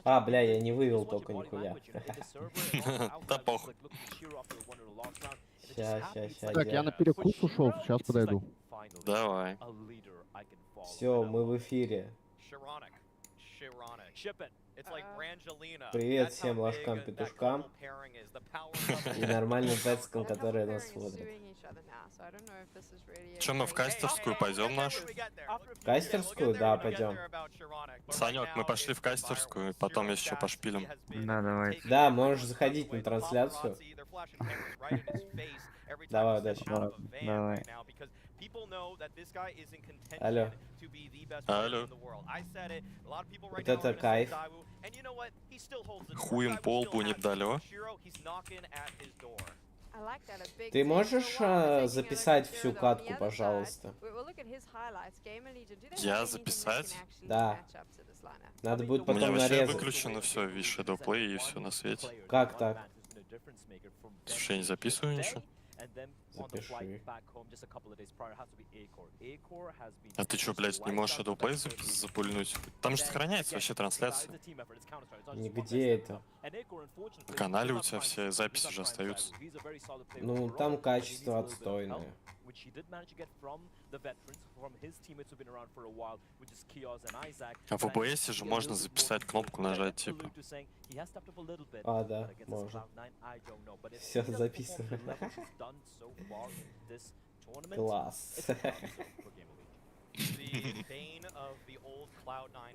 А, бля, я не вывел только нихуя. Да похуй. Ща, Так, я на перекус ушел, сейчас подойду. Давай. Все, мы в эфире. Привет всем ложкам-петушкам и нормальным пэцикам, которые нас смотрят. Че, мы в кастерскую пойдем нашу? Кастерскую? Да, пойдем. Санек, мы пошли в кастерскую, потом еще пошпилим. Да, давай. Да, можешь заходить на трансляцию. Давай, удачи. Давай. Алло. Алло. Вот это кайф. Хуем по лбу не дали. Ты можешь записать всю катку, пожалуйста? Я записать? Да. Надо будет У меня потом вообще нарезать. выключено все, видишь, Shadowplay и все на свете. Как так? Слушай, я не записываю ничего. Запиши. А ты чё, блядь, не можешь Shadowplay запульнуть? Там же сохраняется вообще трансляция. Нигде это. На канале у тебя все записи уже остаются. Ну, там качество отстойное. А в OBS же можно записать, кнопку нажать, типа. А, да, можно. Все записываем. Класс.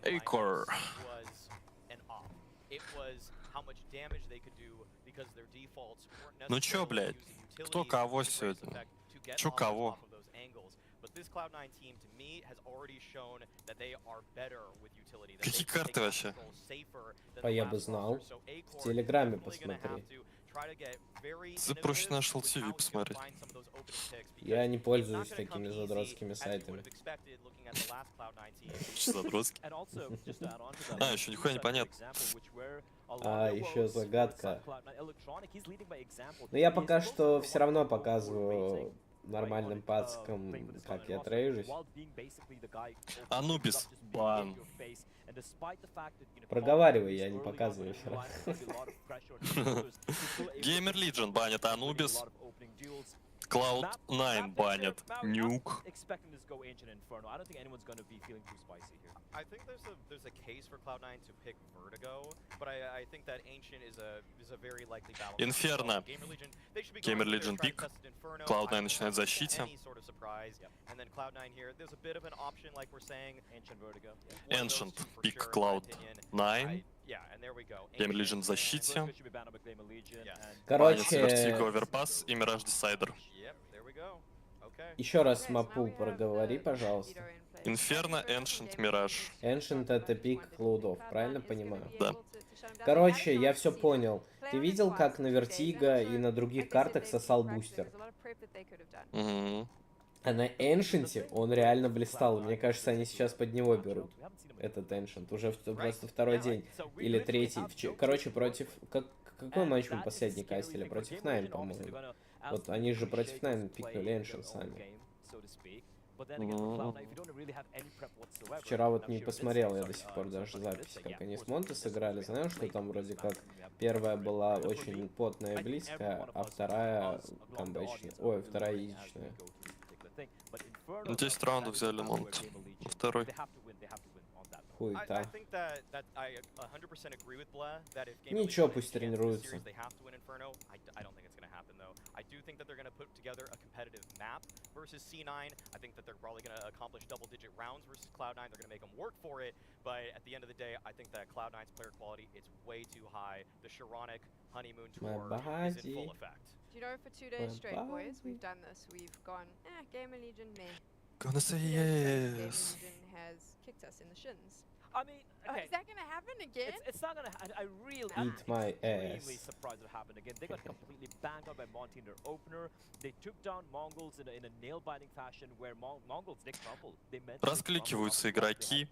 Acor. Ну чё, блядь? Кто кого сегодня? Чё кого? Какие карты вообще? А я бы знал. В Телеграме посмотри. Ты проще нашел ТВ посмотреть. Я не пользуюсь такими задротскими сайтами. Что задротский? А, еще нихуя не понятно. А, еще загадка. Но я пока что все равно показываю нормальным пацкам, как я трейжусь. Анубис. Бан. Проговаривай, я не показываю все равно. Геймер Лиджен банят Анубис. Cloud 9 банят Нюк. I think there's a case for Cloud9 to pick Vertigo, but I think that Ancient is a very likely battle. Inferno. Gamer Legion пик. Cloud9 начинает в защите. Ancient пик Cloud9. Gamer Legion в защите. Короче, Vertigo Overpass и Mirage Decider. еще раз мапу проговори, пожалуйста. Inferno, Ancient, Mirage. Ancient это пик клоудов, правильно понимаю? Да. Короче, я все понял. Ты видел, как на Вертиго и на других картах сосал бустер? Угу. А на Ancient он реально блистал. Мне кажется, они сейчас под него берут. Этот Ancient. Уже просто второй день. Или третий. Короче, против... Какой матч мы последний кастили? Против Nine, по-моему. Вот они же против Nine пикнули Ancient сами. Вчера вот не посмотрел я до сих пор даже запись, как они с Монте сыграли. Знаю, что там вроде как первая была очень потная и близкая, а вторая камбэчная. Ой, вторая яичная. 10 раундов взяли Монт. Второй. Хуета. Ничего, пусть тренируются. I do think that they're going to put together a competitive map versus C9. I think that they're probably going to accomplish double-digit rounds versus Cloud9. They're going to make them work for it, but at the end of the day, I think that Cloud9's player quality is way too high. The Chironic honeymoon tour is in full effect. Do you know, for 2 days straight, boys, we've done this. We've gone, Gamer Legion, meh. Gonna say yes. Gamer Legion has kicked us in the shins. I mean, okay. Is that gonna happen again? It's not gonna. I really, Eat my really ass. surprised it happened again. They got completely banged out by Monty in their opener. They took down Mongols in a nail-biting fashion, where Mongols they crumpled. They meant Раскликиваются игроки.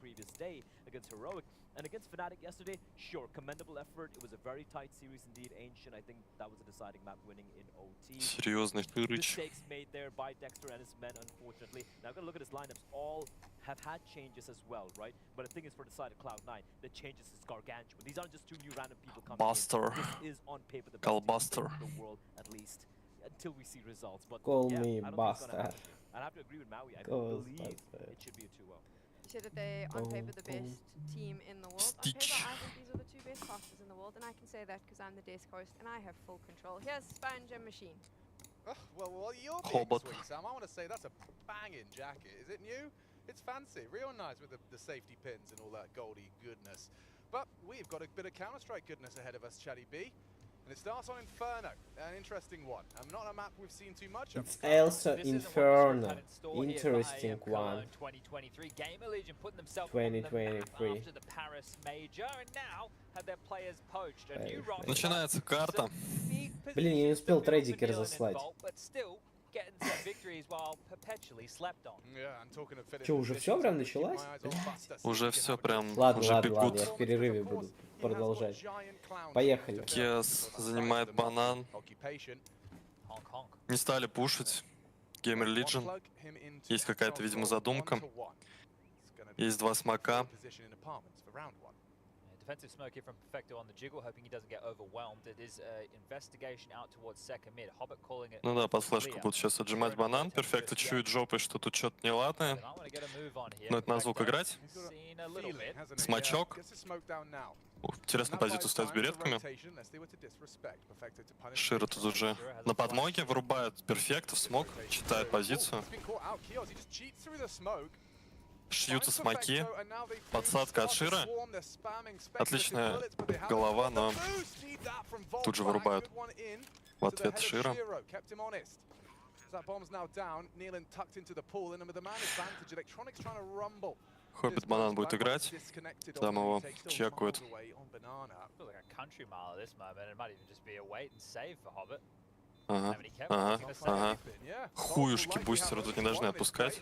against Heroic. And against Fnatic yesterday, sure, commendable effort. It was a very tight series indeed. Ancient, I think that was a deciding map winning in OT. Серьезный тырыч. Mistakes made there by Dexter and his men, unfortunately. Now, I'm going to look at his lineups. All have had changes as well, right? But the thing is, for the side of Cloud9, the changes is gargantuan. These aren't just two new random people coming Buster. in. This is on paper the Call best team Buster. in the world, at least, until we see results. But Call yeah, me I don't think it's gonna Buster. happen. And I have to agree with Maui. I Call believe Buster. it should be a 2-0. You said that they, on paper, the best team in the world. On paper, Stitch. I think these are the two best casters in the world, and I can say that because I'm the desk host and I have full control. Here's Sponge and Machine. Well, you're Hobart. being sweet, Sam. I want to say that's a banging jacket. Is it new? It's fancy, real nice with the safety pins and all that goldy goodness. But we've got a bit of Counter-Strike goodness ahead of us, Chatty B. And it starts on Inferno, an interesting one. Not a map we've seen too much of. It's also This isn't what the Inferno. Spurs had in store here, but Interesting I am Cologne one. 2023 Gamer Legion putting themselves on the map 2023. after the Paris Major and now have their players poached. A new Paris roster. Начинается карта. Блин, я не успел трейдикер заслать. But still getting some victories while perpetually slept on. Yeah, and talking of Чё, уже всё прям началось? Уже все прям, Ладно, уже ладно, бегут. ладно, я в перерыве буду продолжать. Поехали. Кес занимает банан. Honk honk. Не стали пушить. Gamer Legion. Есть какая-то, видимо, задумка. Есть два смока. Defensive smoke here from Perfecto on the jiggle, hoping he doesn't get overwhelmed. It is investigation out towards second mid. Hobbit calling it. Ну да, под флешку будут сейчас отжимать банан. Перфекто чует жопой, что тут что-то неладное. Но это на звук играть. Смачок. Интересную позицию стоит с беретками. Широ тут уже на подмоге вырубает перфекто в смог, читает позицию. Шьются смоки. Подсадка от Шира. Отличная голова, но тут же вырубают в ответ Шира. Хоббит банан будет играть. Там его чекают. Ага, ага, ага. Хуюшки бустера тут не должны отпускать.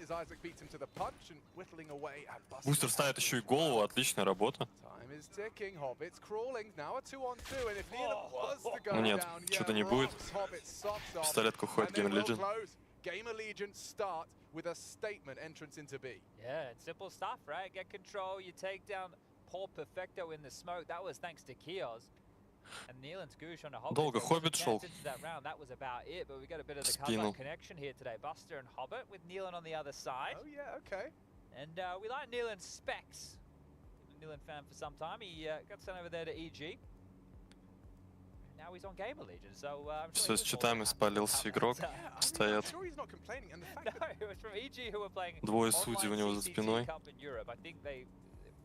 Бустер ставит еще и голову, отличная работа. Ну нет, что-то не будет. Пистолетка уходит Gamer Legion. Gamer Legion start with a statement entrance into B. Yeah, it's simple stuff, right? Get control, you take down Paul Perfecto in the smoke. That was thanks to Kios. And Nealon's goosh on a Hobbit. Долго Хоббит шел. That round, that was about it, but we got a bit of the Спину. connection here today. Buster and Hobbit with Nealon on the other side. Oh yeah, okay. And we like Nealon's specs. Been a Nealon fan for some time. He got sent over there to EG. Now he's on Gamer Legion, so I'm Все с читами спалился игрок. Стоят. Двое судей у него за спиной.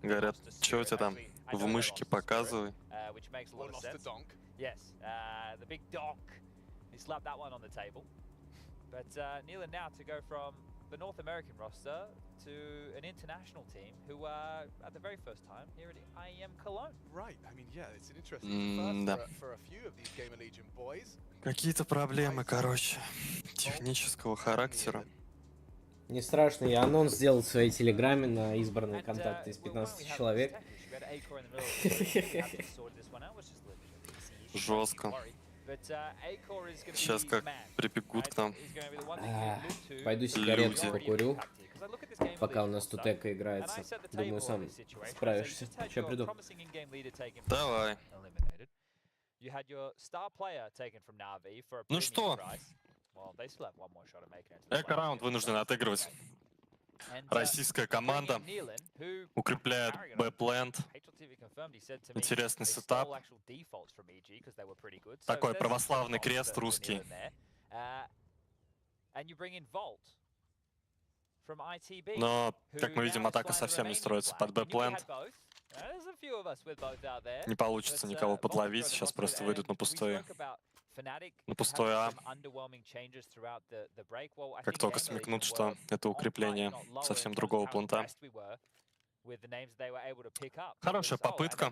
Говорят, что у тебя там в мышке показывай. Yes, the big donk. He slapped that one on the table. But Nealon now to go from the North American roster to an international team who are at the very first time here at IEM Cologne. Right, I mean, yeah, it's an interesting Да. first for a few of these Gamer Legion boys. Какие-то проблемы, короче, технического характера. Не страшно, я анонс сделал в своей телеграме на избранные контакты из 15 человек. Жестко. Сейчас как прибегут к нам. Пойду сигаретку покурю, пока у нас тут эко играется. Думаю, сам справишься. Сейчас приду. Давай. Ну что? Эко-раунд вынужден отыгрывать. Российская команда укрепляет Б-плент. Интересный сетап. Такой православный крест русский. Но, как мы видим, атака совсем не строится под Б-плент. Не получится никого подловить. Сейчас просто выйдут на пустое А. Как только смекнут, что это укрепление совсем другого плента. Хорошая попытка.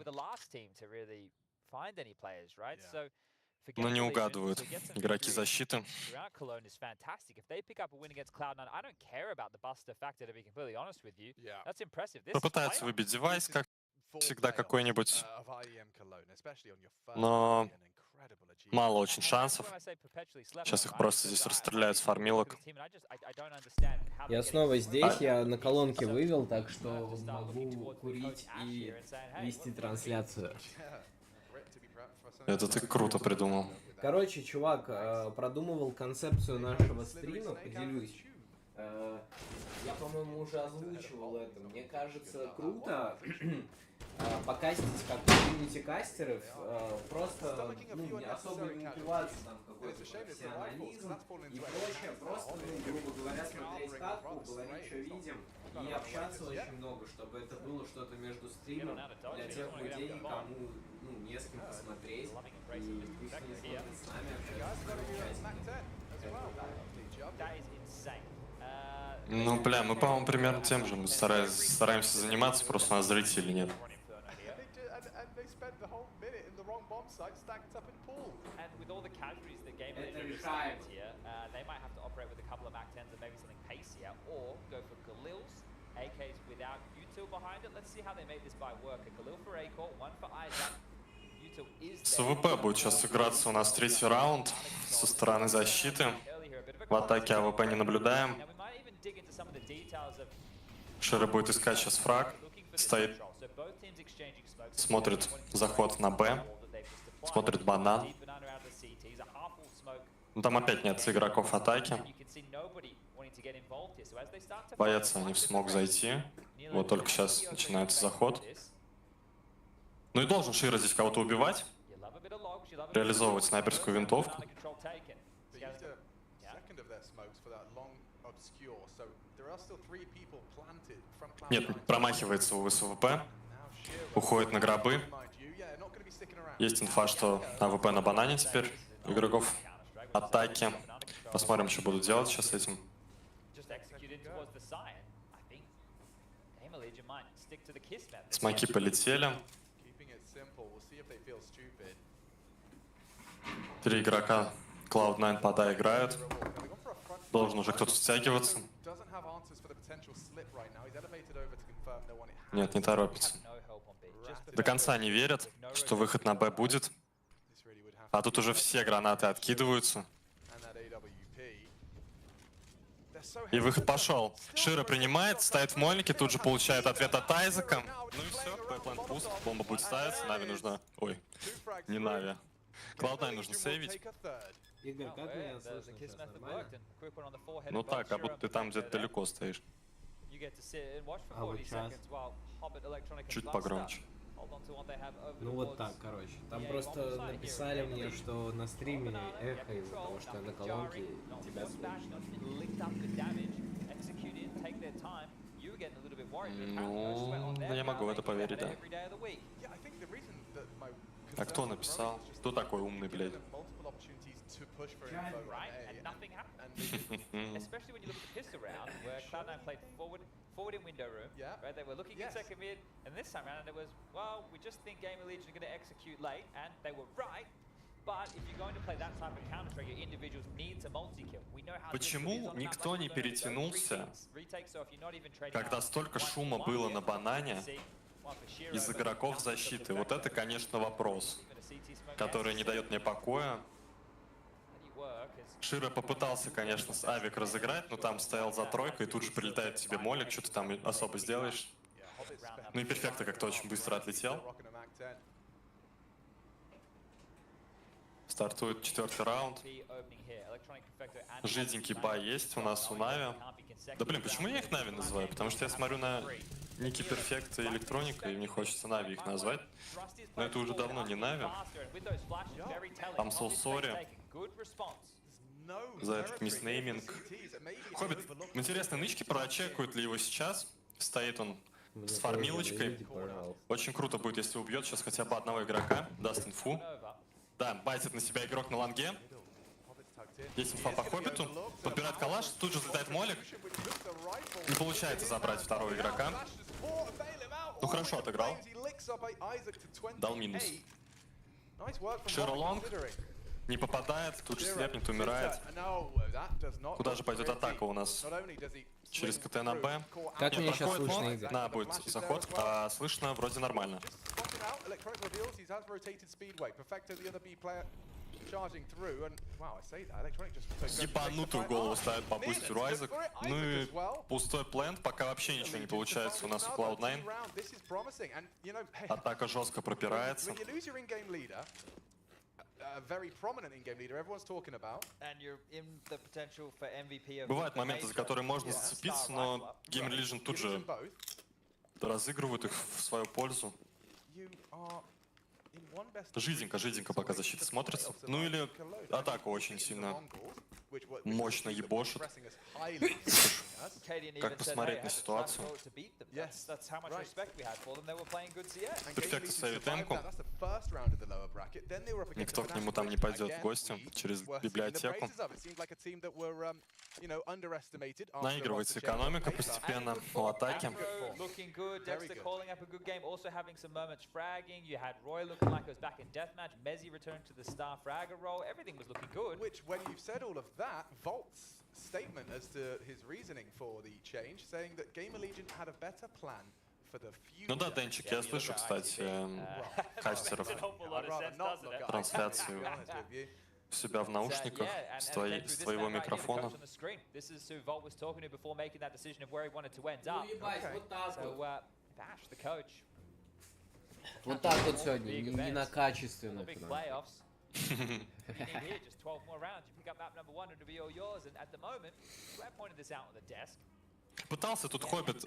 Но не угадывают игроки защиты. Попытаются выбить девайс, как всегда какой-нибудь, но мало очень шансов. Сейчас их просто здесь расстреляют с фармилок. Я снова здесь, я на колонке вывел, так что могу курить и вести трансляцию. Это ты круто придумал. Короче, чувак, продумывал концепцию нашего стрима, поделюсь. Я, по-моему, уже озвучивал это. Мне кажется, круто покастить как комьюнити-кастеров, просто не особо не упиваться там в какой-то профессионализм и прочее, просто, грубо говоря, смотреть катку, говорить, что видим, и общаться очень много, чтобы это было что-то между стримом для тех людей, кому не с кем посмотреть, и пусть они смотрят с нами, общаются с участниками. Ну, бля, мы, по-моему, примерно тем же. Мы стараемся заниматься, просто у нас зрителей нет. Это решаемо. С АВП будет сейчас играться у нас третий раунд со стороны защиты. В атаке АВП не наблюдаем. Широ будет искать сейчас фраг. Стоит. Смотрит заход на Б. Смотрит банан. Ну, там опять нет игроков атаки. Боятся они в смог зайти. Вот только сейчас начинается заход. Ну и должен Широ здесь кого-то убивать. Реализовывать снайперскую винтовку. Нет, промахивается у СВП. Уходит на гробы. Есть инфа, что АВП на банане теперь. Игроков атаки. Посмотрим, что будут делать сейчас с этим. Смоки полетели. 3 игрока Cloud9 пода играют. Должен уже кто-то стягиваться. Нет, не торопится. До конца не верят, что выход на Б будет. А тут уже все гранаты откидываются. И выход пошел. Широ принимает, ставит в мольнике, тут же получает ответ от Айзека. Ну и все, Б-план пуст, бомба будет ставиться, Нави нужно... Ой, не Нави. Cloud9 нужно сейвить. Игорь, как меня слышно сейчас, нормально? Ну так, как будто ты там где-то далеко стоишь. А вот сейчас? Чуть погромче. Ну вот так, короче. Там просто написали мне, что на стриме эхо из-за того, что я на колонке тебя слышно. Ну, я могу в это поверить, да. А кто написал? Кто такой умный, блядь? Forward in window room, right? They were looking at second mid, and this time around it was, well, we just think Game Legion are going to execute late, and they were right. But if you're going to play that type of Counter-Strike, your individuals need to multi-kill. We know how. Почему никто не перетянулся, когда столько шума было на банане из игроков защиты? Вот это, конечно, вопрос, который не дает мне покоя. Широ попытался, конечно, с авик разыграть, но там стоял за тройкой, и тут же прилетает тебе молик, что ты там особо сделаешь. Ну и перфекто как-то очень быстро отлетел. Стартует 4-й раунд. Жиденький бай есть у нас у Нави. Да блин, почему я их Нави называю? Потому что я смотрю на ники Перфект и Электроника, и мне хочется Нави их назвать. Но это уже давно не Нави. Там Soulsori. За этот миснейминг. Хоббит, интересно, нычки прочекают ли его сейчас? Стоит он с фармилочкой. Очень круто будет, если убьет сейчас хотя бы одного игрока, даст инфу. Да, байтит на себя игрок на ланге. Есть инфа по Хоббиту. Подбирает калаш, тут же взлетает молик. Не получается забрать второго игрока. Ну хорошо отыграл. Дал минус. Широ лонг. Не попадает, тут же слепнет, умирает. Куда же пойдет атака у нас? Через КТ на Б. Как Нет, мне сейчас проходит слышно, лонг. Игорь? Да, будет заход, а слышно вроде нормально. Ебанутую голову ставит по бустеру Айзек. Ну и пустой плент, пока вообще ничего не получается у нас у Cloud9. Атака жестко пропирается. Бывают моменты, за которые можно зацепиться, но Game Religion тут же разыгрывают их в свою пользу. Жиденько пока защита смотрится. Ну или атака очень сильно мощно ебошит. Как посмотреть на ситуацию? Перфект ставит эмку. Никто к нему там не пойдет в гости через библиотеку. Наигрывается экономика постепенно у атаки. Statement as to his reasoning for the change, saying that Game Allegiant had a better plan for the future. Ну да, Денчик, я слышу, кстати, кастеров трансляцию у себя в наушниках с твоего микрофона. Вот так вот сегодня, не на качественных. Пытался тут Хоббит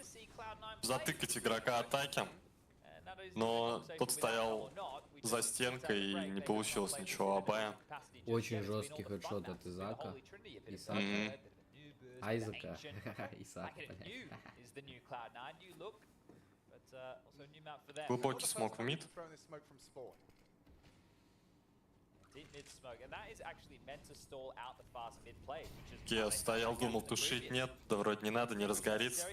затыкать игрока атаки, но тот стоял за стенкой и не получилось ничего Абая. Очень жесткий хедшот от Изака. Исака. Айзека. Исака, Глубокий смог в мид. Я стоял, думал, тушить нет, да вроде не надо, не разгорится.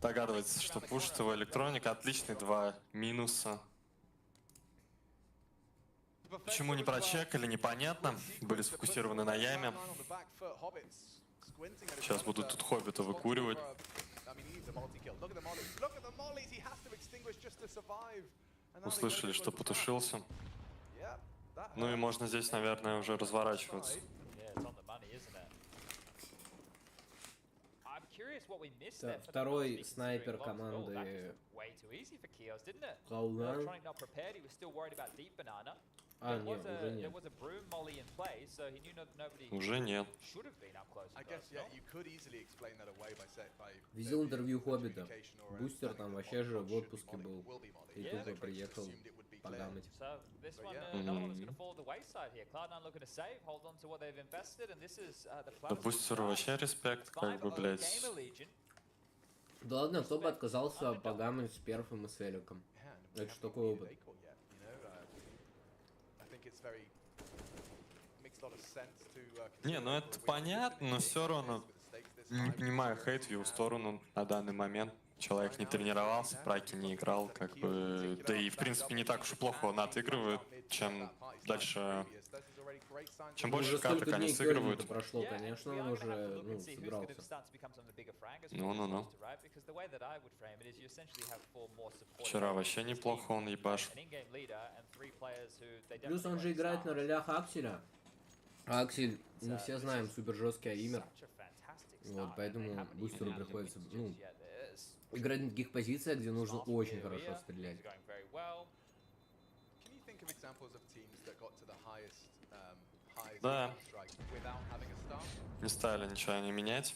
Догадывается, что пушит его электроника. Отличный, 2 минуса. Почему не прочекали, непонятно. Были сфокусированы на яме. Сейчас будут тут Хоббита выкуривать. Услышали, что потушился. Ну и можно здесь, наверное, уже разворачиваться. Второй снайпер команды Cloud9. А, нет, уже нет. Уже нет. Видел интервью Хоббита. Бустер там вообще же в отпуске был. И тупо приехал погамать. Да Бустеру вообще респект, как бы, блядь. Да ладно, кто бы отказался погамать с Перфом и с Элеком. Это ж такой опыт. Не, ну это понятно, но все равно не понимаю хейт в его сторону на данный момент. Человек не тренировался, праки не играл, как бы... Да и, в принципе, не так уж и плохо он отыгрывает, чем дальше... Чем больше каток они сыгрывают. Прошло, конечно, он уже, сыгрался. Ну. Вчера вообще неплохо он ебашил. Плюс он же играет на ролях Акселя. А Аксель, мы все знаем, супер жесткий аимер. Вот, поэтому бустеру приходится, играть на таких позициях, где нужно очень хорошо стрелять. Да. Не стали ничего не менять.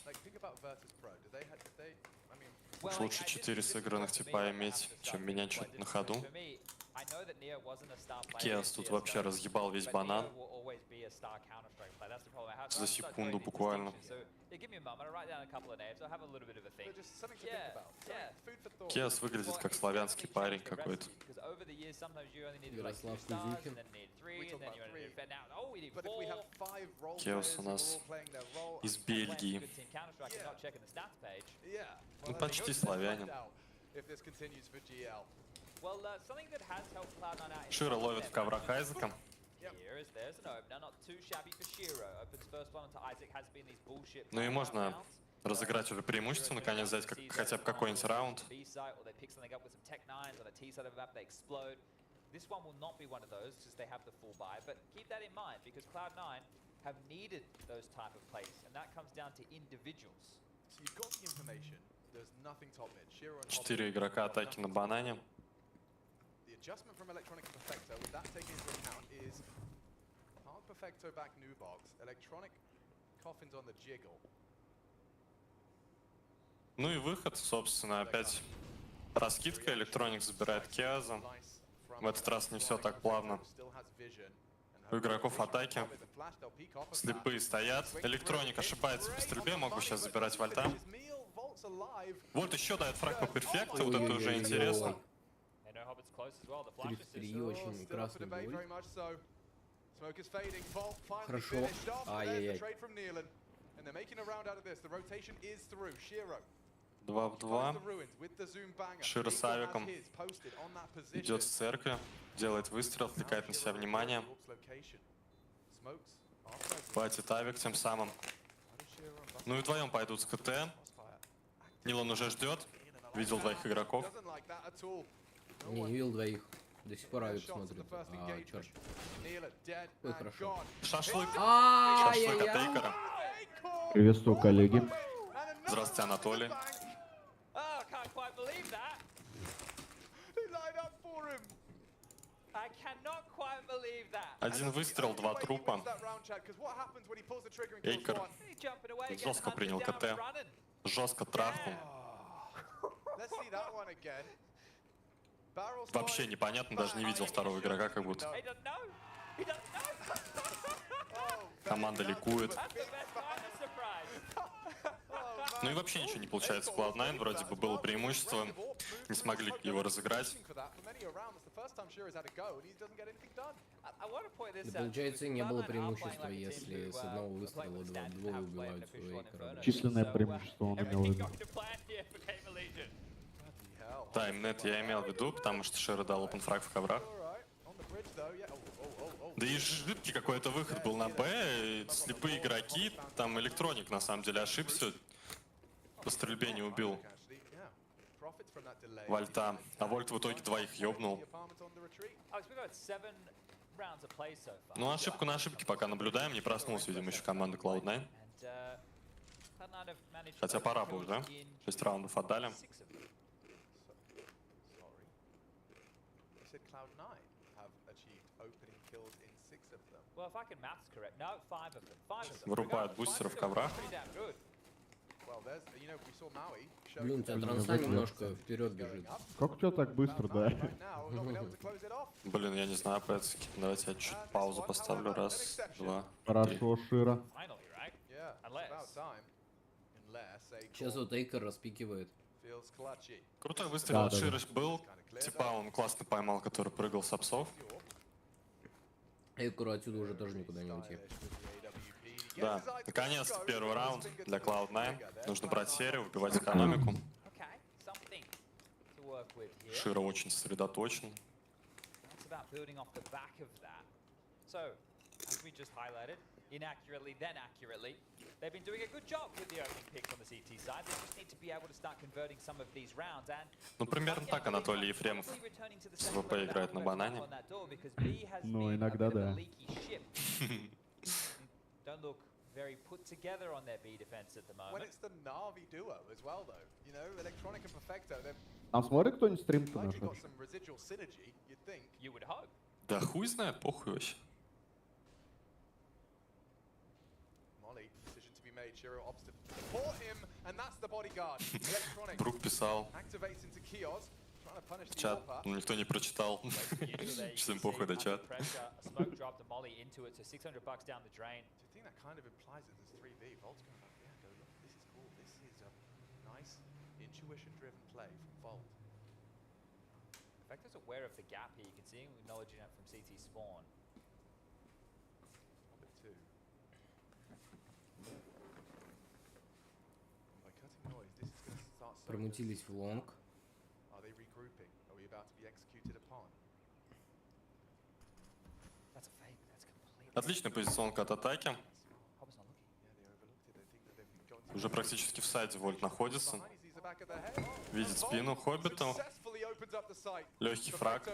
Уж лучше 4 сыгранных типа иметь, чем менять что-то на ходу. Кеос тут вообще разъебал весь банан. За секунду буквально. Кеос выглядит как славянский парень какой-то. Ярослав Кузюхин. Кеос у нас из Бельгии. Ну, почти славянин. Широ ловит в коврах Айзека. here as there's an opener, not too shabby for Shiro. Opens first one onto Isaac, has been these bullshit. Ну и можно разыграть уже преимущество, наконец взять хотя бы какой-нибудь раунд. This one will not be one of those since they have the full buy, but keep that in mind because Cloud9 have needed those type of plays, and that comes down to individuals. So you've got the information. There's nothing top mid. Shiro and 4 игрока атаки на банане. The adjustment from Electronic and Perfecto, with that taken into account, is hard Perfecto back new box. Electronic coffins on the jiggle. Ну и выход, собственно, опять раскидка. Электроник забирает Киаза. В этот раз не все так плавно. У игроков атаки. Слепые стоят. Электроник ошибается по стрельбе. Могу сейчас забирать Вольта. Вот еще дает фраг по перфекту. Вот это уже интересно. 3-3, очень красный бой. Хорошо. Ай-яй-яй. 2 в 2. Широ с авиком идет с церкви, делает выстрел, отвлекает на себя внимание. Хватит авик тем самым. Ну и вдвоем пойдут с КТ. Нилан уже ждет. Видел 2 игроков. Не видел 2. До сих пор авик смотрит. А, черт. Ой, хорошо. Шашлык. Шашлык от Тейкера. Приветствую, коллеги. Здравствуйте, Анатолий. Один выстрел, 2 трупа. Эйкер жестко принял КТ. Жестко трахнул. Вообще непонятно, даже не видел второго игрока, как будто. Команда ликует. Ну и вообще ничего не получается. Cloud9 вроде бы было преимущество. Не смогли его разыграть. Да, получается, не было преимущества, если с одного выстрела двое убивают своего Эйкера. Численное преимущество он имел в виду. Таймнет я имел в виду, потому что Широ дал опенфраг в коврах. Да и жидкий какой-то выход был на Б, и слепые игроки, там Электроник на самом деле ошибся. По стрельбе не убил Вольта, а Вольт в итоге 2 ёбнул. Ну, ошибку на ошибке пока наблюдаем, не проснулась, видимо, еще команда Cloud9. Хотя пора бы уже, 6 раундов отдали. Вырубают бустеров в коврах. Блин, у тебя транса немножко вперед бежит. Как у тебя так быстро, да? Блин, я не знаю, Пэциками. Давайте я чуть паузу поставлю. 1, 2, 3. Хорошо, Широ. Сейчас вот Эйкер распикивает. Крутой выстрел от Широ был. Типа он классно поймал, который прыгал с апсов. Эйкеру отсюда уже тоже никуда не уйти. Да, наконец-то первый раунд для Cloud9. Нужно брать серию, выбивать экономику. Широ очень сосредоточен. They've been doing a good job with the opening picks on the CT side. They just need to be able to start converting some of these rounds. And ну, примерно так Анатолий Ефремов с ВП играет на банане. Ну, иногда да. Don't look very put together on their B defense at the moment. When it's the Na'Vi duo as well, though, you know, Electronic and Perfecto, they've Там смотри, кто-нибудь стрим-то наш. got some residual synergy, you'd think. You would hope. Да хуй знает, похуй вообще. Molly, decision to be made. Shiro opts to support him, and that's the bodyguard. Electronic Брук писал. activates into Kios, trying to punish the Чат Alpha. никто не прочитал. Что им похуй до чат. Smoke drop the Molly into it, so $600 down the drain. Do you think that kind of implies that there's 3v? Volt's going like, yeah, go look, this is cool. This is a nice intuition-driven play from Volt. Vector's aware of the gap here. You can see him acknowledging it from CT spawn. Bit two. By cutting noise, this is going to start. Промутились в лонг. Are they regrouping? Are we about to be executed upon? That's a fake. Отличная позиционка от атаки. Hobbitt's not looking. Уже практически в сайде Вольт находится. Видит спину Хоббита. Легкий фраг.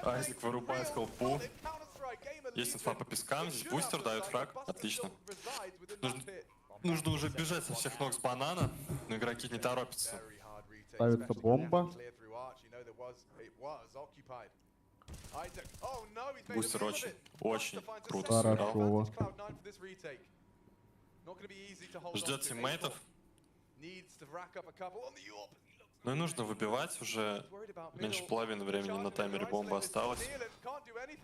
Айзек вырубает хелпу. Есть инфа по пескам. Здесь бустер дает фраг. Отлично. Нужно уже бежать со всех ног с банана, но игроки не торопятся. Ставится бомба. Бустер очень круто сыграл. Хорошо. Ждет тиммейтов. Ну и нужно выбивать, уже меньше половины времени на таймере бомбы осталось.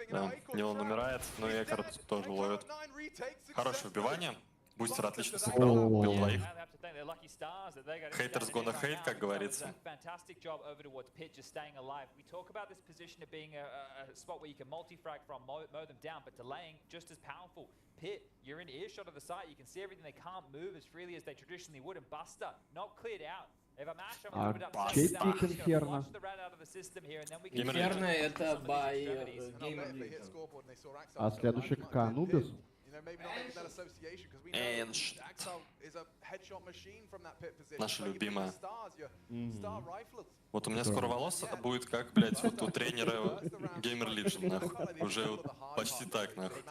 Да, Нилан умирает, но и Экар тоже ловит. Хорошее выбивание. Бустер отлично сыграл, убил двоих. Haters gonna hate, как говорится. Fantastic job over towards Pit, just staying alive. We talk about this position of being a spot where you can multi-frag from, mow them down, but delaying just as powerful. Pit, you're in earshot of the site, you can see everything, they can't move as freely as they traditionally would, and Buster, not cleared out. Инферно. Инферно это by Gamer Legion. А следующий какая? Анубис? Наша любимая. Вот у меня скоро волос будет как, блять, вот у тренера Gamer Legion, нахуй. Уже вот почти так, нахуй.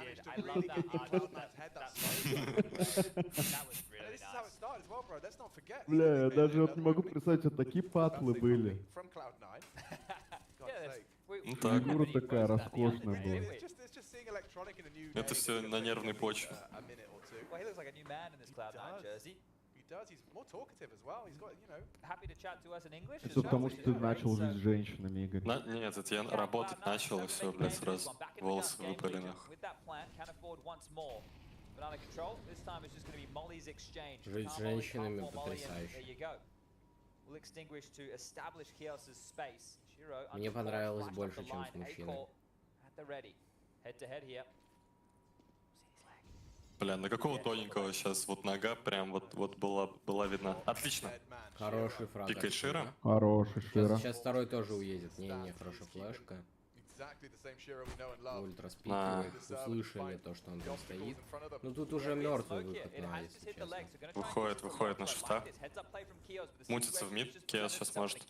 Бля, я даже вот не могу представить, вот такие патлы были. Ну так. Фигура такая роскошная была. Это все на нервной почве. Это потому, что ты начал жить с женщинами, Игорь. Нет, это я работать начал, и все, блядь, сразу волосы выпали, нахуй. Жить с женщинами потрясающе. Мне понравилось больше, чем с мужчиной. Бля, на какого тоненького сейчас вот нога прям вот была видна. Отлично. Хороший фраг. Пикает Шира. Хороший Шира. Сейчас второй тоже уедет. Не, хорошая флешка. Ульт распикивает. Услышали то, что он там стоит. Ну тут уже мертвый выход на, если честно. Выходит на шифта. Мутится в мид. Кеос сейчас может.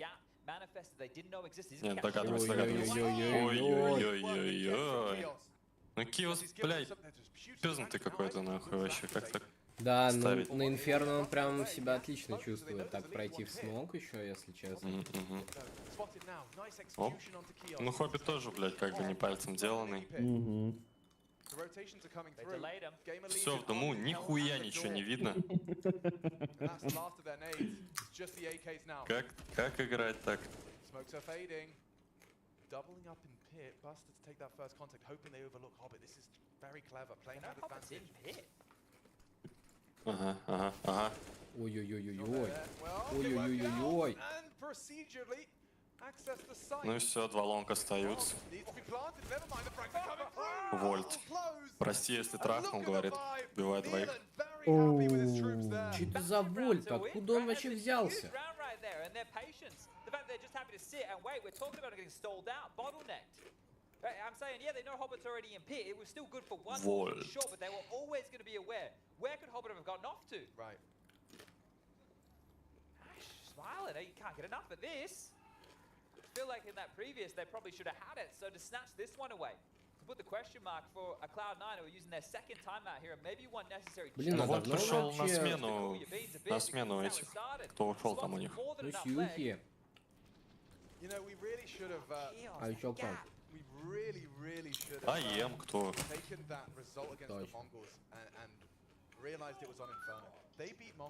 Нет, догадывается. Ой-ой-ой-ой-ой. Ну Киос, блядь, пёзнутый какой-то нахуй вообще, как так? Да, на Инферно он прям себя отлично чувствует. Так пройти в смог еще, если честно. Оп. Ну Хоббит тоже, блядь, как бы не пальцем деланный. Все в дому, нихуя ничего не видно. Как играть так? Doubling up in pit, Buster to take that first contact, hoping they overlook Hobbit. This is very clever, playing out advantage. Ага. Ой-ой-ой-ой-ой. Ой-ой-ой-ой-ой. Ну и все, два лонга остаются. Вольт. Прости, если трахнул, говорит. Убивает двоих. Че это за Вольт? Откуда он вообще взялся? The fact they're just happy to sit and wait, we're talking about getting stalled out, bottlenecked. I'm saying, yeah, they know Hobbit's already in pit. It was still good for one more, for sure, but they were always going to be aware. Where could Hobbit have gotten off to? Right. Smiling, you can't get enough of this. I feel like in that previous, they probably should have had it, so to snatch this one away. To put the question mark for a Cloud9 who are using their second timeout here, and maybe one necessary. Ну вот пришел на смену этих, кто ушел там у них. Ну сьюхи. А еще кто? АЕМ кто?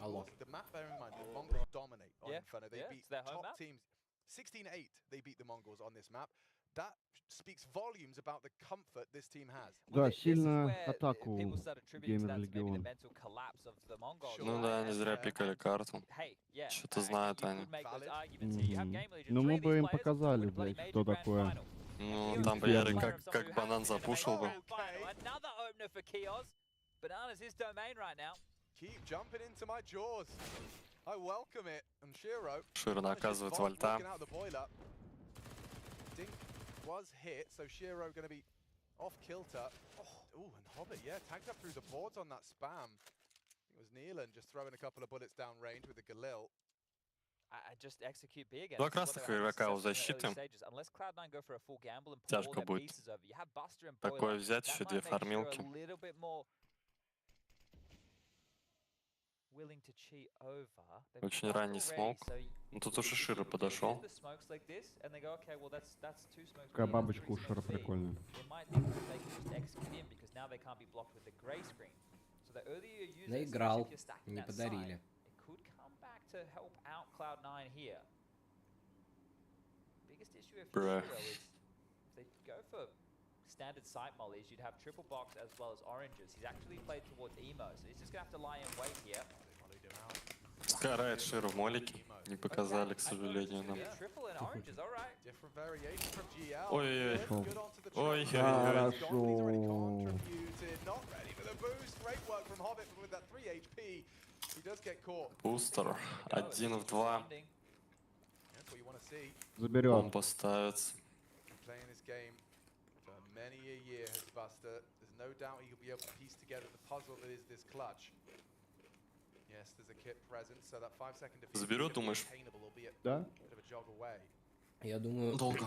Алло. 16-8 they beat the Mongols on this map. That speaks volumes about the comfort this team has. Да, сильно атаку Gamer Legion. Ну да, не зря пикали карту. Что-то знают они. Ну мы бы им показали, блядь, что такое. Ну там бы Ярик как банан запушил бы. Keep jumping into my jaws. I welcome it. And Shiro Шира наказывает Вольта. was hit, so Shiro going to be Off kilter. Oh, and Hobbit, yeah, tagged up through the boards on that spam. I think it was Neelan just throwing a couple of bullets down range with the Galil. Just execute B again. Два This is what красных they were having игрока у success in the early защиты. stages. Unless Cloud9 go for a full gamble and pull all Тяжко their будет pieces over, you have Buster and такое Boiler. взять, That еще might две make Shiro фармилки. a little bit more willing to cheat over. They've Очень blocked ранний already, смоук. so Ну тут уже Широ use подошел. the smokes like this, and they go, okay, well that's two smokes. Такая B, that's бабочка three у Шира smokes B. прикольная. They might think that they can just execute in because now they can't be blocked with the gray screen. So the earlier you use it, Наиграл, especially if you're stacking не that подарили. side, it could come back to help out Cloud9 here. Biggest issue if you're Bruh. Shiro is if they go for standard sight mollies, you'd have triple box as well as oranges. He's actually played towards emo, so he's just gonna have to lie in wait here. Сгорает Широ в молике. Не показали, к сожалению, нам. Triple and oranges, all right. Different variation from GL. Ой-ой-ой. Good onto the Ой-ой-ой. triple. He's already contributed. Not ready for the boost. Great work from Hobbit with that 3 HP. He does get caught. Бустер. 1 в 2. That's what you want to see. Заберет. Бомба ставится. Playing this game for many a year has Buster. There's no doubt he'll be able to piece together the puzzle that is this clutch. Yes, there's a kit present, so that 5-second defeat Заберет, is gonna be думаешь? attainable, albeit Да? a bit of a jog away. Я думаю, Долго.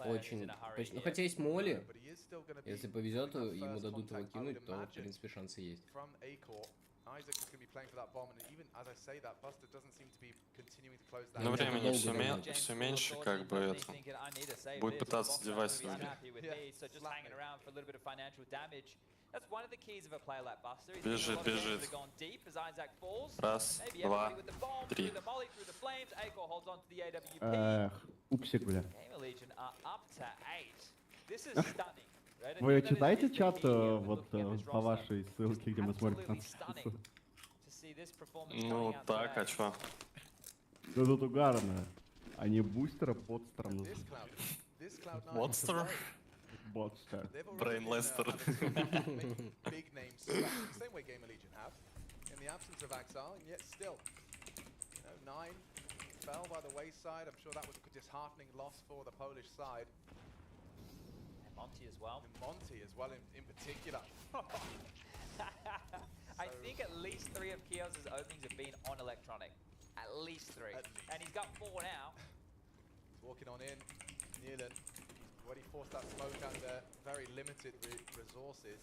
очень. Ну, хотя есть моли. But he is still gonna be Если повезет, то putting up ему first дадут его contact, I would кинуть, то, в imagine, принципе, шансы есть. from A-Core. Isaac is going to be playing for that bomb, and even as I say that, Buster doesn't seem to be continuing to close that. Но это времени долго все думать. меньше, как бы это. Будет пытаться девайс убить. Бежит, бежит. Раз, два, три. Упсик, бля. Вы читаете чат вот по вашей ссылке, где мы смотрим трансляцию? Ну так, а чё? Да тут угарно. Они бустера подстером называют. Monster? Ботстер. Brain Lester. Big name selection, same way Gamer Legion have, in the absence of Axar, and yet still, you know, 9 fell by the wayside. I'm sure that was a disheartening loss for the Polish side. Monty as well. And Monty as well in particular. I think at least 3 of Kios's openings have been on electronic. At least 3. At least. And he's got 4 now. He's walking on in. Neelan, he's already forced that smoke under very limited resources.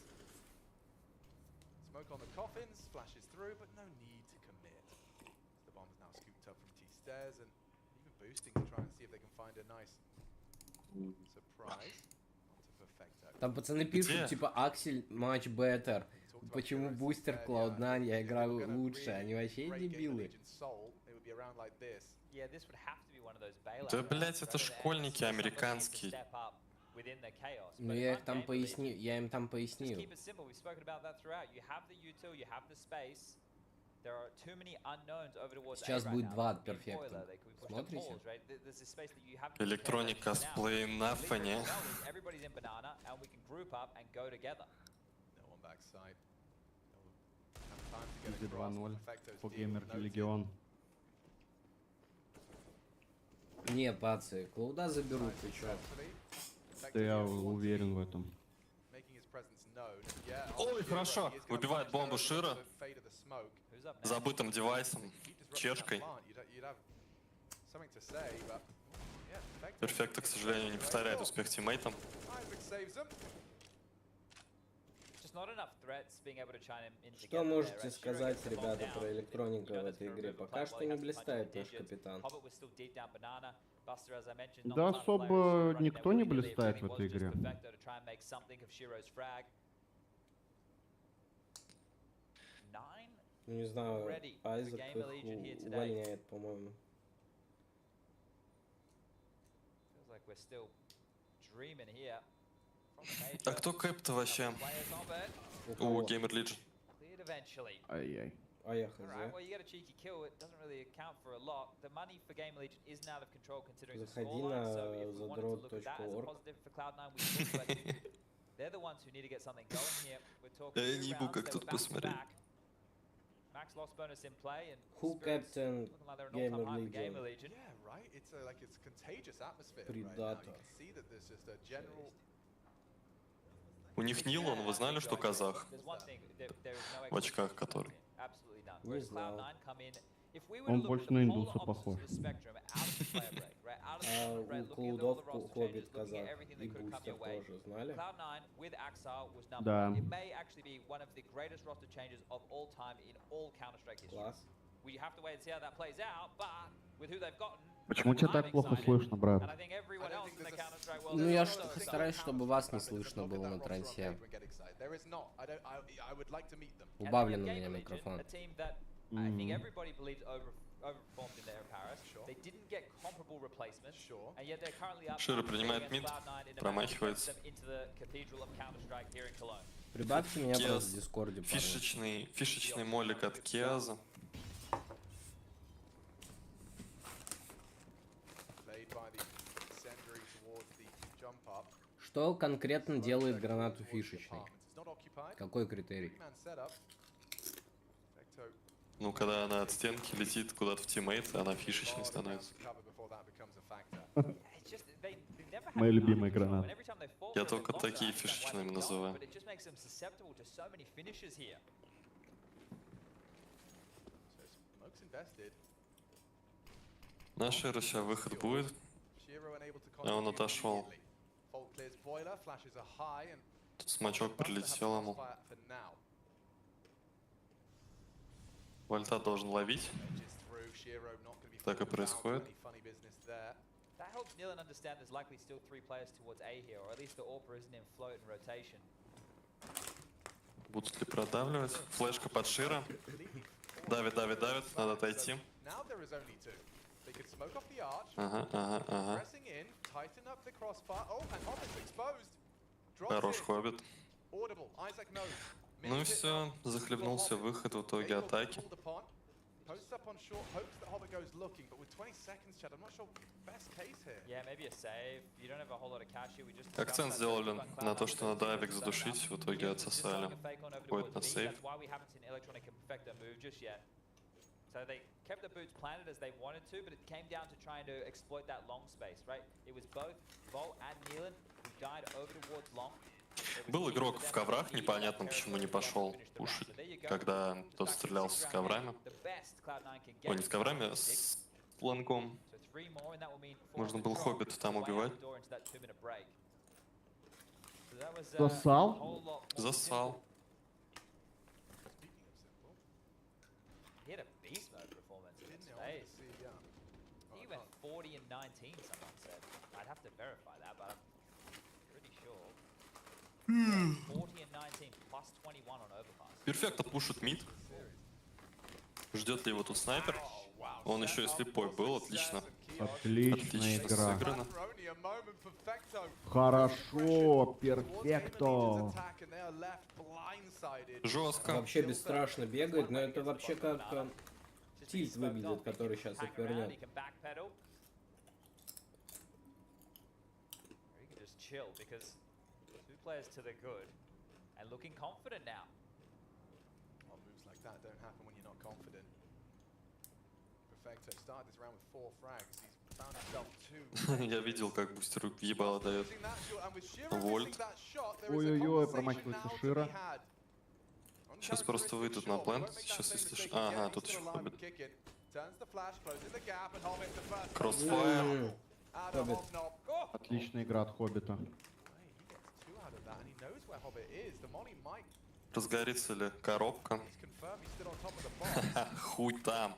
Smoke on the coffins, flashes through, but no need to commit. The bomb is now scooped up from T-stairs and even boosting to try and see if they can find a nice surprise. Там пацаны пишут, типа, Аксель, матч better. Почему бустер Cloud9, я играю лучше? Они вообще дебилы. Да, блять, это школьники американские. Ну я их там пояснил, я им там пояснил. Сейчас будет 2 от перфекта. Смотрите? Электроник косплей на фоне. Изи 2-0 по Геймер Легион. Не, пацы, Клауда заберут, ты чё? Да я уверен в этом. Ой, хорошо. Выбивает бомбу Шира. Забытым девайсом. Чешкой. Перфекта, к сожалению, не повторяет успех тиммейтам. Что можете сказать, ребята, про электроника в этой игре? Пока что не блистает наш капитан. Да особо никто не блистает в этой игре. Ну, не знаю, Айзек их увольняет, по-моему. А кто кэп-то вообще? У Gamer Legion. Ай-яй. А я хз. Заходи на задрот.орг. Я не ебу, как тут посмотреть. Who captain Gamer Legion? Yeah, right. It's like it's contagious atmosphere. Predator. Right now. You can see that there's just a general У них Нилан, вы знали, что казах? В очках который. Не знал. Он больше на индуса похож. А у Клудов Хоббит казах и Бустер тоже, знали? Да. Класс. Почему тебя так плохо слышно, брат? Ну я стараюсь, чтобы вас не слышно было на трансе. Убавлен у меня микрофон. Широ принимает мид, промахивается. Прибавьте меня Кез, просто в Дискорде, парни. фишечный молик от Кеза. Что конкретно делает гранату фишечной? Какой критерий? Ну, когда она от стенки летит куда-то в тиммейт, она фишечной становится. Мои любимые гранаты. Я только такие фишечными называю. На Широ сейчас выход будет. А он отошел. Тут смачок прилетел ему. Вольта должен ловить. Так и происходит. Будут ли продавливать? Флешка под Широ. Давит, надо отойти. Ага. Хорош Хоббит. Ну и все, захлебнулся выход в итоге атаки. Акцент сделали на то, что надо авик задушить, в итоге отсосали. Ходит на сейф. So they kept the boots planted as they wanted to, but it came down to trying to exploit that long space, right? It was both Volt and Nealon who died over towards long. Был игрок в коврах, непонятно почему не пошел пушить, когда тот стрелялся с коврами. Ой, не с коврами, а с лонгом. Можно был Хоббита там убивать. Засал? Засал. He had a beast mode performance in this phase. He went 40 and 19, someone said. I'd have to verify that, but I'm pretty sure. 40 and 19 plus 21 on overpass. Перфекто пушит мид. Ждет ли его тут снайпер? Он еще и слепой был, отлично. Отличная игра. Сыграно. Хорошо, перфекто. Жестко. Вообще бесстрашно бегает, но это вообще как Тильт выглядит, который сейчас их вернет. Я видел, как бустер ебало дает. Вольт. Ой-ой-ой, промахивается Широ. Сейчас просто выйдут на плент. Сейчас если... Ага, тут еще Хоббит. Кроссфайр. Отличная игра от Хоббита. Разгорится ли коробка? Хуй там.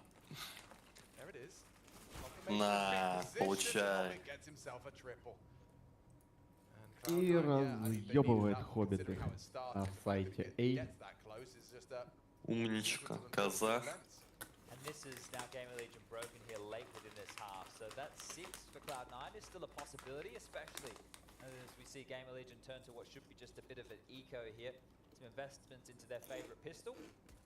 На, получай. И разъебывает Хоббиты на сайте A. Умничка, казах. This is now Gamer Legion broken here late within this half, so that 6 for Cloud9 is still a possibility, especially as we see Gamer Legion turn to what should be just a bit of an eco here. Some investments into their favorite pistol,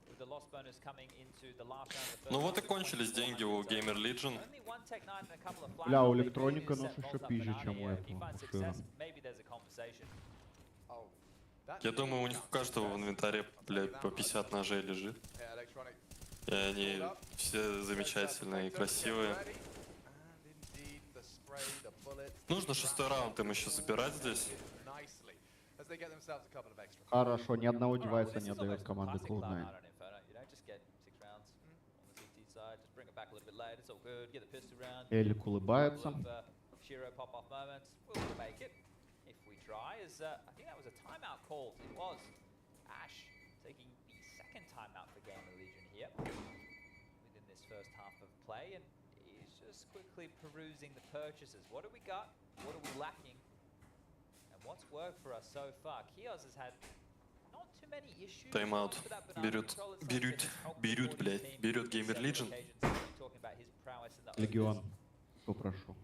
with the loss bonus coming into the last round of the first. Ну вот и кончились деньги у Gamer Legion. Only one Tech9 and a couple of Бля, у электроника нож еще пизже, чем у этого. Maybe there's a conversation. Я думаю, у них у каждого в инвентаре, блядь, по 50 ножей лежит. И они все замечательные и красивые. Нужно 6-й раунд им еще забирать здесь. they get themselves a couple of extra. Хорошо, ни одного Alright, well, девайса this не is отдает almost команда classic Cloud9 Cloud9. on Inferno. You know, just get 6 rounds on the CT side, just bring it back a little bit late. It's all good. Get the pistol round. Элик улыбается. Shiro pop off moments. Will we make it? If we try, I think that was a timeout called. It was Ash taking the second timeout for Game of Legion here within this first half of play, and he's just quickly perusing the purchases. What do we got? What are we lacking? And what's worked for us so far? Kios has had not too many issues. Тайм-аут. Берет, блядь, берет Gamer Legion. Легион. Попрошу.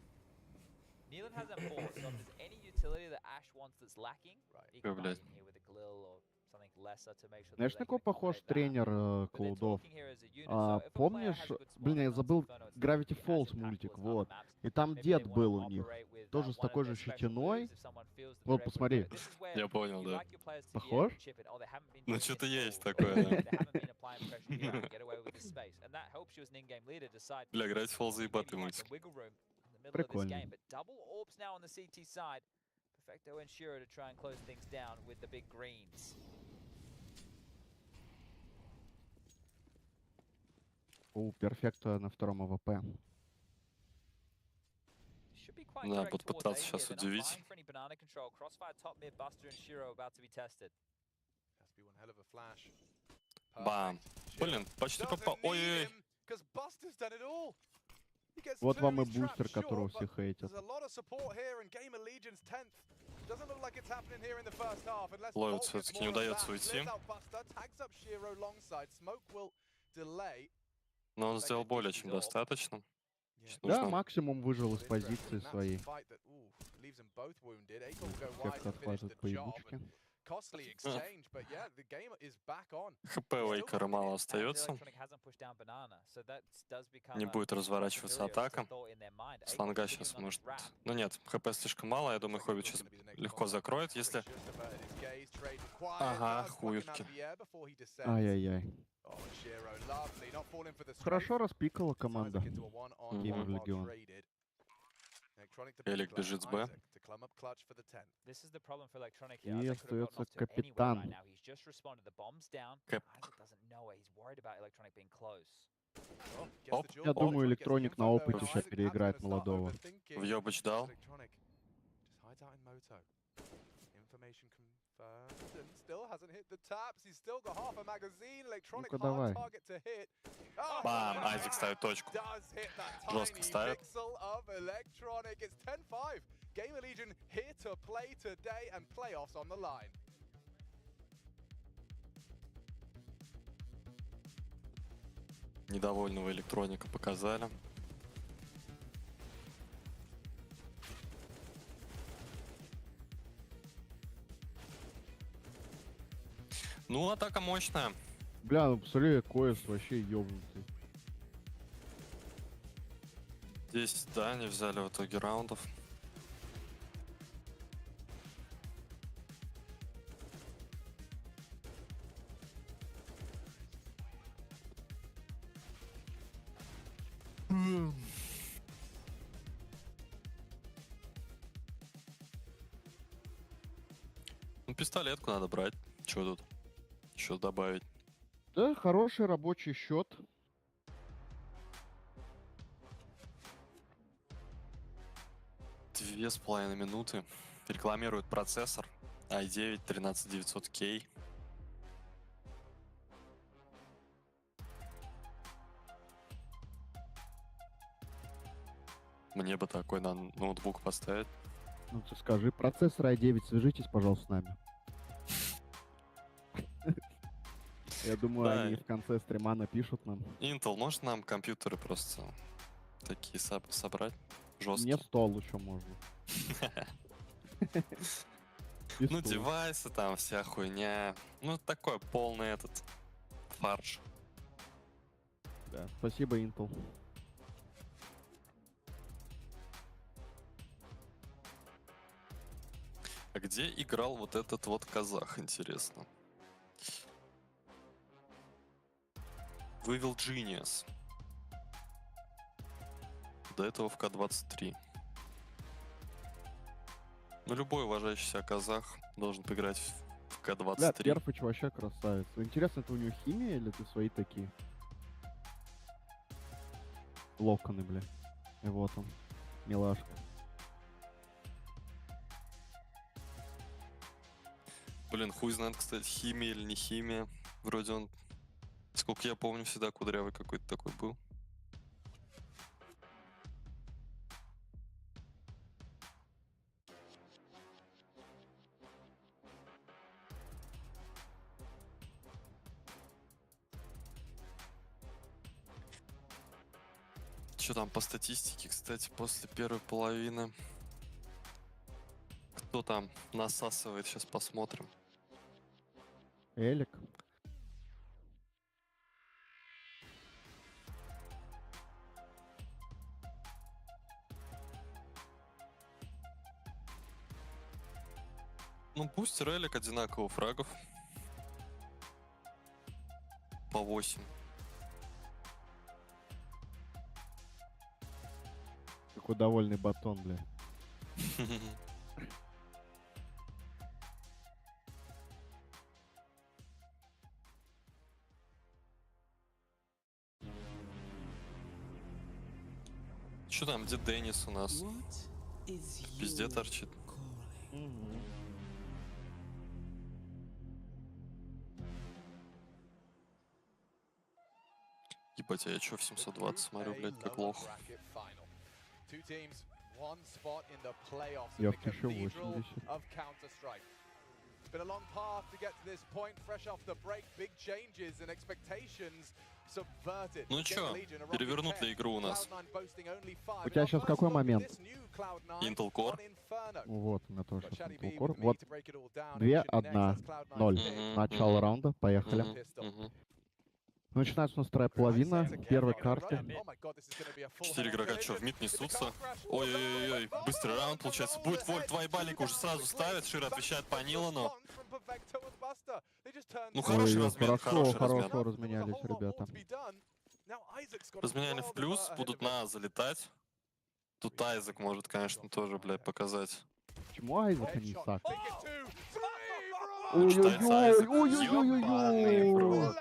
Nealon has them four, so if there's any utility that Ash wants that's lacking, he can блядь. in here with a Glill or something lesser to make sure that Знаешь, they на can кого похож accommodate that. тренер But they're Клоудов? talking here as a unit, so if a player Помнишь, has a good блин, spot я on забыл Inferno, it's not Gravity gonna be as Falls impactful мультик, as other вот. maps. И там Maybe дед they wanna был у них. operate with, Тоже one с of такой their же special щетиной. moves if someone feels that Вот, they're able to посмотри. get it. This is where Я понял, you да. like your players to be able Похож? to chip in. Oh, they haven't been Ну, doing что-то it есть all. такое, да. They haven't been applying pressure here. I can get away with this space. And that helps you as an in-game leader decide Бля, Gravity Falls заебатый maybe you find мультик. some wiggle room in the middle of this Прикольно. game. But double orbs now on the CT side. Perfecto and Shiro to try and close things down with the big greens. Перфекто на втором АВП. Should be quite Да, correct буду towards пытаться A сейчас here. They're not удивить. vying for any banana control. Crossfire top mid, Buster and Shiro about to be tested. Has to be one hell of a flash. Бам. Perfect. Блин, почти Doesn't попал. need Ой-ой-ой. him, 'cause Buster's done it all. He gets Вот two, вам и he's trapped бустер, которого short, все but хейтят. there's a lot of support here, and Game of Legion's 10th. Doesn't look like it's happening here in the first half, unless Ловит Bolt gets всё-таки, не more of удается that. уйти. Clears out Buster, tags up Shiro longside. Smoke will delay. Но он сделал более чем достаточно. Сейчас Да, нужно максимум выжил из But позиции interesting, that's a своей. fight that, leaves them both wounded. Aiko will go wide Эффект to finish отхватывает the по job. ебучке. Costly exchange, but yeah, the game is back on. ХП у Эйкера мало остается. Не будет разворачиваться атака. Слонга сейчас может... Ну нет, ХП слишком мало. Я думаю, Хоббит сейчас легко закроет, если... Ага, хуевки. Ай-яй-яй. Хорошо распикала команда. Gamer Legion. Элик бежит с Б. И остается капитан. Кэп. Оп, Я думаю, Электроник на опыте сейчас переиграет молодого. Въебыч дал. Ну-ка, давай. Бам! Айзек ставит точку. Жестко ставит. Game of Legion here to play today and playoffs on the line. Недовольного электроника показали. Ну, атака мощная. Бля, ну посмотри, Коэс вообще ёбнутый. Здесь, да, они взяли в итоге раундов. Ну, пистолетку надо брать. Чё тут? Еще добавить. Да, хороший рабочий счет. Две с половиной минуты. Рекламирует процессор i9 13900K. Мне бы такой на ноутбук поставить. Ну ты скажи, процессор i9, свяжитесь, пожалуйста, с нами. Я думаю, Да. они в конце стрима напишут нам. Intel, может нам компьютеры просто такие собрать? Жесткие. Мне стол еще можно. И Ну, стул. девайсы там, вся хуйня. Ну, такой полный этот фарш. Да, спасибо, Intel. А где играл вот этот вот казах, интересно? Вывел Genius. До этого в К-23. Ну, любой уважающий себя казах должен поиграть в Бля, К-23. Перфыч вообще красавец. Интересно, это у него химия или это свои такие? Локоны, бля. И вот он, милашка. Блин, хуй знает, кстати, химия или не химия. Вроде он, сколько я помню, всегда кудрявый какой-то такой был. Что там по статистике, кстати, после первой половины? Кто там насасывает, сейчас посмотрим. Элек. Ну, бустер, элек одинаково фрагов. По 8. Какой довольный батон, бля. Что там, где Деннис у нас? Везде торчит. Ебать, а я чё в 720 смотрю, блядь, как лох. Я впишу 80. It's been a long path to get to this point, fresh off the break, big changes and expectations subverted. Ну чё, перевернут ли игру у нас? У тебя сейчас какой момент? Intel Core. Вот, у меня тоже сейчас Intel Core. Вот, 2-1-0. Начало раунда, поехали. Начинается у нас вторая половина, первой карты. 4 игрока, чё, в мид несутся? Ой-ой-ой, быстрый раунд, получается. Будет вольт, два ебалика уже сразу ставит, Шир отвечает по Нилану. Ну, хороший размен, хороший размен. Хорошо разменялись, ребята. Разменяли в плюс, будут на А залетать. Тут Айзек может, конечно, тоже, блядь, показать. Почему Айзек, а не Исаак? Читается Айзек. Ой-ой-ой-ой-ой-ой-ой.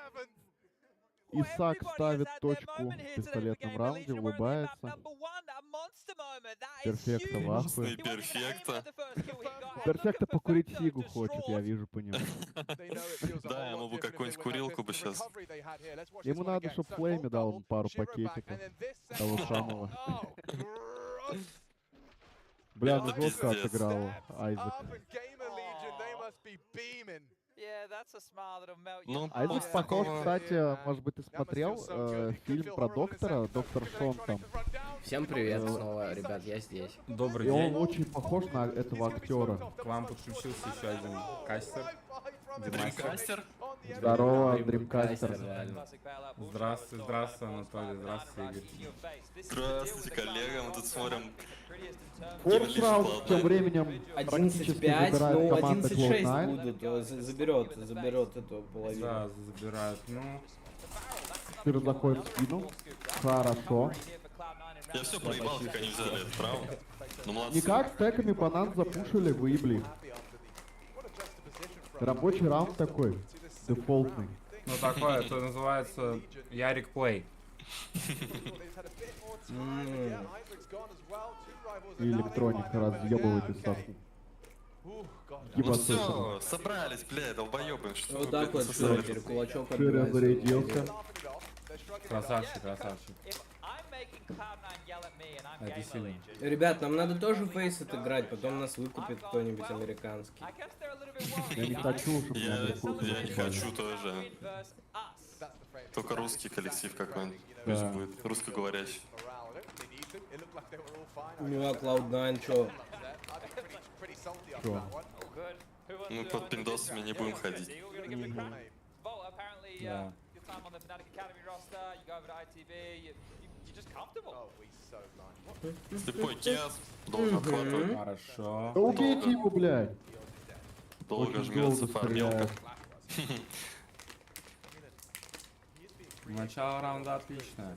Ебаный, Исаак ставит точку в пистолетном раунде, улыбается. Перфекто в ахуе. И перфекто. Перфекто покурить сигу хочет, я вижу по нему. Да, ему бы какую-нибудь курилку бы сейчас. Ему надо, чтобы Флейме дал ему пару пакетиков того самого. Бля, ну Это жестко пиздец. отыграл Айзек. Ну, Айзек после похож, такого- кстати, может быть, ты смотрел фильм про доктора, доктор Шон там. Всем привет снова, ребят, я здесь. Добрый И он день. очень похож на этого актера. К вам подключился еще один кастер. Дримкастер? Здорово, Дримкастер, Дримкастер. реально. Здравствуй, здравствуй, Анатолий, здравствуй, Игорь. Здравствуйте, коллега, мы тут смотрим. Форс раунд тем временем практически 11-5, забирает ну команда 11-6 Cloud9. будут, заберет эту половину. Да, забирают. Ну, Теперь заходит в спину. Хорошо. Я все проебал, как они взяли этот раунд. Ну, молодцы. Никак, стеками банан запушили, выебли. Рабочий раунд такой, дефолтный. ну такое, это называется Ярик Плей. И электроника разъебывает из сосу. Ну все, собрались, бля, долбоебы. Что Вот вы, так блядь, вот, насосали? Широкер, кулачок Шире отбивается. зарядился. Красавчик, красавчик. Это сильно. Ребят, нам надо тоже фейс отыграть, потом нас выкупит кто-нибудь американский. Я не хочу, чтобы Я меня выкупили. не хочу тоже. Только русский коллектив какой-нибудь. Да. Пусть будет русскоговорящий. Ну а Cloud9 чё? Чё? Мы под пиндосами не будем ходить. Да. Слепой Киас должен отхватывать. Хорошо. Да убейте его, блядь. Долго Очень жмется долго фармилка. стреляет. Начало раунда отличное.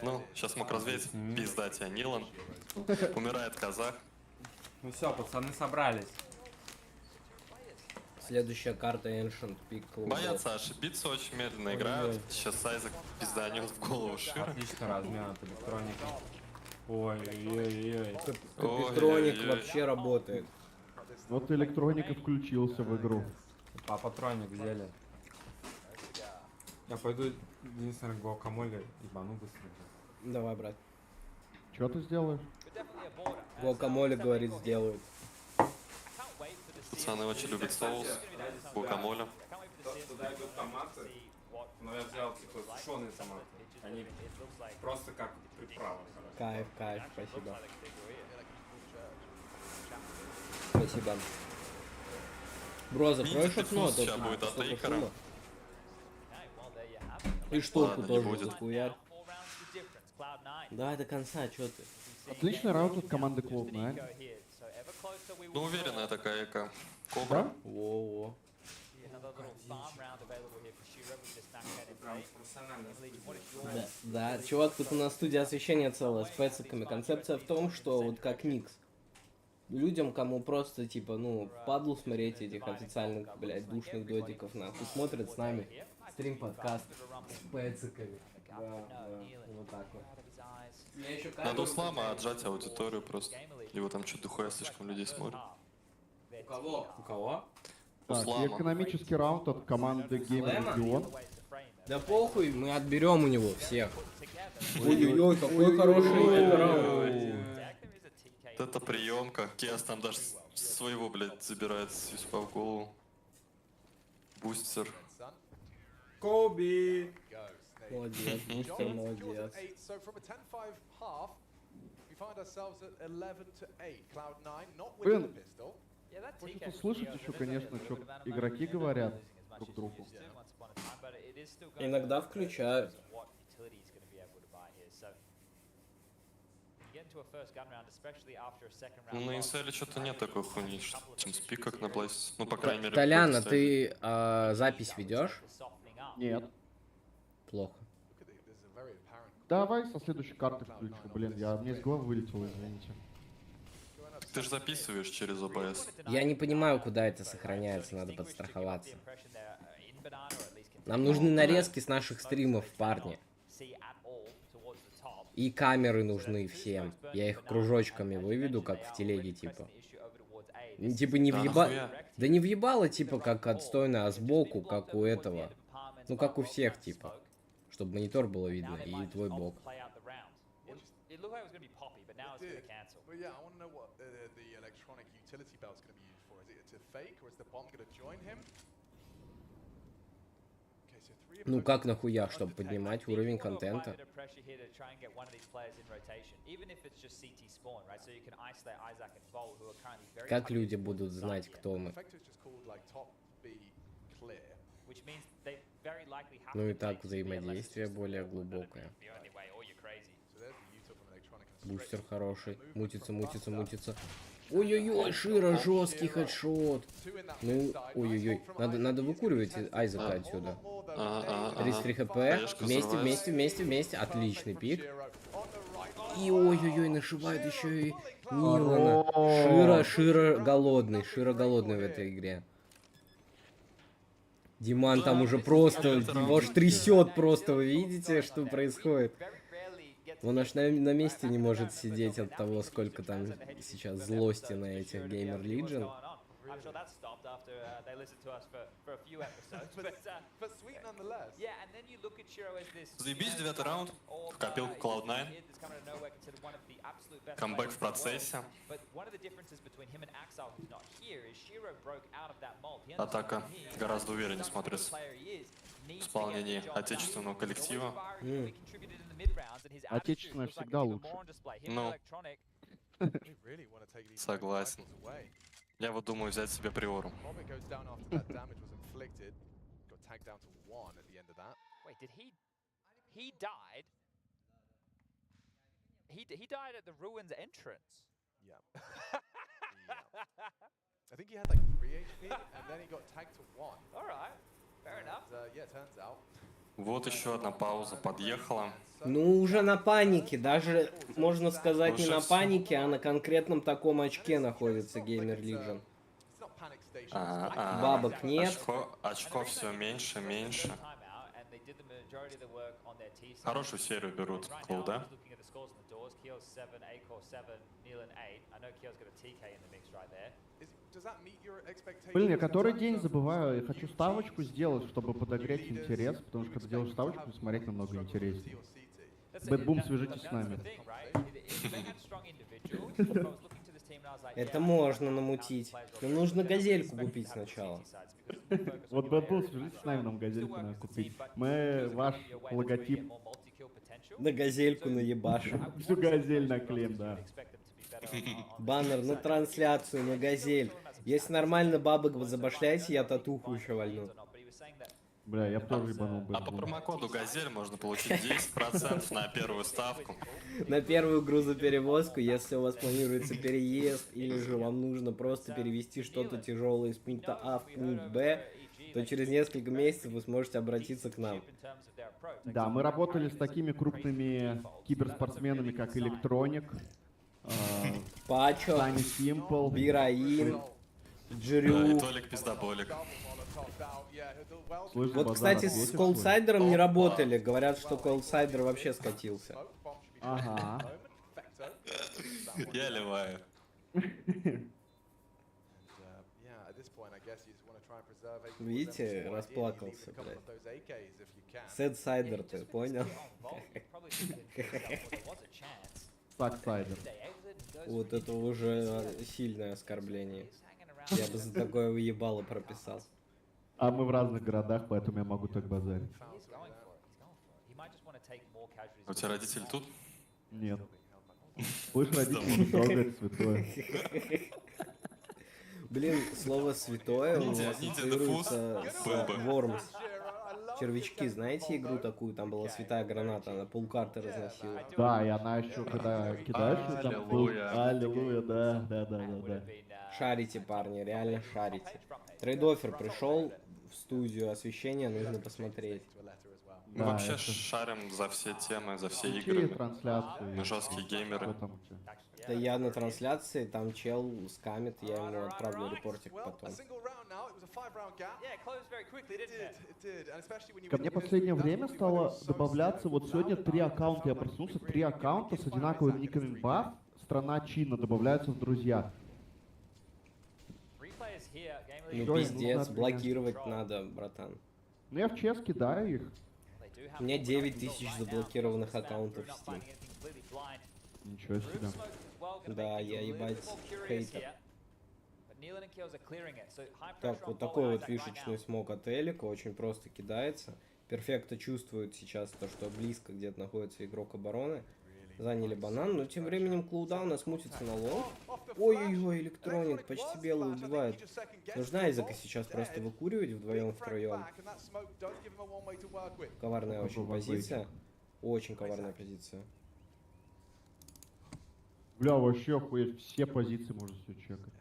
Ну, сейчас мог развеять. Пизда тебя, Нилан. Умирает казах. Ну все, пацаны собрались. Следующая карта Ancient Peak Club. Боятся ошибиться, очень медленно играют. Сейчас Айзек пизданет в голову Шира. Отлично размен от электроники. Ой-ой-ой. Капитроник вообще работает. Вот электроника включился в игру. Папатроник взяли. Я пойду единственное гуакамоле ебану быстренько. Давай, брат. Что ты сделаешь? Гуакамоле, говорит, сделают. Пацаны очень любят соус, гуакамоле. Туда идут томаты, но я взял типа сушеные томаты. Они просто как приправа. Кайф, кайф, спасибо. Спасибо. Бро, закроешь окно, а то Сейчас будет от столько Эйкера. шума. И штуку Ладно, не тоже будет. захуярь. Давай до конца, чё ты? Отличный раунд от команды Cloud9. Ну, уверенная такая эко. Кобра. Да? Во-во. Да, да, чувак, тут у нас студия освещения целая с пэциками. Концепция в том, что вот как Никс. Людям, кому просто, типа, ну, впадлу смотреть этих официальных, блядь, душных додиков, нахуй, смотрят с нами стрим-подкаст с пэциками. Да, да, вот так вот. Надо у Слама отжать аудиторию просто. Его там что-то дохуя слишком людей смотрит. У кого? У кого? У Так, и Слама. экономический раунд от команды Game Регион. Да похуй, мы отберем у него всех. Ой-ой-ой, какой хороший раунд. Вот это приемка. Киас там даже своего, блядь, забирает с Юспа в голову. Бустер. Коби! Молодец, бустер, молодец. So from a 10-5 half, we find ourselves at 11 to 8. Cloud9 not winning the pistol. Хочется слышать еще, конечно, что игроки говорят друг другу. Иногда включают. Ну, на Инселе что-то нет такой хуйни, что TeamSpeak как на Блайс. Ну, по крайней мере... Толяна, в ты запись ведешь? Нет. Плохо. Давай со следующей карты включу. Блин, мне из головы вылетело, извините. Ты же записываешь через ОБС. Я не понимаю, куда это сохраняется, надо подстраховаться. Нам нужны нарезки с наших стримов, парни. И камеры нужны всем. Я их кружочками выведу, как в телеге, типа. Типа не въеба... Да не въебало, типа, как отстойно, а сбоку, как у этого. Ну, как у всех, типа. Чтобы монитор было видно, и твой бок. But yeah, I want to know what the electronic utility belt is going to be used for. Is it to fake or is the bomb going to join him? Okay, so three Ну, как нахуя, чтобы поднимать уровень контента? Как люди будут знать, кто мы? Ну и так взаимодействие более глубокое. Бустер хороший. Мутится, мутится, мутится. Ой-ой-ой, Шира, жесткий хедшот. Ну, ой-ой-ой. Надо выкуривать Айзека отсюда. 33 хп. Вместе. Отличный пик. И ой-ой-ой, нашивает еще и Нилана. Шира голодный в этой игре. Диман там уже просто, его аж трясет просто, вы видите, что происходит? Он аж на месте не может сидеть от того, сколько там сейчас злости на этих Gamer Legion. Заебись, 9-й раунд. В копилку Cloud9. Камбэк в процессе. Атака гораздо увереннее смотрится в исполнении отечественного коллектива. Отечественное всегда лучше. Ну, согласен. Я вот думаю взять себе приору. Wait, did he died? He died at the ruins entrance. Yeah. I think he had like 3 HP and then he got tagged to 1. All right, fair enough. Yeah, turns out Вот еще одна пауза подъехала. Ну, уже на панике. Даже, можно сказать, не Уже на всё. панике, а на конкретном таком очке находится Геймер Legion. Бабок нет. Очко все меньше, меньше. Хорошую серию берут Клоуда. Блин, я который день забываю, я хочу ставочку сделать, чтобы подогреть интерес, потому что когда делаешь ставочку, смотреть намного интереснее. Бэтбум, свяжитесь с нами. Это можно намутить. Но нужно газельку купить сначала. Вот Бэтбум, свяжитесь с нами, нам газельку надо купить. Мы ваш логотип, На газельку наебашим. всю газель наклеим, да. Баннер на трансляцию, на газель. Если нормально бабок вы забашляете, я татуху еще вольну. Бля, я бы тоже ебанул А по Бэтбум. промокоду Газель можно получить 10% на первую ставку. На первую грузоперевозку, если у вас планируется переезд, или же вам нужно просто перевести что-то тяжелое из пункта А в пункт Б, то через несколько месяцев вы сможете обратиться к нам. Да, мы работали с такими крупными киберспортсменами, как Электроник, Пачо, Сани Симпл, Бираин, Да, и Джрю. Толик пиздоболик. Слышь, Вот, Базар, кстати, с ответишь, колдсайдером не работали. Говорят, что колдсайдер вообще скатился. Ага. Я ливаю. Видите, расплакался, блядь. Сэдсайдер, ты понял? Саксайдер. Вот это уже сильное оскорбление. Я бы за такое уебало прописал. А мы в разных городах, поэтому я могу так базарить. У тебя родители тут? Нет. Слышь, родители не трогают святое. Блин, слово святое у Ниндзя, меня ниндзя ассоциируется дефуз с был бы. Вормс. Червячки, знаете игру такую? Там была святая граната, она полкарты разносила. Да, и она еще, когда кидаешь, и там был... Аллилуйя. Аллилуйя, да. Шарите, парни, реально шарите. Трейдофер пришел в студию освещения, нужно посмотреть. Мы Да, вообще это- шарим за все темы, за все Включили игры. трансляцию. Мы жесткие геймеры. Что там у тебя? Да я на трансляции, там чел скамит, я ему отправлю репортик потом. Ко мне в последнее время стало добавляться, вот сегодня 3 аккаунта, я проснулся, 3 аккаунта с одинаковым ником баф, страна Чина, добавляются в друзья. Ну Чё, им пиздец, нужно блокировать надо, братан. Ну я в ЧС кидаю их. У меня 9000 заблокированных аккаунтов в Steam. Ничего себе. Да, я ебать хейтер. Так, вот такой вот фишечный смог от элека, очень просто кидается. Перфекто чувствует сейчас то, что близко где-то находится игрок обороны. Заняли банан, но тем временем Клоудаун смутится на лонг. Ой-ой-ой, электроник, почти белый убивает. Нужно Айзека сейчас просто выкуривать вдвоем-втроем. Коварная очень позиция. Очень коварная позиция. Бля, вообще охуеть, все позиции можно все чекать.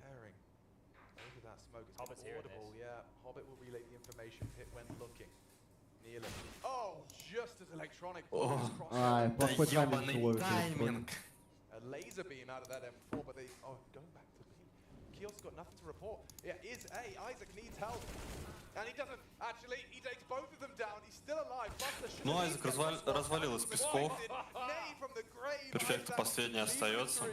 Ай, Да плохой тайминг ебаный ловит. тайминг. laser beam out of that M4, but they going back to B. Kiosk's got nothing to report. Yeah, is A. Isaac needs help. And he doesn't. Actually, he takes both of them down. He's still alive. Ну, Айзек развалил из песков. Перфекто последний остается.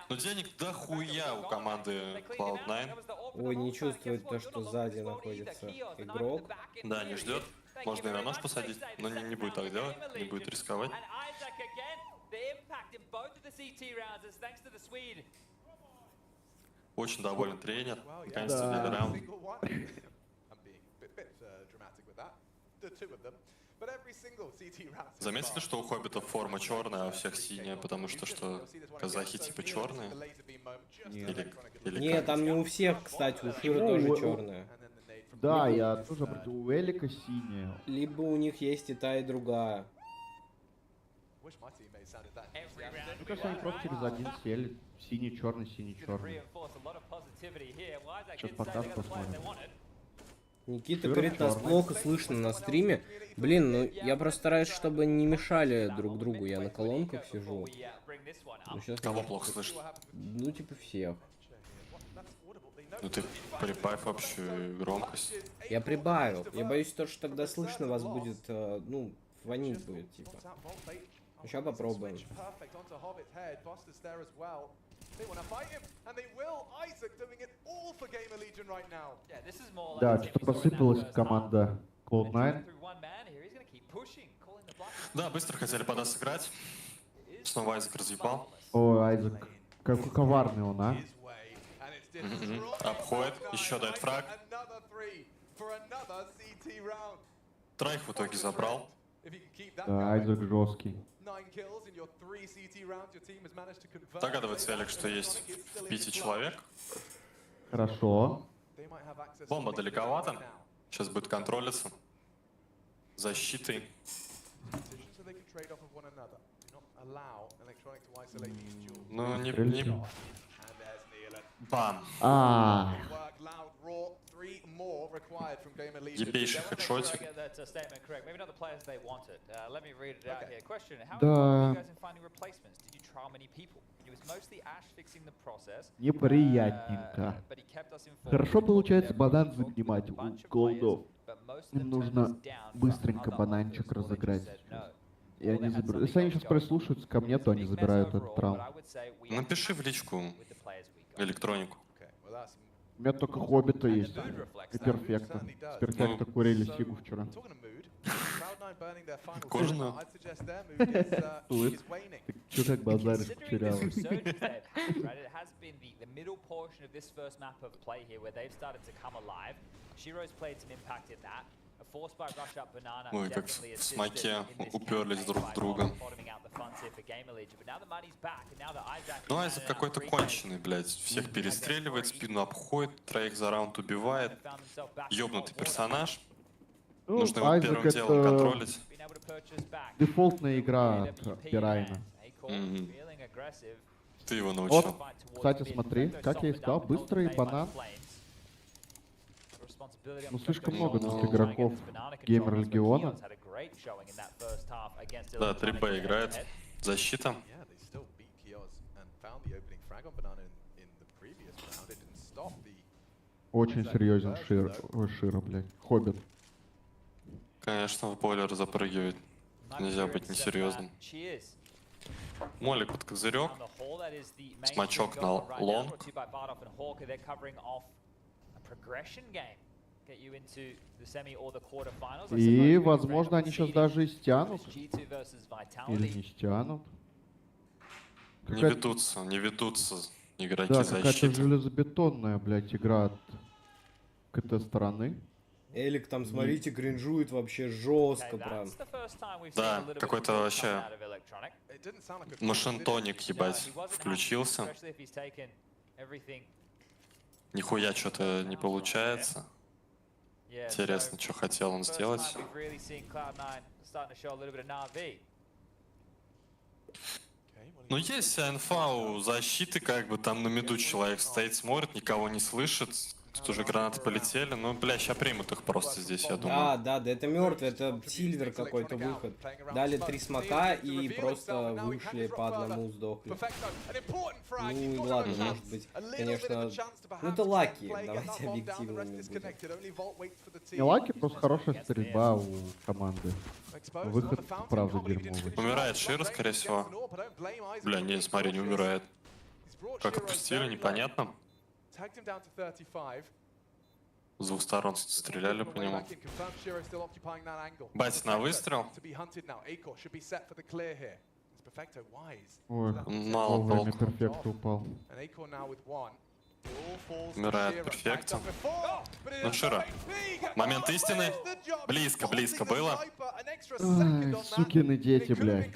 Но денег дохуя у команды Cloud9. Ой, не чувствует то, что сзади находится игрок. Да, не ждет. Можно и на нож посадить, но не будет так делать, не будет рисковать. Очень доволен тренер. Наконец-то взяли раунд. Заметили, что у хоббитов форма черная, а у всех синяя, потому что казахи типа черные? Или Нет, как? там не у всех, кстати, у Шира Ну, тоже у- черная. Да, я тоже у Элика синяя. Либо у них есть и та, и другая. Мне кажется, они просто через один сели. Синий, черный, синий, черный. Сейчас показ посмотрим. Никита говорит, нас плохо слышно на стриме. Блин, ну я просто стараюсь, чтобы не мешали друг другу. Я на колонках сижу. Ну, сейчас Кого плохо слышно? Ну, типа всех. Ну ты прибавь общую громкость. Я прибавил. Я боюсь, то, что тогда слышно вас будет, ну, фонить будет, типа. Сейчас попробуем. Да, что-то посыпалась команда Cloud9. Да, быстро хотели по нас играть. Снова Айзек разъебал. О, Айзек, какой коварный он, а? Обходит, еще дает фраг. Троих в итоге забрал. Да, Айзек жесткий. Догадывается Элек, что есть в 5 человек. Хорошо. Бомба далековато. Сейчас будет контролиться. Защитой. Ну, не... Бам. Ебейший хедшотик. Да. Неприятненько. Хорошо получается банан занимать у голдов. Им нужно быстренько бананчик разыграть. И они забирают. Если они сейчас прислушаются ко мне, то они забирают этот раунд. Напиши в личку электронику. У меня только Хоббита есть. И Перфекта. С Перфекта курили сигу вчера. Кожаную? Слышь, ты чё так базаришь вчера? Ой, как в смоке уперлись друг в друга. Ну, Айзек какой-то конченый, блядь. Всех перестреливает, спину обходит, троих за раунд убивает. Ёбнутый персонаж. Ну, Нужно его Айзек первым делом это контролить. дефолтная игра от Пирайна. Ты его научил. Вот, кстати, смотри, как я и сказал, быстрый банан. Ну, слишком много тут игроков Геймер Легиона. Да, 3Б играет. Защита. Очень серьезен Шира, блядь. Хоббит. Конечно, в бойлер запрыгивает. Нельзя быть несерьезным. Молик под козырек. Смачок на лонг. И, возможно, они сейчас даже и стянут. Или не стянут. Не ведутся игроки Да, какая-то защиты. железобетонная, блядь, игра от этой стороны. Элик там, смотрите, кринжует вообще жестко прям. Да, какой-то вообще машинтоник, ебать, включился. Нихуя что-то не получается. Интересно, что хотел он сделать. Ну, есть вся инфа у защиты, как бы там на миду человек стоит, смотрит, никого не слышит. Тут уже гранаты полетели. Ну, бля, ща примут их просто здесь, я думаю. Да, это мертвый, это Сильвер какой-то выход. Дали 3 смока и просто вышли по одному, сдохли. Ну ладно, может быть, конечно. Ну это лаки, давайте объективными будем. Не лаки, просто хорошая стрельба у команды. Выход, правда, дерьмовый. Умирает Шир, скорее всего. Бля, не, смотри, не умирает. Как отпустили, непонятно. С двух сторон стреляли по нему. Бать на выстрел. Ой, мало вовремя толку. Перфект упал. Умирает перфекто. Ну, Шира. Момент истины. Близко было. Ай, сукины дети, блядь.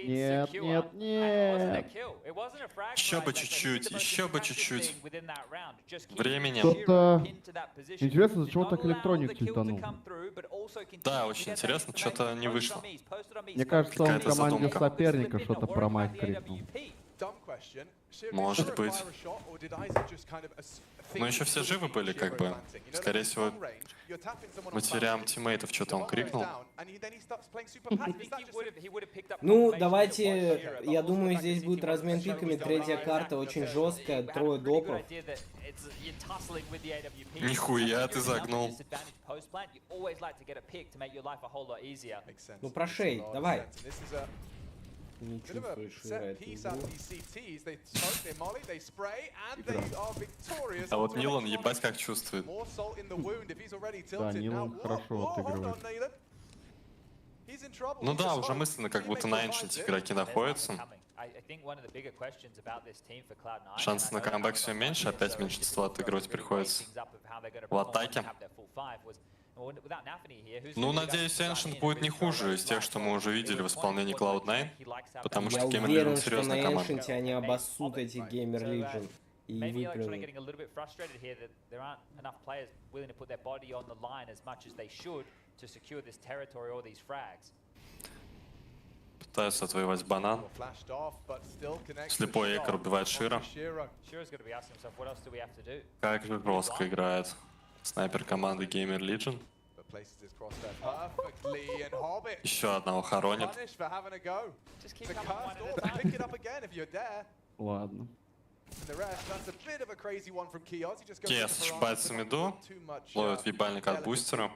Нет, нет, нет. Еще бы чуть-чуть. Времени. Что-то... Интересно, за чего так электроник тильтанул? Да, очень интересно, что-то не вышло. Мне кажется, он Какая-то команде задумка. соперника что-то про мать крикнул. Может быть. Но еще все живы были, как бы. Скорее всего, матерям тиммейтов что-то он крикнул. Ну, давайте, я думаю, здесь будет размен пиками, третья карта очень жесткая, трое допов. Нихуя ты загнул. Ну, прошей, давай. Не чувствую Шира эту игру. А вот Нилан ебать как чувствует. Да, Нилан хорошо отыгрывает. Ну да, уже мысленно как будто на Эншенте игроки находятся. Шансы на камбэк все меньше, опять меньшинство отыгрывать приходится. В атаке. Ну, надеюсь, Эншент будет не хуже из тех, что мы уже видели в исполнении Cloud9, потому что Я Gamer уверен, Legion что серьезная на команда. Эншенте они обоссут эти Gamer Legion и выплюнут. Пытаются отвоевать банан. Слепой Экер убивает Шира. Как же жестко играет снайпер команды Gamer Legion. Еще одного хоронит. Ладно. Кес ошибается в миду. Ловит вибальник от бустера.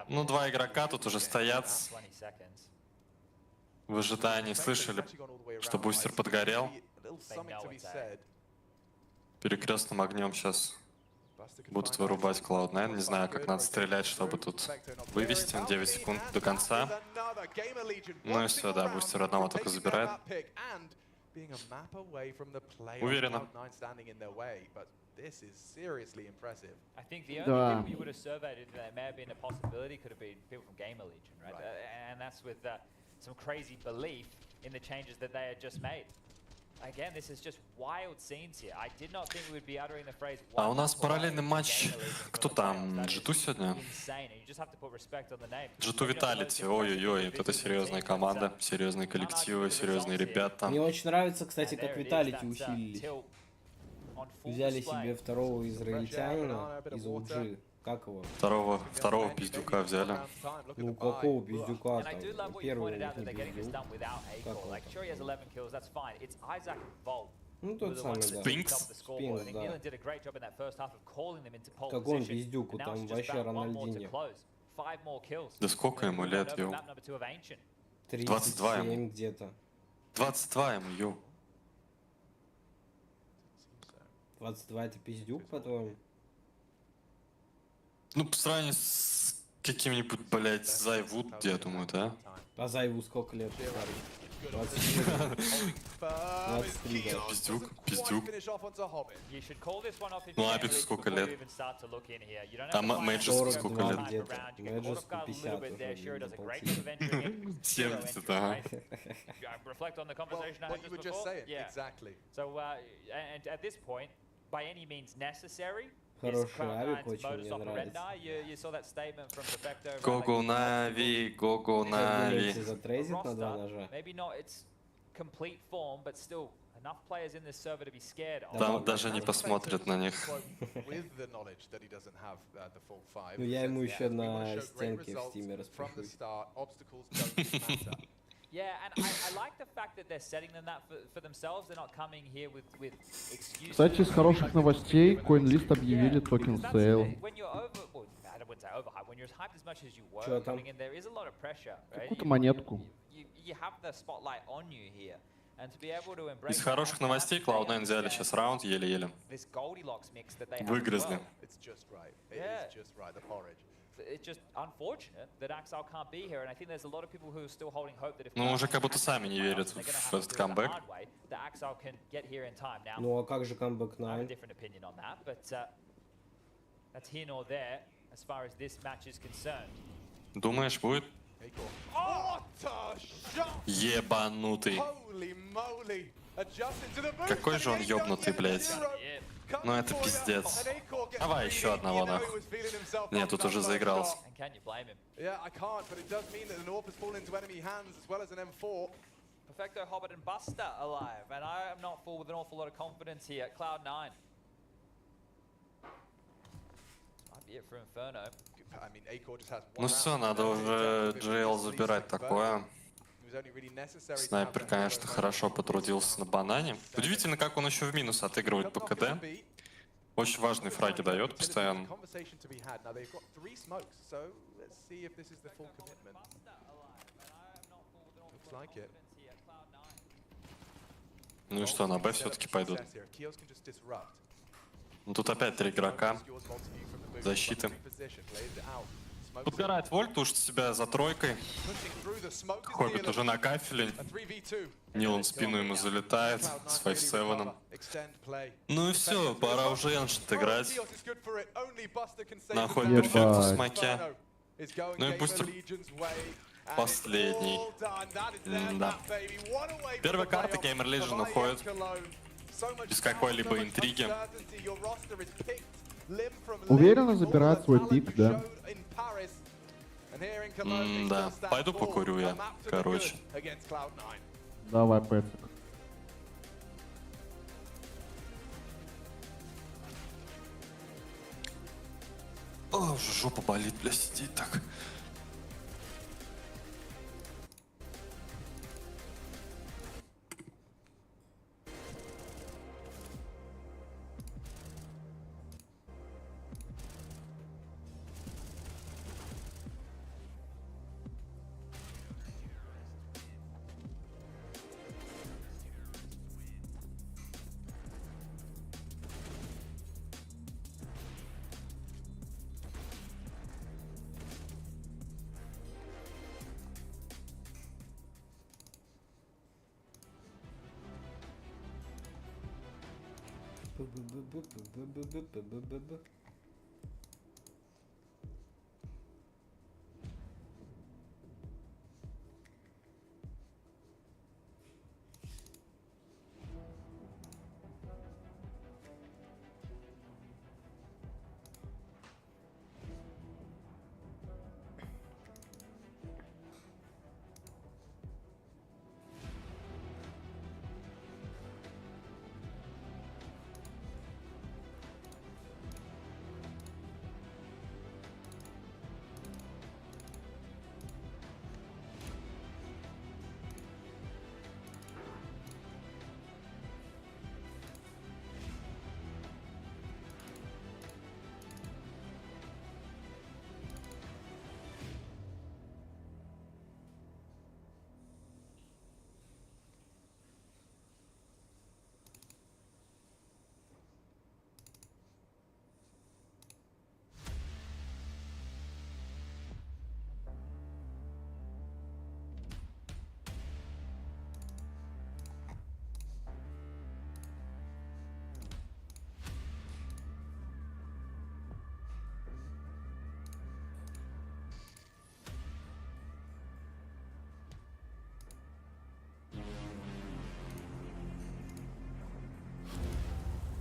Ну, два игрока тут уже стоят. В ожидании слышали, что бустер подгорел. Перекрестным огнем сейчас будут вырубать Cloud9. Не знаю, как надо стрелять, чтобы тут вывести. 9 секунд до конца. Ну и все, да, бустер одного только забирает. Уверенно. А у нас параллельный матч. Кто там? G2 сегодня? G2 Vitality. Ой-ой-ой, вот это серьезная команда, серьезные коллективы, серьезные ребята. Мне очень нравится, кстати, как Vitality усилились. Взяли себе второго израильтянина из OG. Как его? Второго пиздюка взяли. Ну, какого пиздюка там? Первого не пиздюк. Как он? Ну, тот самый, да. Спинкс? Спинкс, да. Как он пиздюку, там вообще Рональдинho. Да сколько ему лет, ё? 22 ему. Где-то. 22 ему, ё. 22 это пиздюк, по-твоему? Ну, по сравнению с каким-нибудь, блядь, Зайвуд, я думаю, да? А Зайву сколько лет? 23, да. Пиздюк. Ну, Апексу сколько лет? А Мэйджесу сколько лет? Где-то. Мэйджесу 50 уже. 70, ага. Хороший авик, очень мне нравится. Го-го Нави, го-го Нави. Затрейзит на 2 ножа. Там даже не посмотрят на них. Ну я ему еще на стенке в стиме распишусь. Кстати, из хороших новостей CoinList объявили токен сейл. Чё там? Какую-то монетку. Из хороших новостей Cloud9 взяли сейчас раунд еле-еле. Выгрызли. Ну, уже как будто сами не верят в этот камбэк. Ну а как же камбэк 9? Думаешь, будет? Ебанутый. Какой же он ёбнутый, блядь. Ну это пиздец. Давай еще одного нахуй. Нет, тут уже заигрался. Perfecto, Hobbit, and Buster alive, and I am not full with an awful lot of confidence here at Cloud9. Might be it for Inferno. I mean, Acor just has one Ну все, round. надо уже GL забирать такое. It was only really necessary to have Снайпер, that конечно, solo хорошо moment. потрудился на банане. Удивительно, как он еще в минус отыгрывает по КД. Очень важные фраги дает постоянно. Conversation to be had. Now they've got 3 smokes, so let's see if this is the full commitment. Looks like it. Ну и что, на Б все-таки пойдут. Kios can just disrupt. Ну тут опять 3 игрока. Защиты. Подгорает Вольт, ушит себя за тройкой. Хоббит уже на кафеле. Нилан в спину ему залетает с 5-7. Ну и все, пора уже Эншент играть. Находит перфект в смоке. Ну и бустер последний. Да. Первая карта Gamer Legion уходит без какой-либо интриги. Уверенно забирает свой пик, да. Да, пойду покурю я, короче. Давай, Пэцик. О, уже жопа болит, бля, сидеть так.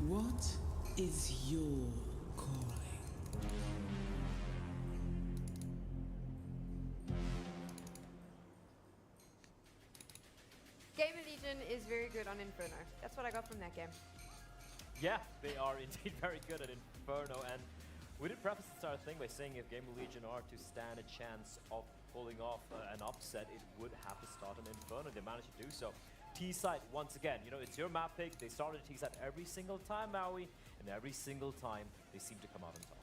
What is your calling? Gamer Legion is very good on Inferno. That's what I got from that game. Yeah, they are indeed very good at Inferno, and we did preface the entire thing by saying if Gamer Legion are to stand a chance of pulling off an upset, it would have to start on Inferno. They managed to do so. T-side, once again, you know, it's your map pick. They started T-side every single time, Maui, and every single time they seem to come out on top.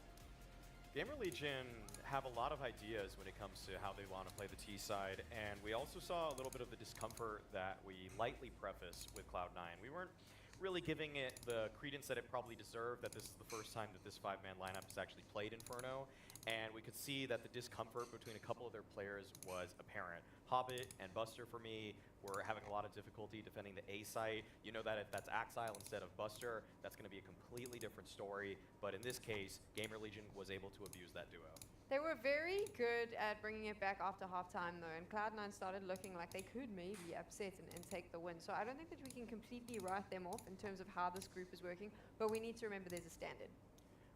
Gamer Legion have a lot of ideas when it comes to how they want to play the T side, and we also saw a little bit of the discomfort that we lightly prefaced with Cloud9. We weren't really giving it the credence that it probably deserved, that this is the first time that this 5-man lineup has actually played Inferno, and we could see that the discomfort between a couple of their players was apparent. Hobbit and Buster, for me, were having a lot of difficulty defending the A site. You know that if that's Axile instead of Buster, that's going to be a completely different story, but in this case, Gamer Legion was able to abuse that duo. They were very good at bringing it back after halftime though, and Cloud9 started looking like they could maybe upset and take the win. So I don't think that we can completely write them off in terms of how this group is working, but we need to remember there's a standard.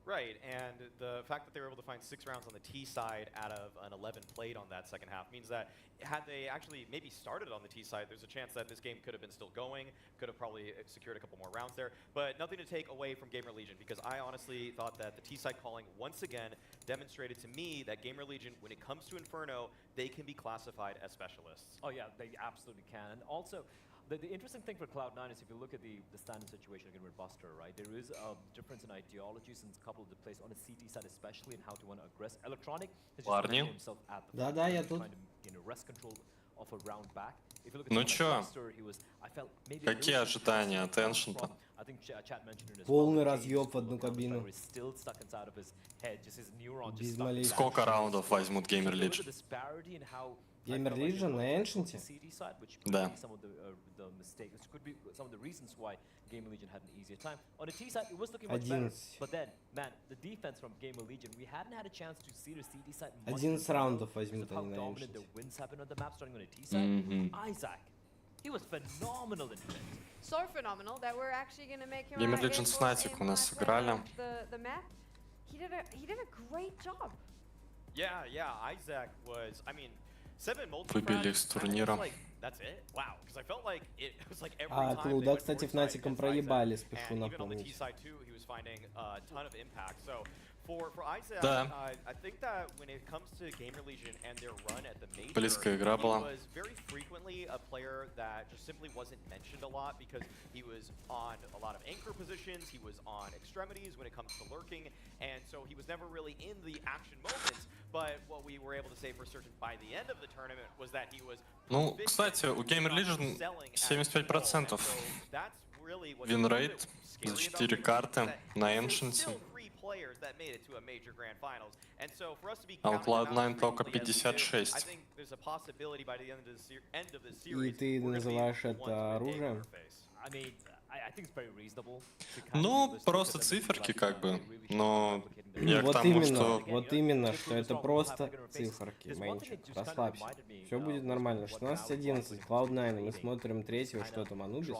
Right, and the fact that they were able to find 6 rounds on the T side out of an 11 played on that second half means that had they actually maybe started on the T side, there's a chance that this game could have been still going, could have probably secured a couple more rounds there, but nothing to take away from Gamer Legion, because I honestly thought that the T side calling once again demonstrated to me that Gamer Legion, when it comes to Inferno, they can be classified as specialists. Oh yeah, they absolutely can. And also, the interesting thing for Cloud9 is if you look at the standard situation again with Buster, right? There is a difference in ideologies in a couple of the plays on the CT side, especially in how to want to aggress. Electronic has just put himself at the front, trying to wrest control of a round back. If you look at Ну чё, Buster, he was, I felt maybe какие ожидания от Эншента? I think Chat mentioned it as Полный well. разъёб в одну кабину. Still stuck inside of his head, just his neuron Без just stuck малейшего. Сколько раундов возьмут Gamer Legion? Gamer Legion на Эншенте? Да. Gamer Legion had an easier time. On the T side, it was looking much better. But then, man, the defense from Gamer Legion, we hadn't had a chance to see the CD side much. 11 раундов возьмут How они на dominant the Эншенте. wins happen on the map, starting on the T side. Isaac, he was phenomenal in it. So phenomenal that we're actually going to make him Gamer Legion Fnatic у нас сыграли. the map. He did a great job. Yeah, Isaac was, I mean, 7 Выбили из турнира. That's it? Wow, because I felt like it was like every А, time Клуда, кстати, Фнатиком проебали, спешу напомнить. He was finding a ton of impact. So for Isaac, Да. I think that when it comes to Gamer Legion and their run at the major, Близкая игра была. he was very frequently a player that just simply wasn't mentioned a lot because he was on a lot of anchor positions, he was on extremities when it comes to lurking, and so he was never really in the action moments. But what we were able to say for certain by the end of the tournament was that he was. Ну, кстати, у Gamer Legion 75% винрейт за 4 карты на Эншенте. А у Cloud9 только 56. И ты называешь это оружием? Ну, просто циферки как бы, но я вот к тому, именно, что... Вот именно, что это просто циферки, Мэнчик, расслабься. Все будет нормально. 16-11, Cloud9, мы смотрим третьего, что там, Анубис?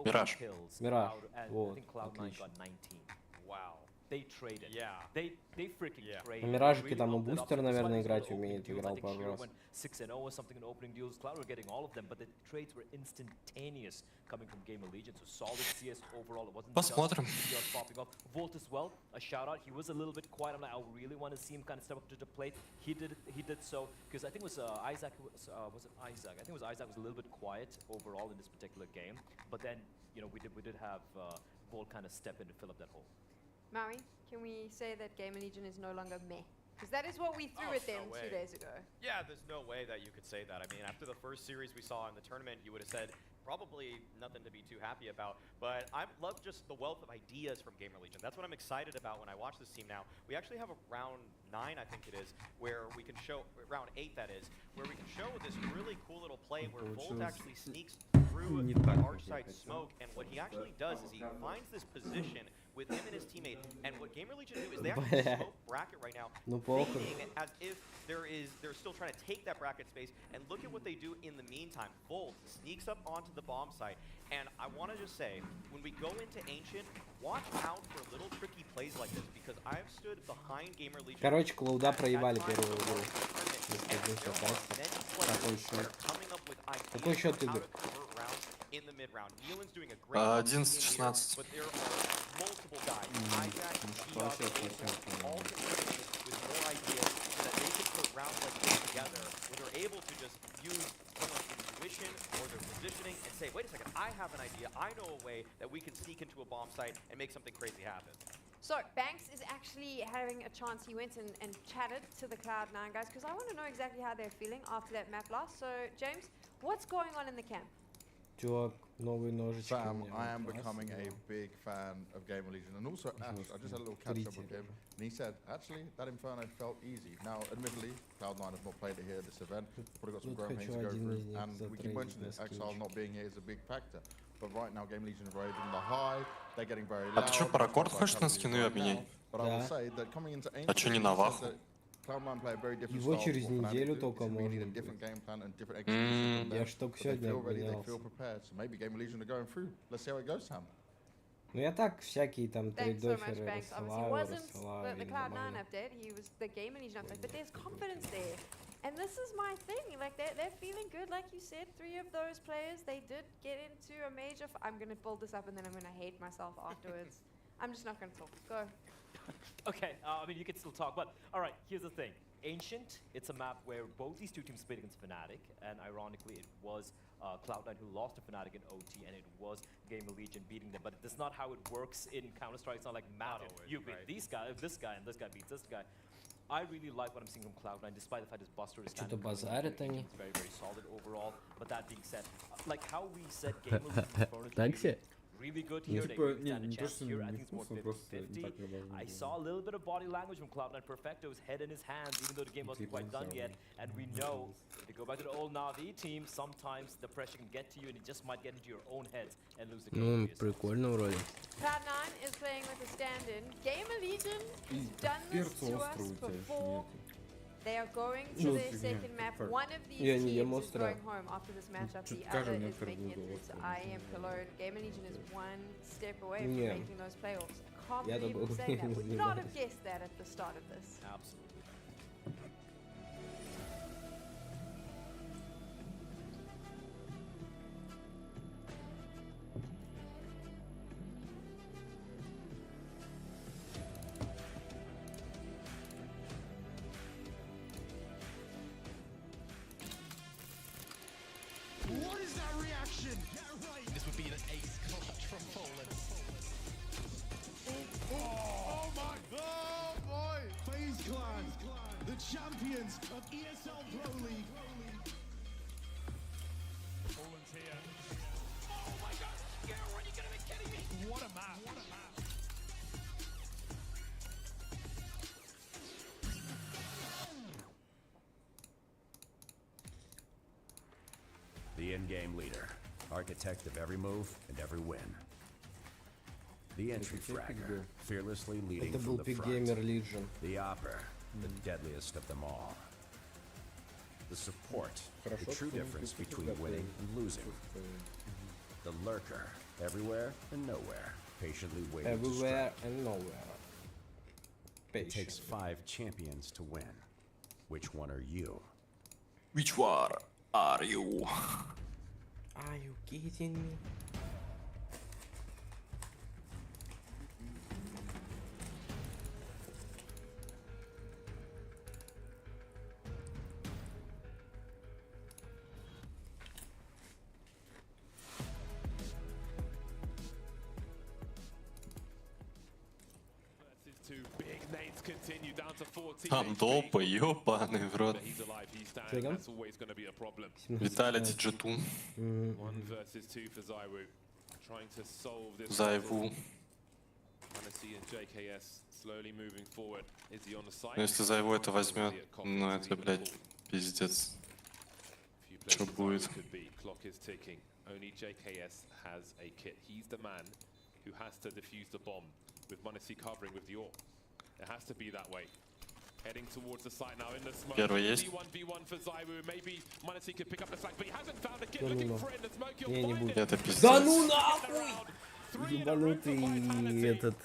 Мираж. Мираж, вот, отлично. На Миражике там и бустер, наверное, играть умеет, играл пару раз. Посмотрим. Maui, can we say that Gamer Legion is no longer meh? Because that is what we threw at them 2 days ago. Yeah, there's no way that you could say that. I mean, after the first series we saw in the tournament, you would have said probably nothing to be too happy about. But I love just the wealth of ideas from Gamer Legion. That's what I'm excited about when I watch this team now. We actually have a round 9, I think it is, where we can show, round 8 that is, where we can show this really cool little play where Volt actually sneaks through the arch side smoke, and what he actually does is he finds this position with him and his teammate, and what Gamer Legion do is they actually smoke bracket right now, thinking as if they're still trying to take that bracket space, and look at what they do in the meantime. Volt sneaks up onto the bomb site, and I want to just say, when we go into Ancient, watch out for little tricky plays like this, because I've stood behind Gamer Legion. Короче, Клоуда проебали первую игру. Какой счет игр? 11-16. Or their positioning and say, wait a second, I have an idea, I know a way that we can sneak into a bomb site and make something crazy happen. So Banks is actually having a chance. He went and chatted to the Cloud9 guys because I want to know exactly how they're feeling after that map loss. So James, what's going on in the camp? Чувак, новые ножички. I am becoming a big fan of Gamer Legion, and also Ash, I just had a little catch up with him, and he said, actually, that Inferno felt easy. Now, admittedly, Cloud9 have not played it here at this event, probably got some growing pains to go through, and we keep mentioning this, Exile not being here is a big factor. But right now, Gamer Legion are riding the high, they're getting very loud. А ты что, паракорд хочешь на скины обменять? А что не на Ваху? Его через неделю только можно. Я ж только сегодня обменялся. Ну я так всякие там Thanks so much, трейдоферы Banks. Obviously, рассылаю, wasn't рассылаю, the и Cloud9 нормально. update. He was the Game Legion update, but there's confidence there. And this is my thing. Like they're feeling good, like you said. 3 of those players, they did get into a major. I'm gonna build this up and then I'm gonna hate myself afterwards. I'm just not gonna talk. Go. Okay, I mean, you can still talk, but all right, here's the thing. Ancient, it's a map where both these two teams played against Fnatic, and ironically, it was Cloud9 who lost to Fnatic in OT, and it was Gamer Legion beating them. But that's not how it works in Counter-Strike. It's not like map. You beat this guy, this guy, and this guy beats this guy. I really like what I'm seeing from Cloud9, despite the fact his Buster is standing very, very solid overall. But that being said, like how we said Gamer Legion really good here. They stand a chance here. I think it's more 50-50. I saw a little bit of body language from Cloud9. Perfecto's head in his hands, even though the game wasn't quite done yet. And we know, if you go back to the old Na'Vi team, sometimes the pressure can get to you and you just might get into your own heads and lose the game. Ну, прикольно вроде. Cloud9 is playing with a stand-in. Gamer Legion has done this to us before. They are going to their second map. One of these teams is going home after this matchup. The other is making it through to IEM Cologne. Gamer Legion is one step away from making those playoffs. Can't believe I'm saying that. Would not have guessed that at the start of this. Absolutely. What is that reaction? Yeah, right. This would be an ace clutch from Poland. Oh my god, boy! FaZe Clan, the champions of ESL Pro League. Poland's here. Oh my god! Yeah, are you gonna be kidding me? What a map! What a map! The in-game leader, architect of every move and every win. The entry fragger, fearlessly leading Это from был the Big front. Gamer Legion. The opper, the deadliest of them all. The support, the true difference between winning and losing. The lurker, everywhere and nowhere, patiently waiting Everywhere to strike. and nowhere. It takes 5 champions to win. Which one are you? Which one are you? Are you kidding me? Там допы, ёбаный в рот. Виталити G2. Зайву. Ну, если Зайву это возьмет, ну это, блядь, пиздец. Что будет? Only JKS has a kit. He's the man who has to defuse the bomb with m0NESY covering with the AWP. It has to be that way. Heading towards the site now in the smoke. Первый есть. 1v1 for Zywoo. Maybe m0NESY could pick up the slack, but he hasn't found a kit. Looking for it in the smoke. You'll find it. Это пиздец. Да ну нахуй! Ебанутый этот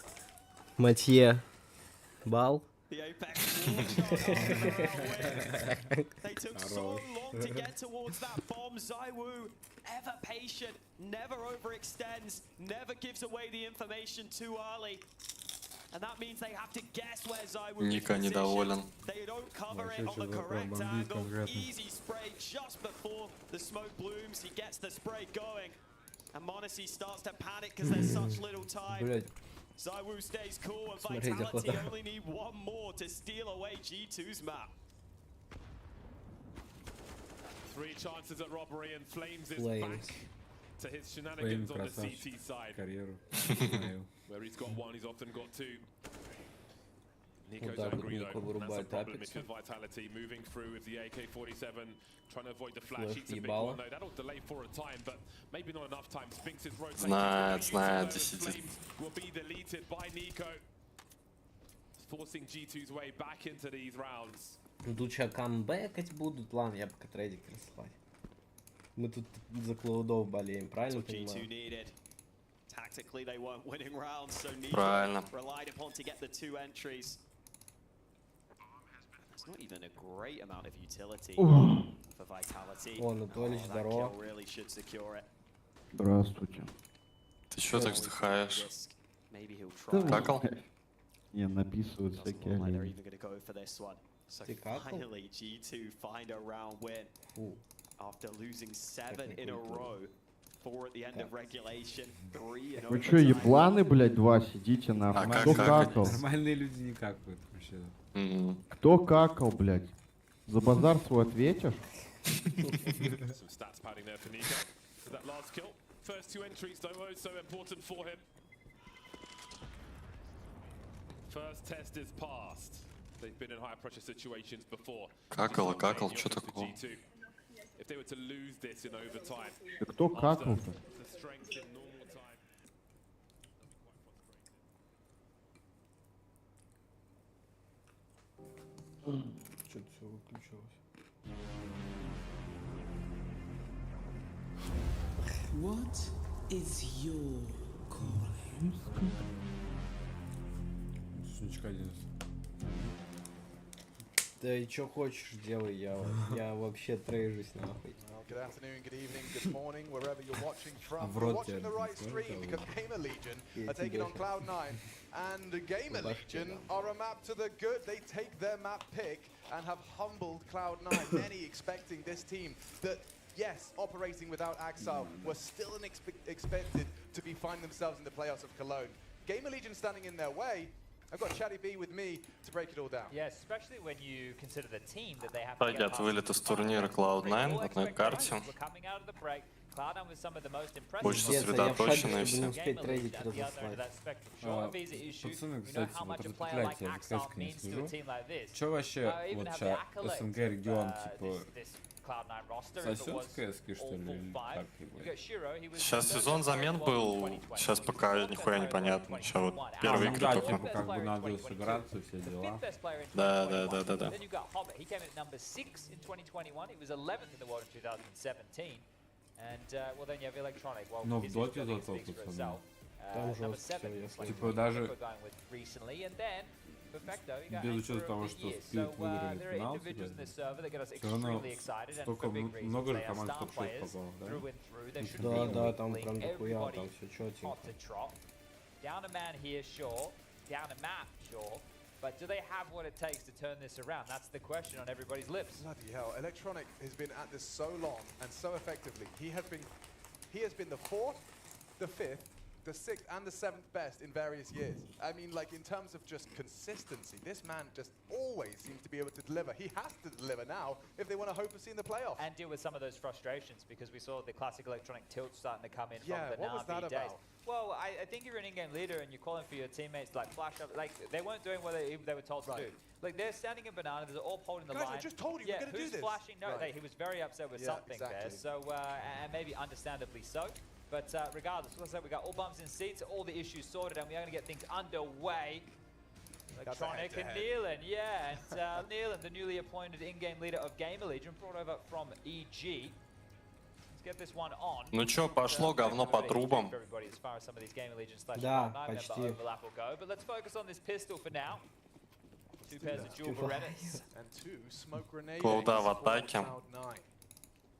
Матье Бал. The Apex They took so long to get towards that bomb. Zywoo, ever patient, never overextends, never gives away the information too early. And that means they have to guess where Zywoo is Ника недоволен. They don't cover it on the correct angle. Easy spray just before the smoke blooms. He gets the spray going. And m0NESY starts to panic because there's such little time. Zywoo stays cool, and Vitality only need one more to steal away G2's map. 3 chances at robbery, and Flames is back to his shenanigans on the CT side. Where he's got 1, he's often got 2. Nico's angry though, and that's a problem because Vitality moving through with the AK-47, trying to avoid the flash. He's a big one though, that'll delay for a time, but maybe not enough time. Spinks is rotating. Знает, сидит. Will be deleted by Nico, forcing G2's way back into these rounds. Дуча камбэкать будут. Ладно, я пока трейдик расслать. Мы тут за клоудов болеем, правильно понимаю? tactically they weren't winning rounds, so Правильно. relied upon to get the 2 entries. It's not even a great amount of utility for Vitality. That kill really should secure it. Здравствуйте. Ты чё так вздыхаешь? Maybe he'll try. Какал? Не, написывают всякие Like they're олени. even going to go for this one. So Ты какал? finally G2 find a round win after losing 7 in a row. 4 at the end of regulation, 3 in Вы чё, ебланы, блядь, два сидите нахуй? Кто какал? Нормальные люди не какают вообще. Кто какал, блядь? За базар свой ответишь? Some stats padding there for Nika. With that last kill. First 2 entries though, so important for him. First test is passed. They've been in high pressure situations before. Какал, что такое? If they were to lose this in overtime. Да кто какал-то? The strength in normal time. Что-то все выключилось. What is your calling? Сучка 11. Да и чё хочешь, делай, я вообще трейжусь нахуй. Good afternoon, good evening, good morning, wherever you're watching from. You're watching the right stream because Gamer Legion are taking on Cloud9. And Gamer Legion are a map to the good. They take their map pick and have humbled Cloud9. Many expecting this team that, yes, operating without Axile, were still expected to be finding themselves in the playoffs of Cologne. Gamer Legion standing in their way. I've got Chatty B with me to break it all down. Yeah, especially when you consider the team that they have to Пойдет вылет из турнира Cloud9 в одной карте. Очень сосредоточенные все. Пацаны, кстати, вот распределяйте, я кстати, не скажу. Чё вообще, вот сейчас СНГ регион, типа, сосёт с КСК, что ли, или как его? Сейчас сезон замен был, сейчас пока нихуя непонятно. Сейчас вот первые игры да, только. типа, как бы надо собираться, все дела. Да. Then you got Hobbit. He came in at number 6 in 2021. He was 11th in the world in 2017. And well, then you have Electronic. Well, Но в his доте history зато, speaks for пацаны. itself. Number 7 in 2020. Типа даже We're going with recently, and then Perfecto, he got без Anchor учета of того, the что year. Спирит So выиграли there are финал, individuals in this server that get us все равно extremely excited, and столько for big reasons. много же They are команд star топ-6 players попало, да? through and through. They should Да, be да, там winning прям дохуя, everybody там все чётенько. top to trot. Down a man here, sure. Down a map, sure. But do they have what it takes to turn this around? That's the question on everybody's lips. Bloody hell, Electronic has been at this so long and so effectively. He has been the 4th, the 5th, the 6th and the 7th best in various years. I mean, like, in terms of just consistency, this man just always seems to be able to deliver. He has to deliver now if they want to hope of seeing the playoffs. And deal with some of those frustrations, because we saw the classic Electronic tilt starting to come in Yeah, from the what was that Na'Vi days. about? Well, I think you're an in-game leader and you're calling for your teammates to, like, flash up. Like, they weren't doing what they were told to do. Like, they're standing in banana, they're all holding the Guys, line. I just told you yeah, we're going to do who's this. flashing? No, Right. he was very upset with Yeah, something exactly. there. So, and maybe understandably so. But regardless, like I said, we got all bums in seats, all the issues sorted, and we're going to get things underway. Electronic and Nealon, yeah. And Nealon, the newly appointed in-game leader of Gamer Legion, brought over from EG. Let's get this one on. Ну чё, пошло говно по трубам. Да, почти. But let's focus on this pistol for now. Two pairs of dual Berettas. And 2 smoke grenades. Клоуда в атаке. Cloud9.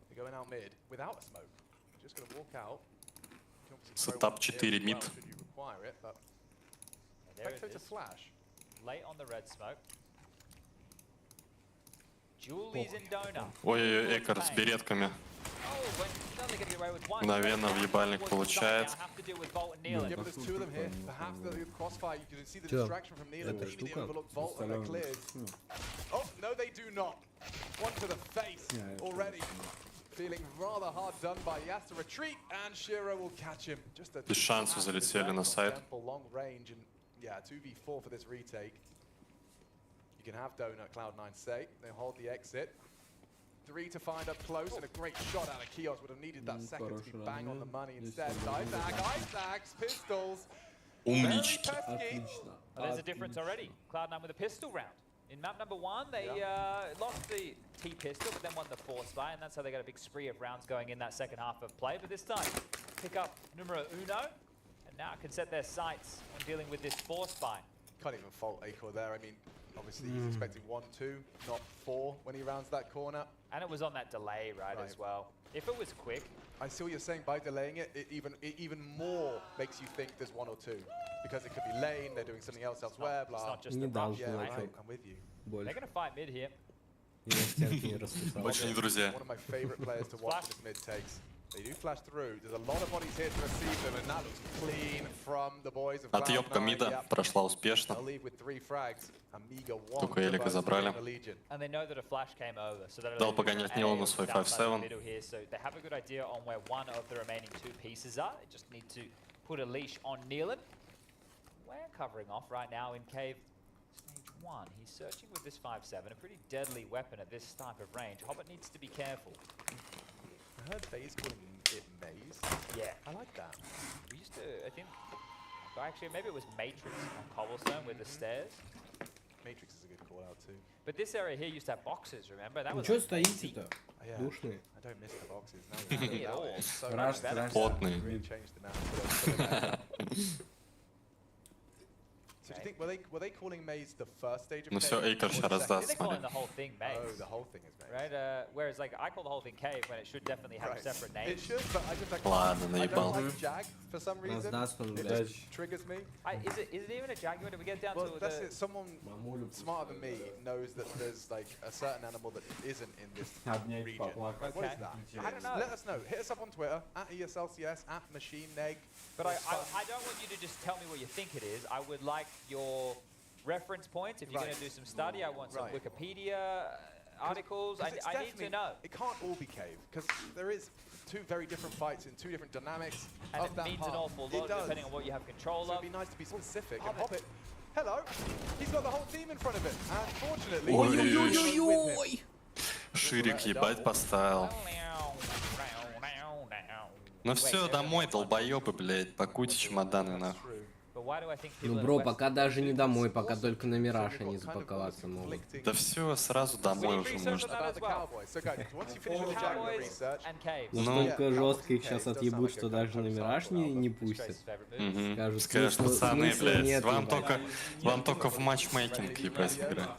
They're going out mid without a smoke. Just going to walk out. Сетап 4 мид. Should you require it, but There it to is. flash. Late on the red smoke. Julie's in donor. Ой-ой-ой, Экар с беретками. Мгновенно в ебальник получает. Yeah, but there's 2 of them here. Perhaps the crossfire, you can see the distraction from Nealon. They need the overlook vault and they're cleared. Oh, no, they do not. One to the face already. Feeling rather hard done by. He has to retreat, and Shiro will catch him. Just a Без шансов залетели на сайт. long range, and yeah, 2v4 for this retake. You can have Donut, Cloud9 say. They hold the exit. 3 to find up close, and a great shot out of Kios would have needed that second to be bang on the money instead. Isaacs, pistols. Умнички. Well, there's a difference already. Cloud9 with a pistol round. In map number 1, they lost the T-pistol, but then won the 4 spy, and that's how they got a big spree of rounds going in that second half of play. But this time, pick up numero uno, and now can set their sights on dealing with this force buy. Can't even fault Acor there. I mean, obviously he's expecting 1-2, not 4 when he rounds that corner. And it was on that delay, right, as well. If it was quick. I see what you're saying. By delaying it, it even more makes you think there's 1 or 2. Because it could be lane, they're doing something else elsewhere, blah. It's not just the rush, yeah, right? I'm with you. They're going to fight mid here. Очень не друзья. One of my favorite players to watch in this mid takes. They do flash through. There's a lot of bodies here to receive them, and that looks clean from the boys of Отъебка мида прошла успешно. Только элека забрали. Дал погонять Нилану свой 5-7. So they have a good idea on where one of the remaining 2 pieces are. They just need to put a leash on Neelan. We're covering off right now in cave stage 1. He's searching with this 5-7, a pretty deadly weapon at this type of range. Hobbit needs to be careful. I heard FaZe calling it Maze. Yeah. I like that. We used to, I think, actually maybe it was Matrix on Cobblestone with the stairs. Matrix is a good call out too. But this area here used to have boxes, remember? That was Чё стоите-то? Душные. I don't miss the boxes. Now Потные. So do you think were they calling Maze the first stage of Ну все, Эйкер сейчас раздаст. They're calling the whole thing Maze. Oh, the whole thing is Maze. Right? Whereas like I call the whole thing Cave when it should definitely have separate names. It should, but I just Ладно, I don't наебал. like Jag for some reason. It just triggers me. Is it even a Jaguar? Did we get down to that's it. Someone smarter than me knows that there's like a certain animal that isn't in this region. Like, what is that? I don't know. Let us know. Hit us up on Twitter @ESLCS @MachineNeg. But I don't want you to just tell me what you think it is. I would like your reference points. If you're going to do some study, I want some Wikipedia articles. I need to know. It can't all be Cave, because there is 2 very different fights in 2 different dynamics. And of it that means part. an awful lot depending on what you have control so of. It'd be nice to be specific. And Hobbit, hello, he's got the whole team in front of him. Unfortunately, Ой-ой-ой. Ширик ебать поставил. Ну все, домой, долбоёбы, блядь, пакуйте чемоданы нахуй. Ну, бро, пока даже не домой, пока только на Мираж они запаковаться могут. Да все, сразу домой уже можно. Настолько жестко их сейчас отъебут, что даже на Мираж не пустят. Скажешь, пацаны, блядь, вам только в матчмейкинг, ебать, играть.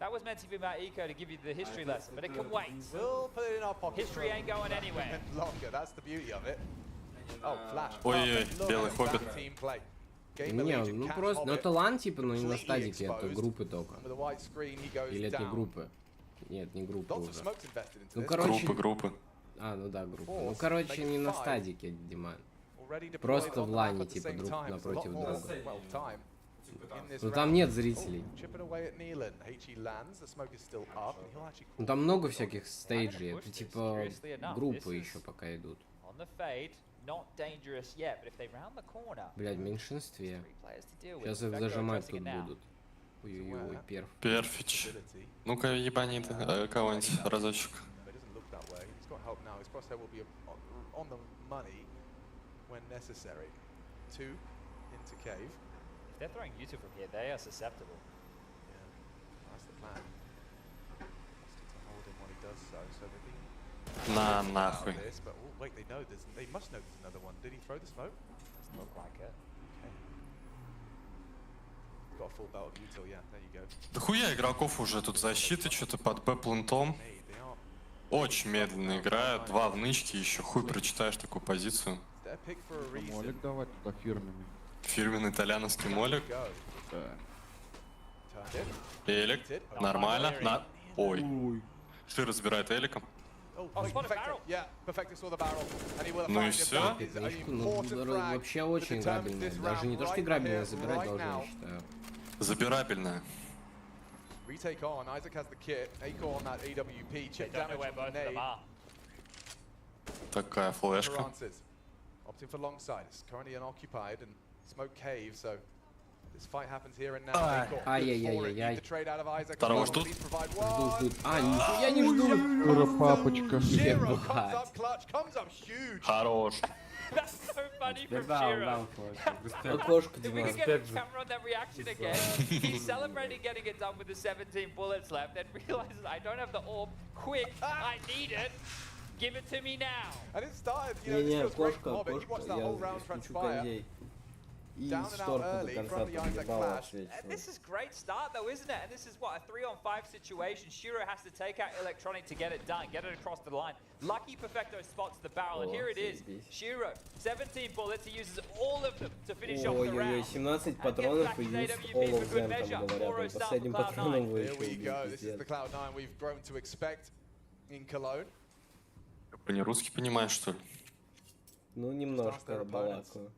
That was meant to be about Eco to give you the history lesson, but it can wait. We'll put it in our pocket. History ain't going anywhere. Longer, that's the beauty of it. Oh, Flash. Ой-ой, белый хоббит. Не, ну просто, ну это лан типа, но не на стадике, это группы только. Или это группы? Нет, не группы уже. Ну короче... Группы. А, ну да, группы. Ну короче, не на стадике, Диман. Просто в лане, типа, друг напротив друга. Ну там нет зрителей. Ну там много всяких стейджей, это типа группы еще пока идут. Блядь, в меньшинстве. Сейчас их зажимать тут будут. Ой-ой-ой, перф. Перфич. Ну-ка, ебани кого-нибудь разочек. If they're throwing YouTube from here, they are susceptible. Yeah, that's the plan. To hold him while he does so. So they're being На нахуй. But wait, they must know there's another one. Did he throw the smoke? Doesn't look like it. Okay. Got a full belt of util, yeah, there you go. Да хуя игроков уже тут защиты, что-то под Б-плентом. Очень медленно играют, 2 в нычке, еще хуй прочитаешь такую позицию. Молик давать туда фирменный. Фирменный итальяновский молик. Элек. Нормально. Ой. Что разбирает эликом? Ну и все. Вообще очень играбельная. Даже не то, что играбельная, забирать должны, я считаю. Забирабельная. Такая флешка. Opting for long side. It's currently unoccupied and smoke cave, so this fight happens here and now. Ай-яй-яй-яй. Второго ждут? Ждут. А, нихуя не ждут. Ура, папочка. Хорош. That's so funny from Shiro. Окошко, If we Диман. could get the camera on that reaction again. He's celebrating getting it done with the 17 bullets left, then realizes I don't have the orb. Quick, I need it. Give it to me now. And it started, you know, this feels great for Hobbit. He watched that whole round transpire. Down and out early from the Isaac Clash. And this is great start though, isn't it? And this is what, a 3-on-5 situation. Shiro has to take out Electronic to get it done, get it across the line. Lucky Perfecto spots the barrel, and here it is. Shiro, 17 bullets, he uses all of them to finish off the round. 17 патронов и use all of them, там говорят. Последним патроном вы еще Here we go. This is the Cloud9 we've grown to expect in Cologne. Ты не русский понимаешь, что ли? Ну, немножко балакаю.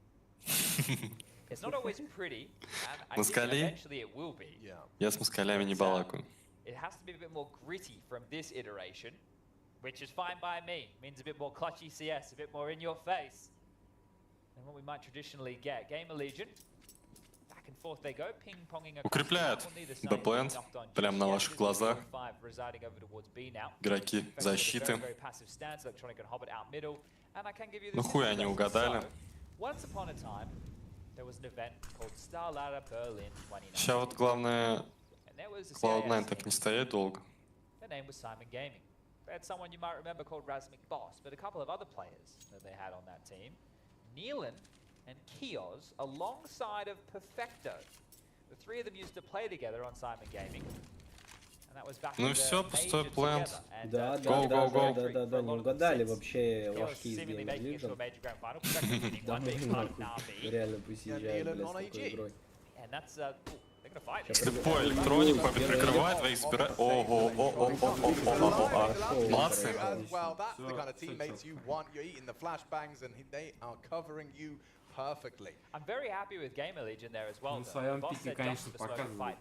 It's not always pretty, and I think Москали? eventually it will be. Я с москалями не балакаю. It has to be a bit more gritty from this iteration, which is fine by me. Means a bit more clutchy CS, a bit more in your face than what we might traditionally get. Gamer Legion, back and forth they go, ping-ponging across. Укрепляют Б-плент прямо на ваших глазах. Игроки защиты. Ну хуй они угадали. Сейчас вот главное, Cloud9 так не стоять долго. They had someone you might remember called Razmik Boss, but a couple of other players that they had on that team. Neelan and Kioz alongside of Perfecto. The three of them used to play together on Simon Gaming. And that was back Ну все, пустой плент. Да, не угадали вообще ложки из Game Legion. Реально посещают, блядь, с такой игрой. Слепой электроник прикрывает, вы избираете. Ого, молодцы. I'm very happy with Gamer Legion there as well. В своем пике, конечно, показывает.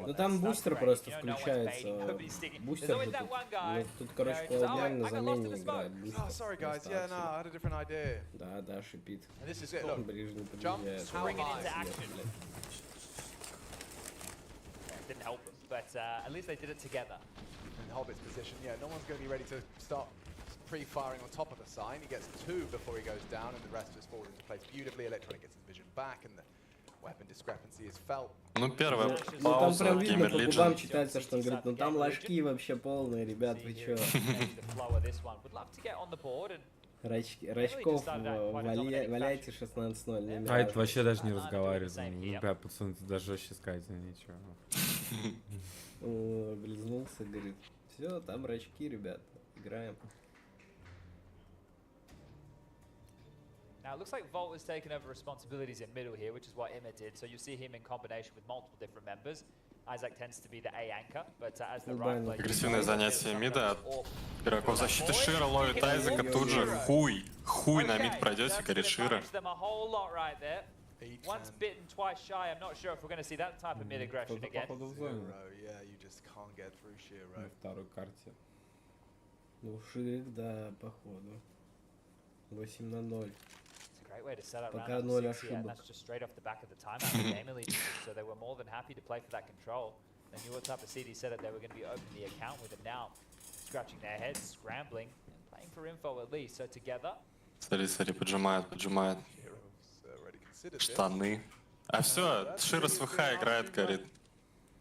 Ну там бустер просто включается. Бустер же тут. Ну, тут, короче, Cloud9 на замене играет. Да, шипит. Ближний подъезжает. Didn't help them, but at least they did it together. In Hobbit's position, yeah, no one's going to be ready to start pre-firing on top of the sign. He gets two before he goes down, and the rest just falls into place beautifully. Electronic gets his vision back, and the weapon discrepancy is felt. Ну, первая там пауза прям от видно Gamer по Legion. губам читается, что он говорит, ну там ложки вообще полные, ребят, вы чё? Рачков валяйте 16-0. А это вообще даже не разговаривает. Ну, бля, пацаны, ты даже вообще сказать ничего. Близнулся, говорит, все, там рачки, ребят, играем. Now it looks like Volt has taken over responsibilities in middle here, which is what Imma did. So you see him in combination with multiple different members. Isaac tends to be the A anchor, but as the right player... Агрессивное занятие мида от игроков защиты. Шира ловит Айзека, тут же хуй на мид пройдете, говорит Шира. Once bitten, twice shy. I'm not sure if we're going to see that type of mid aggression again. Yeah, you just can't get through Shiro. На второй карте. Ну, Ширик, да, походу. 8-0. Great way to set up round number 6 here, and that's just straight off the back of the timeout of the Gamer Legion. So they were more than happy to play for that control. They knew what type of CD setup they were going to be opening the account with, and now scratching their heads, scrambling, and playing for info at least. So together. Смотри, поджимает. Штаны. А все, Шира с ВХ играет, говорит.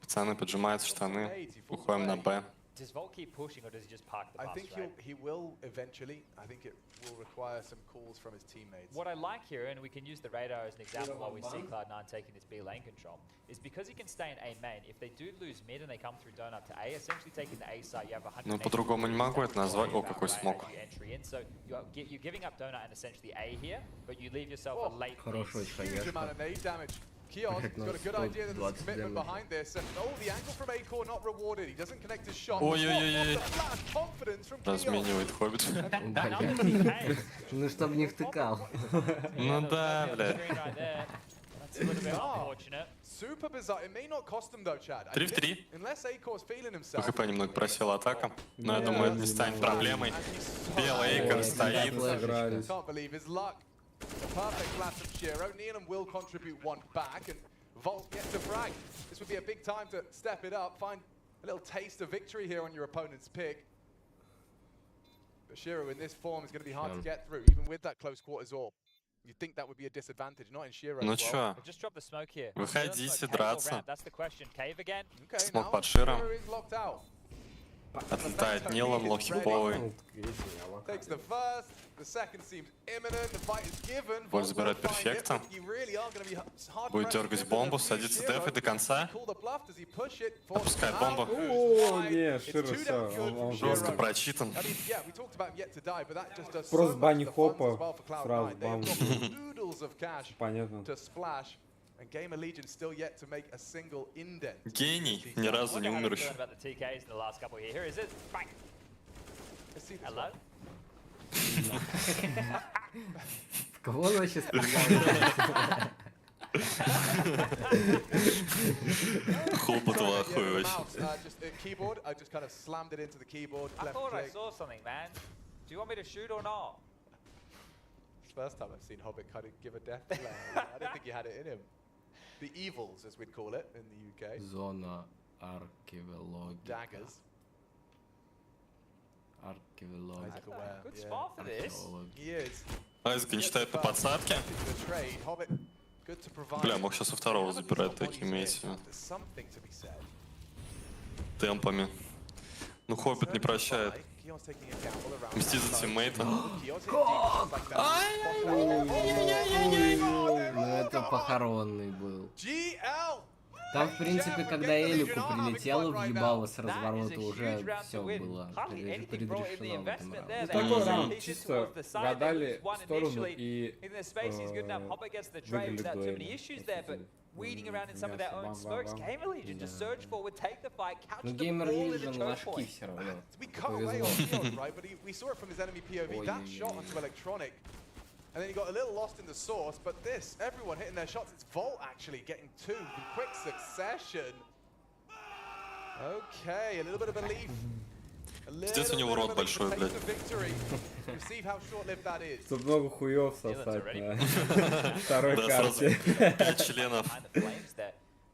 Пацаны, поджимают штаны. Уходим на Б. Does Volt keep pushing, or does he just park the bus? I think he will eventually. I think it will require some calls from his teammates. What I like here, and we can use the radar as an example while we see Cloud9 taking this B lane control, is because he can stay in A main. If they do lose mid and they come through donut to A, essentially taking the A side, you have 100. Ну, по-другому не могу это назвать. О, какой смог. So you're giving up donut and essentially A here, but you leave yourself a late. Huge amount of nade damage. Kioz has got a good idea that there's commitment behind this, and the angle from A-Core not rewarded. He doesn't connect his shot. Ой-ой-ой. Разменивает Хоббит. Ну, чтоб не втыкал. Ну да, блядь. Super bizarre. It may not cost them though, Chad. 3 в 3. Unless A-Core's feeling himself. ХП немного просела атака, но я думаю, это не станет проблемой. Белый Эйкер стоит. Can't believe his luck. The perfect flash from Shiro. Neelan will contribute one back, and Volt gets to frag. This would be a big time to step it up, find a little taste of victory here on your opponent's pick. But Shiro in this form is going to be hard to get through, even with that close quarters orb. You'd think that would be a disadvantage, not in Shiro. Ну чё, Just drop the smoke here. выходите драться. That's the question. Cave again. Смог под Широм. Shiro is locked out. Отлетает Нилан, лоу-хиповый. Боль забирает перфекта. Будет дергать бомбу, садится деф до конца. Опускает бомбу. О, не, Широ все. Жестко прочитан. Просто бани хопа. Сразу бам. Понятно. Гений, ни разу не умер еще. В кого он вообще стреляет? Хлопот в ахуе вообще. First time I've seen Hobbit kind of give a death glare. I didn't think he had it in him. The evils, as we'd call it in the UK. Зона археологии. Daggers. Археология. Good spot for this. He is. Айзека не считает на подсадке. Бля, мог сейчас у второго забирать, так имеется. Темпами. Ну, Хоббит не прощает. Мстит за тиммейта. Ну это похоронный был. Там, в принципе, когда Элику прилетело, въебало с разворота, уже все было предрешено в этом раунде. Такой раунд чисто гадали в сторону и выиграли дуэль. Ну, Геймер Лижен ложки все равно. Повезло. And then he got a little lost in the source, but this, everyone hitting their shots. It's Volt actually getting two in quick succession. Okay, a little bit of belief. Здесь у него рот большой, блядь. Тут много хуев сосать на второй карте. 5 членов.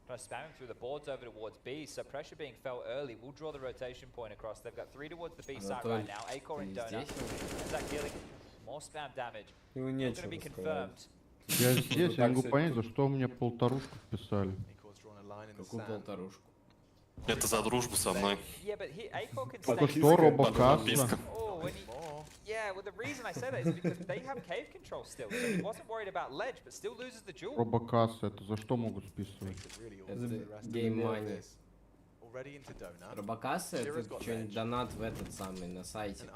Spamming through the boards over towards B, so pressure being felt early will draw the rotation point across. They've got 3 towards the B side right now. Acor and Donut. Is that killing? More spam damage. Его нечего сказать. Я здесь, я не могу понять, за что мне полторушку писали. Какую полторушку? Это за дружбу со мной. Это что, робокасса? Yeah, well, the reason I say that is because they have cave control still, so he wasn't worried about ledge, but still loses the jewel. Робокасса, это за что могут списывать? Гейм-мани. Робокасса это что-нибудь донат в этот самый, на сайте.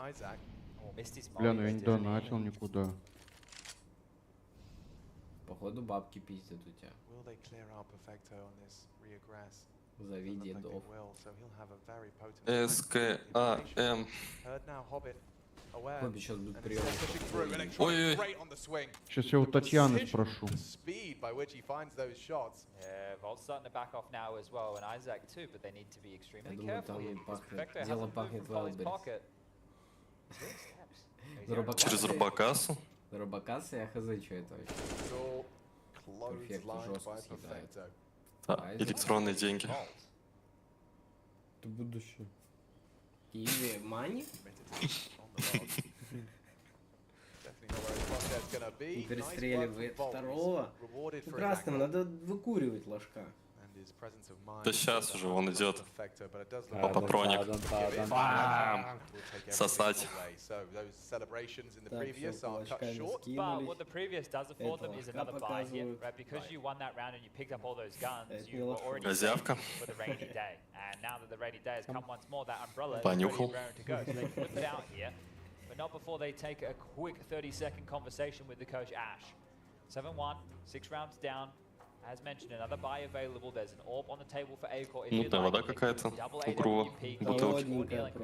Бля, ну я не донатил никуда. Походу бабки пиздят у тебя. Зови дедов. СКАМ. Хобби сейчас будет прием. Ой-ой-ой. Сейчас я у Татьяны спрошу. Я думаю, там пахнет. Дело пахнет Вайлдберрис. Через робокассу? Робокасса, я хз, что это вообще. Перфект жестко съедает. Да, электронные деньги. Это будущее. Киеве мани? И перестреливает второго. Ну, красным надо выкуривать ложка. Да сейчас уже он идет. Папа Проник. Сосать. Газявка. Понюхал. But not before they take a quick 30-second conversation with the coach Ash. 7-1, 6 rounds down. As mentioned, another buy available. There's an orb on the table for Acor. Мутная вода какая-то. Угрова. Бутылки.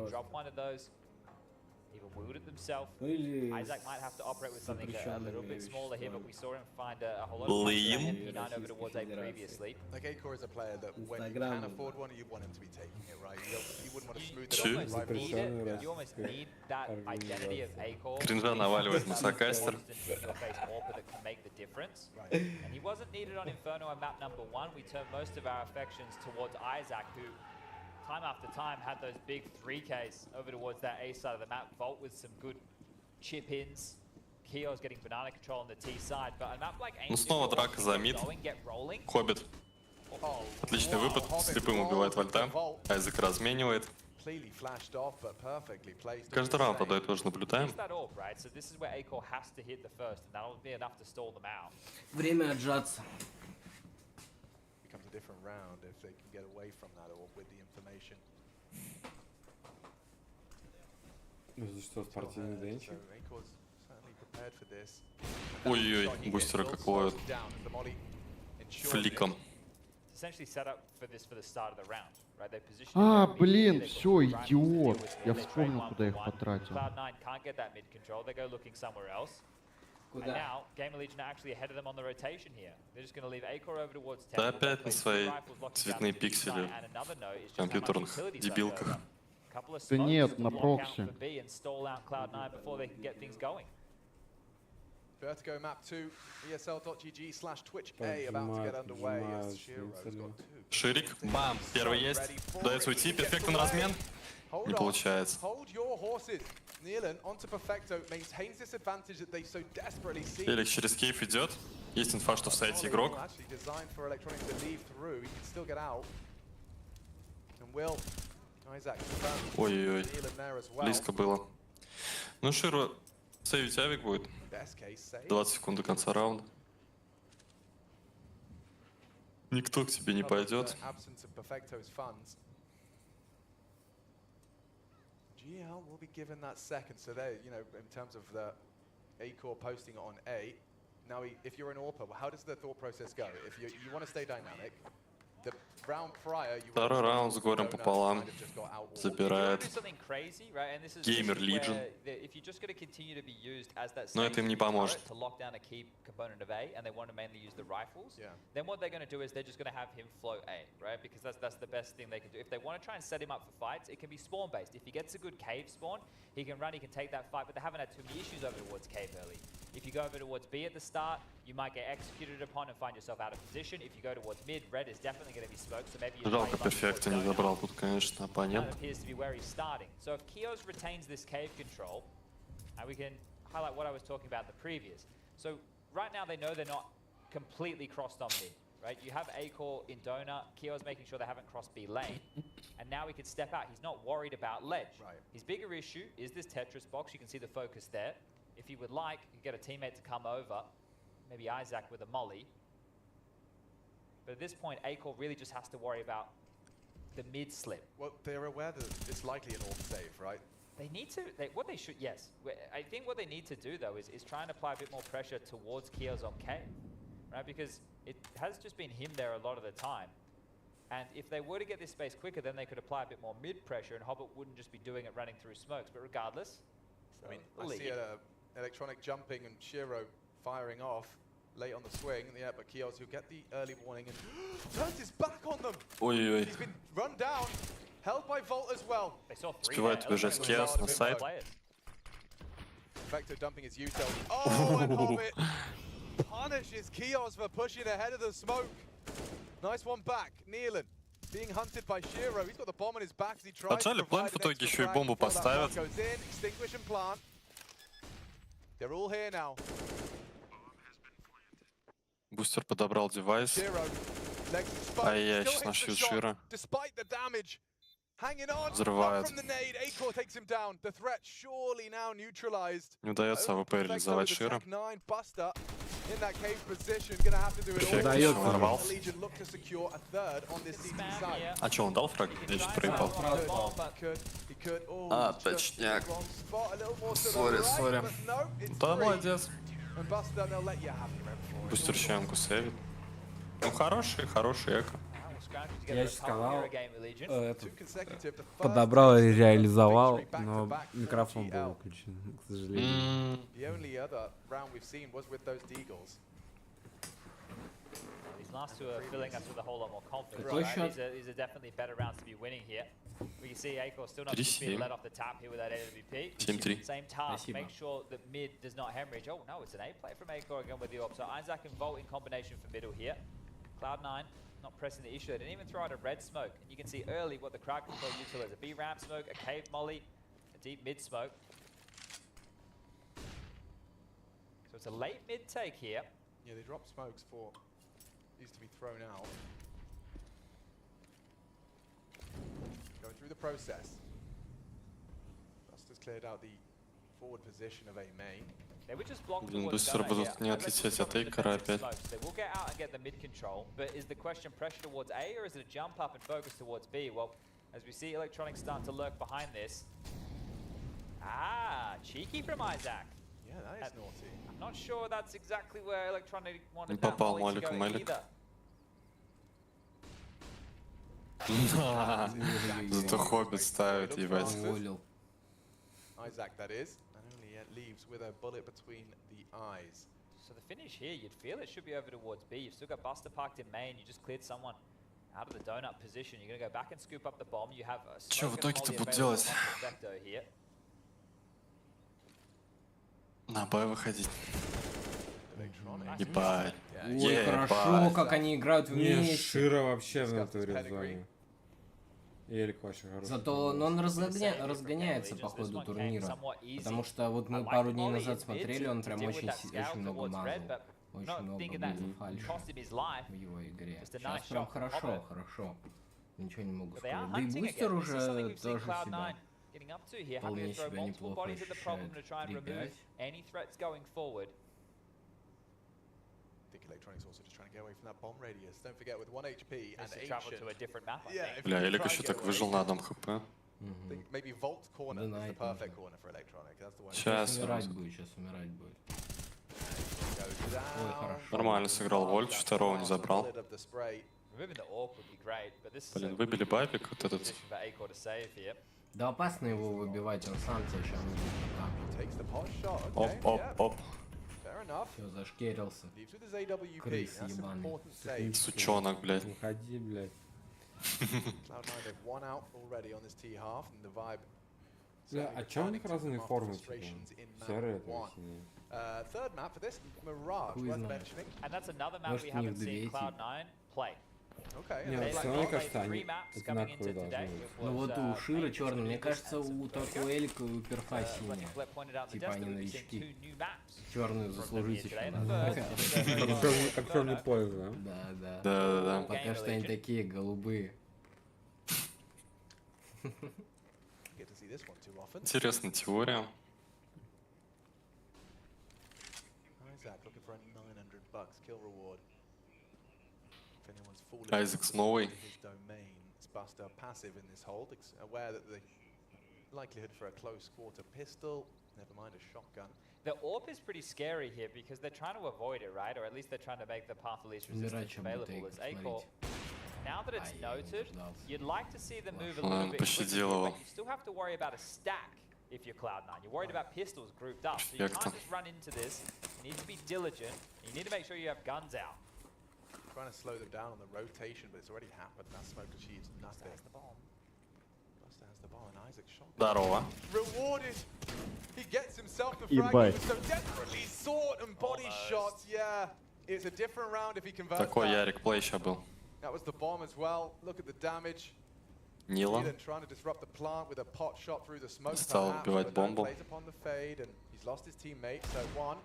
Drop one of those. Even wheeled it themselves. Isaac might have to operate with something a little bit smaller here, but we saw him find a whole lot of MP9 over towards A previously. Like Acor is a player that when you can afford one, you want him to be taking it, right? You wouldn't want to smooth it over. You almost need that identity of Acor. Кринжа наваливает Массакастер. That can make the difference. And he wasn't needed on Inferno on map number 1. We turned most of our affections towards Isaac, who time after time had those big 3Ks over towards that A side of the map. Volt with some good chip-ins. Kio's getting banana control on the T side, but a map like Ну снова драка за мид. Хоббит. Отличный выпад. Слепым убивает Вольта. Айзек разменивает. Каждый раунд под это тоже наблюдаем. Время отжаться. За что, спортивный денчик? Ой-ой, бустера как ловят. Фликом. А, блин, все, идиот. Я вспомнил, куда их потратил. Куда? Да опять на свои цветные пиксели в компьютерных дебилках. Да нет, на прокси. Vertigo map 2, ESL.gg/Twitch A about to get underway. Yes, Shiro's got two. Ширик, бам, первый есть. Дается уйти, перфектный размен. Не получается. Hold your horses. Nealon onto Perfecto maintains this advantage that they so desperately see. Элек через кейф идет. Есть инфа, что в сайте игрок. Designed for Electronics to leave through. He can still get out. And will Isaac Ой-ой-ой, близко было. Ну, Широ, сейвить авик будет. 20 секунд до конца раунда. Никто к тебе не пойдет. GL will be given that second, so there, you know, in terms of the A-core posting on A. Now, if you're an AWPer, how does the thought process go? If you want to stay dynamic, the round prior, you Второй раунд с горем пополам забирает Геймер Лиджен. Но это им не поможет. Then what they're going to do is they're just going to have him float A, right? Because that's the best thing they can do. If they want to try and set him up for fights, it can be spawn based. If he gets a good cave spawn, he can run, he can take that fight, but they haven't had too many issues over towards cave early. If you go over towards B at the start, you might get executed upon and find yourself out of position. If you go towards mid, red is definitely going to be smoked, so maybe you Жалко, перфекта не забрал тут, конечно, оппонент. appears to be where he's starting. So if Kios retains this cave control, and we can highlight what I was talking about in the previous. So right now they know they're not completely crossed on mid, right? You have A-core in donut, Kios making sure they haven't crossed B lane, and now he can step out. He's not worried about ledge. Right. His bigger issue is this Tetris box. You can see the focus there. If he would like, he could get a teammate to come over, maybe Isaac with a molly. But at this point, A-core really just has to worry about the mid slip. Well, they're aware that it's likely an AWP save, right? They need to, what they should, yes. I think what they need to do though is try and apply a bit more pressure towards Kios on K, right? Because it has just been him there a lot of the time. And if they were to get this space quicker, then they could apply a bit more mid pressure and Hobbit wouldn't just be doing it running through smokes. But regardless, I mean, I see Electronic jumping and Shiro firing off late on the swing. Yeah, but Kios who get the early warning and turns his back on them. Ой-ой-ой. He's been run down, held by Volt as well. Успевает убежать Kios на сайт. Perfecto dumping his util. Oh, and Hobbit punishes Kios for pushing ahead of the smoke. Nice one back. Nealon being hunted by Shiro. He's got the bomb on his back as he tries to Отжали план, в итоге еще и бомбу поставят. Goes in, extinguish and plant. They're all here now. Бустер подобрал девайс. Ай-яй, сейчас нашьют Шира. Взрывает. Не удается АВП реализовать Шира. Перфект взорвался. А что, он дал фраг? Я чуть проебал. А, точняк. Сори. Да, молодец. Бустерщенку сейвит. Ну, хороший эко. Я же сказал, подобрал и реализовал, но микрофон был выключен, к сожалению. Last two are filling us with a whole lot more confidence. These are definitely better rounds to be winning here. We can see A-core still not being let off the tap here with that AWP. 7-3. Same task, make sure that mid does not hemorrhage. Oh no, it's an A play from A-core again with the AWP. So Isaac and Volt in combination for middle here. Cloud9 not pressing the issue. They didn't even throw out a red smoke. And you can see early what the crowd control util is. A B ramp smoke, a cave molly, a deep mid smoke. So it's a late mid take here. Yeah, they dropped smokes for these to be thrown out. Going through the process. Блин, быстро будут не отлететь от Эйкера опять. As we see Electronics starting to lurk behind this. Ah, cheeky from Isaac. Yeah, that is naughty. I'm not sure that's exactly where Electronic wanted that Попал volley to Малик, go Малик. either. Зато Хоббит ставит, ебать. Isaac, that is, and only leaves with a bullet between the eyes. So the finish here, you'd feel it should be over towards B. You've still got Buster parked in main. You just cleared someone out of the donut position. You're gonna go back and scoop up the bomb. You have a Чё в итоге-то smoke будут and делать? Vector here. На Б выходить. Ебать. Ой, хорошо, как они играют Не, вместе. Шира вообще в натуре в зоне. Элек вообще хороший. Зато он разгоняется по ходу турнира. Потому что вот мы пару дней назад смотрели, он прям очень много мазал. Очень много было фальши в его игре. Сейчас прям хорошо. Ничего не могу сказать. Да и бустер уже тоже себя. Вполне себя неплохо ощущает. 3-5. Electronics also just trying to get away from that bomb radius. Don't forget, with 1 HP and Ancient. Бля, Элек еще так выжил на одном хп. Maybe Vault corner is the perfect corner for Electronic. That's the one. Сейчас умирать будет. Ой, хорошо. Нормально сыграл Вольт, второго не забрал. Блин, выбили байпик вот этот. Да опасно его выбивать, он сам тебя сейчас Оп. Все, зашкерился. Крыс ебаный. Сучонок, блядь. Уходи, блядь. Бля, а чё у них разные формы, типа? Серые это синие. Может, у них две эти. Не, все равно, мне кажется, они одинаковые должны быть. Ну вот у Шира черный, мне кажется, только у Элика и у Перфа синяя. Типа они новички. Черную заслужить еще надо. Как черный пояс, да? Да. Пока что они такие голубые. Интересная теория. Айзек с новой. Buster passive in this hold, aware that the likelihood for a close quarter pistol, never mind a shotgun. The AWP is pretty scary here because they're trying to avoid it, right? Or at least they're trying to make the path of least resistance available as A-Core. Now that it's noted, you'd like to see them move a little bit quicker, but you still have to worry about a stack if you're Cloud9. You're worried about pistols grouped up, so you can't just run into this. You need to be diligent. You need to make sure you have guns out. Trying to slow them down on the rotation, but it's already happened. That smoke achieves nothing. Buster has the bomb. Buster has the bomb, and Isaac shot. Здорово. Rewarded. He gets himself the frag. He was so desperately sought and body shot. Yeah, it's a different round if he converts. Такой Ярик плей еще был. That was the bomb as well. Look at the damage. Нила. Trying to disrupt the plant with a pot shot through the smoke. Стал убивать бомбу. Lost his teammate, so one.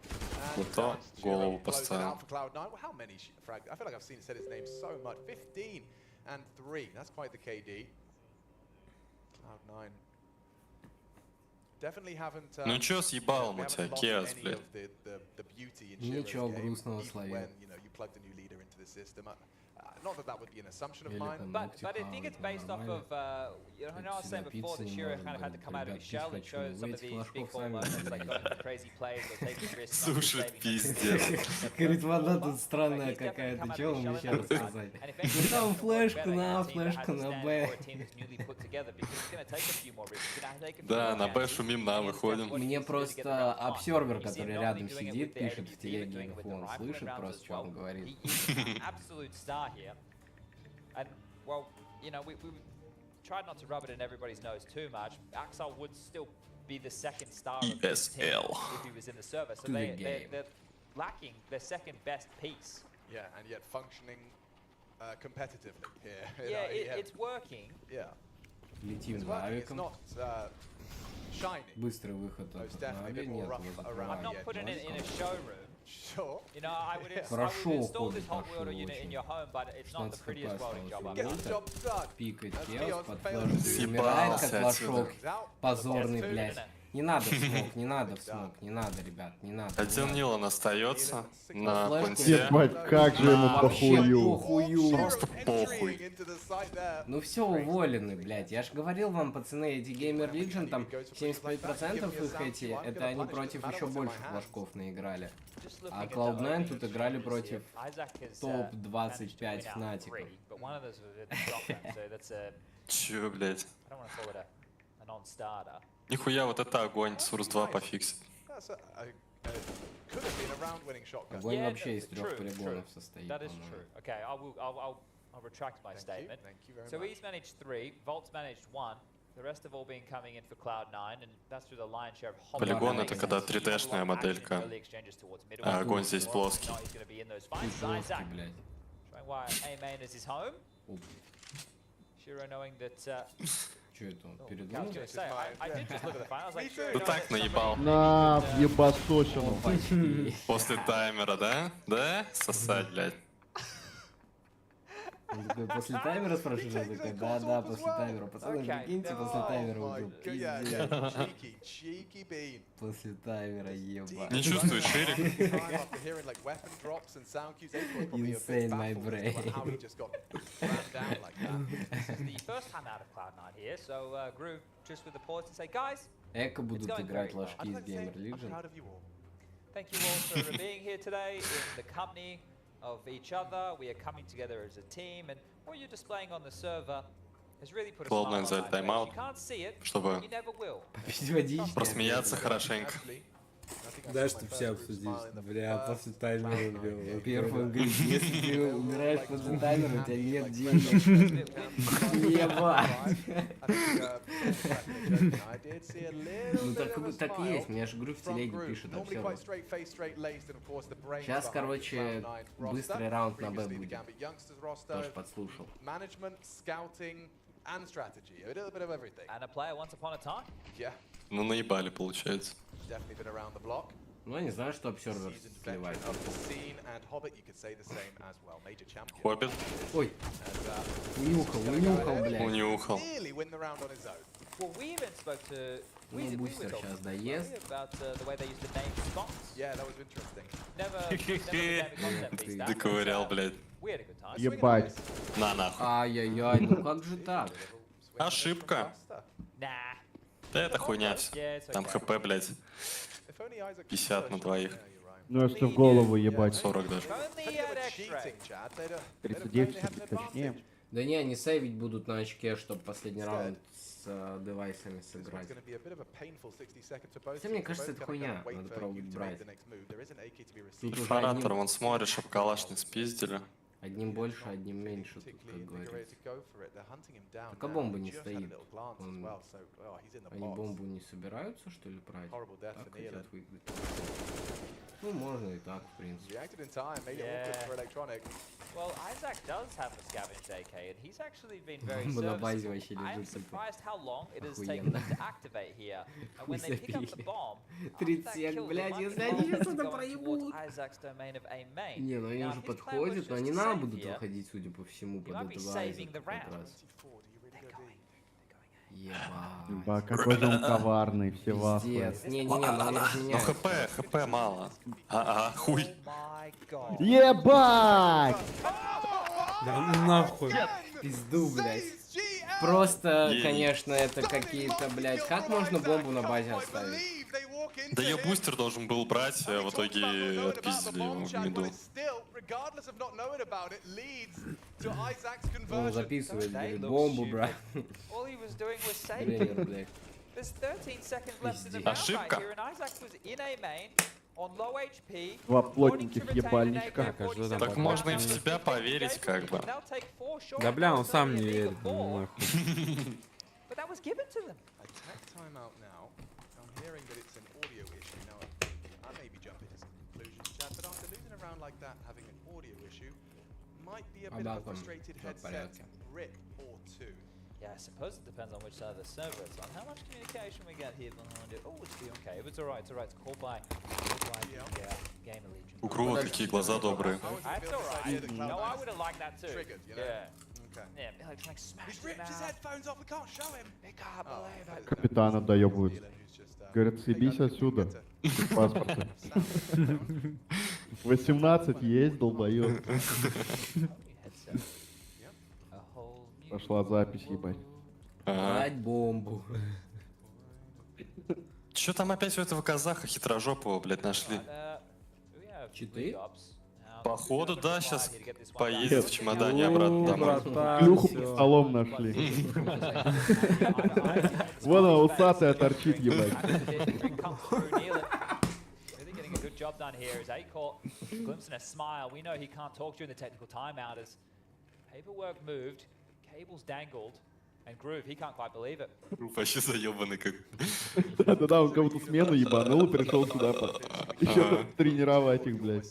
Плуто голову поставил. How many frags? I feel like I've said his name so much. 15 and 3. That's quite the KD. Cloud9. Definitely haven't. Ну чё съебал ему тебя, Кеос, блядь? Ничего грустного, Славик. Not that that would be an assumption of mine, but I think it's based off of, you know, I know I was saying before that Shiro kind of had to come out of his shell and show some of these big ball moments, like going for crazy plays or taking risks. Слушай, пиздец. Говорит, вода тут странная какая-то, чё вам еще рассказать? Ну там флешку на Б. Да, на Б шумим, на выходим. Мне просто обсервер, который рядом сидит, пишет в телеге, он слышит просто, что он говорит. And well, you know, we tried not to rub it in everybody's nose too much. Axel would still be the second star of this team if he was in the server. So they're lacking their second best piece. Yeah, and yet functioning competitively here. Yeah, it's working. Yeah. Летим за авиком. Быстрый выход от Нави, нет, I'm not putting it in a showroom. Sure. You know, I would install this hot welder unit in your home, but it's not the prettiest welding job I've done. Пикает Кеос, под флешкой умирает, как лошок. Позорный, блядь. Не надо в смог, не надо в смог, не надо, ребят, не надо. Один Нилан остается на планте. Ебать, как же ему похую. Просто похуй. Ну все, уволены, блядь. Я ж говорил вам, пацаны, эти Gamer Legion, там 75% их эти, это они против еще больших флажков наиграли. А Cloud9 тут играли против топ-25 фнатиков. Чё, блядь? Нихуя, вот это огонь, Сурс 2 пофиксит. Огонь вообще из 3 полигонов состоит, I'll retract my statement. So he's managed 3, Volt's managed 1. The rest have all been coming in for Cloud9, and that's through the lion's share of Полигон — это когда 3D-шная моделька, а огонь здесь плоский. Плоский, блядь. Showing why A main is his home. Shiro knowing that. Чё это он передумал? Да так наебал. На, ебасосину. После таймера, да? Да? Сосать, блядь. Он такой, после таймера спрашиваешь? Он такой, да, после таймера. Пацаны, прикиньте, после таймера убил. Пиздец. После таймера, ебать. Не чувствуешь, Ширик? Insane, my brain. Эко будут играть ложки из Gamer Legion. Thank you all for being here today in the company of each other. We are coming together as a team, and what you're displaying on the server has really put a smile on my face. You can't see it, чтобы you never will. просмеяться хорошенько. Да, чтобы все обсудить. Бля, после таймера убил. Первый говорит, если ты умираешь после таймера, у тебя нет денег. Ебать. Ну так и есть, мне же говорю, в телеге пишут обсервер. Сейчас, короче, быстрый раунд на Б будет. Тоже подслушал. Ну наебали, получается. Ну, я не знаю, что обсервер сливает. Хоббит. Ой. Унюхал, блядь. Унюхал. Ну, бустер сейчас доест. Ты доковырял, блядь. Ебать. На нахуй. Ай-яй-яй, ну как же так? Ошибка. Да это хуйня все. Там хп, блядь. 50 на двоих. Ну если в голову ебать. 40 даже. 39, точнее. Да не, они сейвить будут на очке, чтобы последний раунд с девайсами сыграть. Хотя мне кажется, это хуйня, надо пробовать брать. Перфоратор, вон смотришь, чтоб калаш не спиздили. Одним больше, одним меньше, тут, как говорится. Так а бомба не стоит. Они бомбу не собираются, что ли, брать? Так хотят выиграть. Ну, можно и так, в принципе. Well, Isaac does have a scavenged AK, and he's actually been very serviceable. I am surprised how long it has taken them to activate here. And when they pick up the bomb, that kill going towards Isaac's domain of A main. Не, ну они уже подходят, но они нам будут выходить, судя по всему, под этого Айзека как раз. Ебать, какой же он коварный, все в ахуе. Не-не-не, надо разменять. Ну хп мало. Ага, хуй. Ебать! Да ну нахуй. Пизду, блядь. Просто, конечно, это какие-то, блядь, как можно бомбу на базе оставить? Да ее бустер должен был брать, а в итоге отпиздили его в миду. Он записывает, блядь, бомбу, брат. Тренер, блядь. Ошибка. Два плотненьких ебальничка. Так можно и в себя поверить, как бы. Да бля, он сам не верит. Ну, нахуй. Yeah, I suppose it depends on which side of the server it's on. How much communication we get here behind it? Oh, it's okay. If it's alright, it's alright. It's called by Game Legion. У Крува какие глаза добрые. That's alright. No, I would have liked that too. Yeah. Yeah, Elec's like smash He's ripped his headphones off. We can't show him. He can't believe it. Капитана доебывают. Говорят, съебись отсюда. Паспорта. 18 есть, долбоёб. Пошла запись, ебать. Дать бомбу. Чё там опять у этого казаха хитрожопого, блядь, нашли? Читы? Походу, да, сейчас поедет в чемодане обратно домой. Клюху под столом нашли. Вон она, усатая торчит, ебать. Job done here as A-Court glimpsing a smile. We know he can't talk during the technical timeout as paperwork moved, cables dangled, and Groove, he can't quite believe it. Вообще заебанный как. Да-да-да, он кого-то смену ебанул и пришел сюда еще тренировать их, блядь.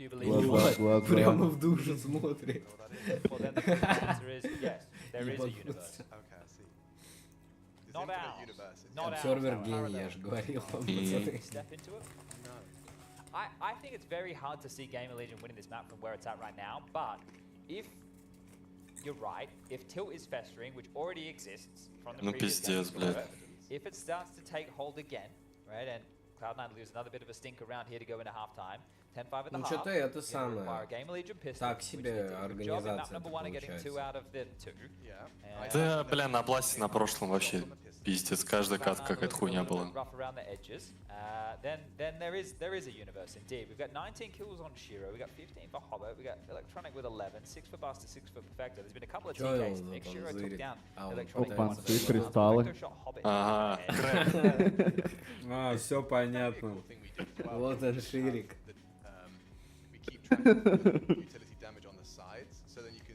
Глаза. Прямо в душу смотрит. Обсервер гений, я же говорил. I think it's very hard to see Gamer Legion winning this map from where it's at right now, but if you're right, if Tilt is festering, which already exists from the previous game, if it starts to take hold again, right, and Cloud9 lose another bit of a stink around here to go into halftime, 10-5 at the half, что-то это самое. Gamer Legion pistol, Так себе организация получается. Да, бля, на бласте на прошлом вообще пиздец, каждая катка какая-то хуйня была. Then there is a universe indeed. We've got 19 kills on Shiro, we got 15 for Hobbit, we got Electronic with 11, 6 for Buster, 6 for Perfecto. There's been a couple of TKs. Nick Shiro took down Electronic. Опанцы, кристаллы. Ага, все понятно. Вот он, Ширик.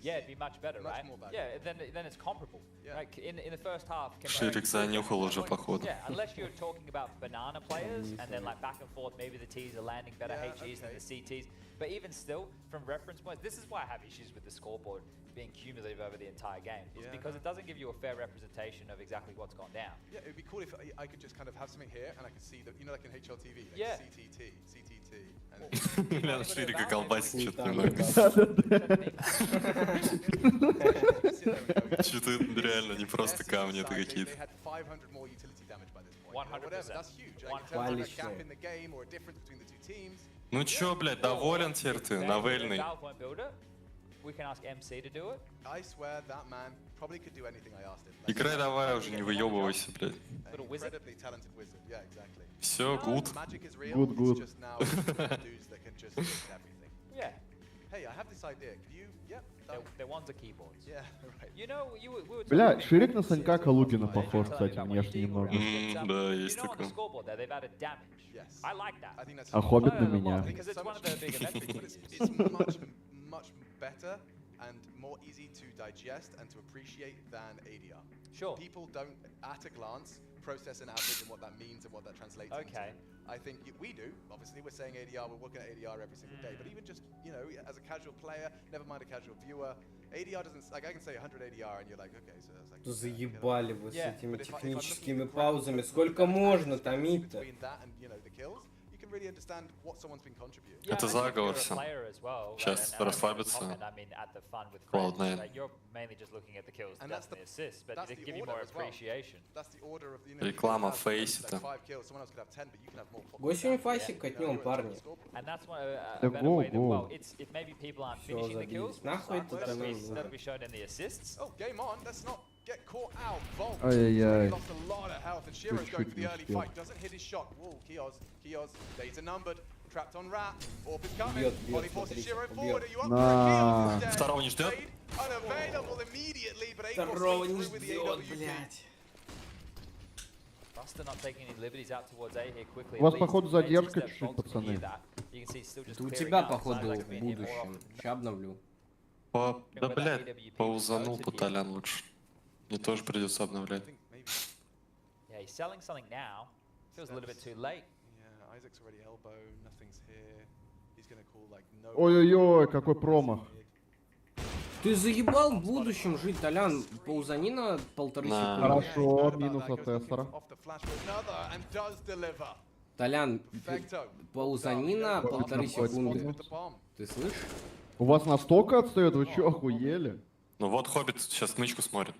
Yeah, it'd be much better, right? Yeah, then it's comparable. Like in the first half. Ширик занюхал уже походу. Yeah, unless you're talking about banana players and then like back and forth, maybe the T's are landing better HEs than the CTs. But even still, from reference points, this is why I have issues with the scoreboard being cumulative over the entire game. Is because it doesn't give you a fair representation of exactly what's gone down. Yeah, it'd be cool if I could just kind of have something here and I could see that, you know, like in HLTV, like CTT. Бля, Ширика колбасит что-то немного. Что-то реально не просто камни, это какие-то. 100%. Ну чё, блядь, доволен теперь ты, Навельный? Играй давай уже, не выебывайся, блядь. Все, good. Good. Бля, Ширик на Санька Калугина похож, кстати, внешне немного. Да, есть такое. А Хоббит на меня. And more easy to digest and to appreciate than ADR. Sure. People don't, at a glance, process an average and what that means and what that translates into. I think we do. Obviously, we're saying ADR, we're working at ADR every single day. But even just, you know, as a casual player, never mind a casual viewer, ADR doesn't, like I can say 100 ADR and you're like, okay, so it's like... Заебали вы с этими техническими паузами. Сколько можно томить-то? Это заговор все. Сейчас расслабиться. Cloud9. Реклама фейсита. Госень фасик катнем, парни. Да го. Все, забились. Нахуй это там нужно. Get caught out. Volt. Ай-яй-яй. Lost a lot of health, and Shiro's going for the early fight. Doesn't hit his shot. Whoa, Kios. Data numbered. Trapped on Rat. Orb is coming. Body forces Shiro forward. Are you up for it? Второго не ждет. Unavailable immediately, but Второго не ждет, блядь. У вас, походу, задержка чуть-чуть, пацаны. У тебя, походу, в будущем. Сейчас обновлю. Да, блядь, паузанул по Толян лучше. Мне тоже придется обновлять. Ой-ой-ой, какой промах. Ты заебал в будущем жить, Толян. Паузани на 1,5 секунды. Хорошо, минус от Тессера. Толян, паузани на 1,5 секунды. Ты слышишь? У вас настолько отстает? Вы что, охуели? Ну вот Хоббит сейчас нычку смотрит.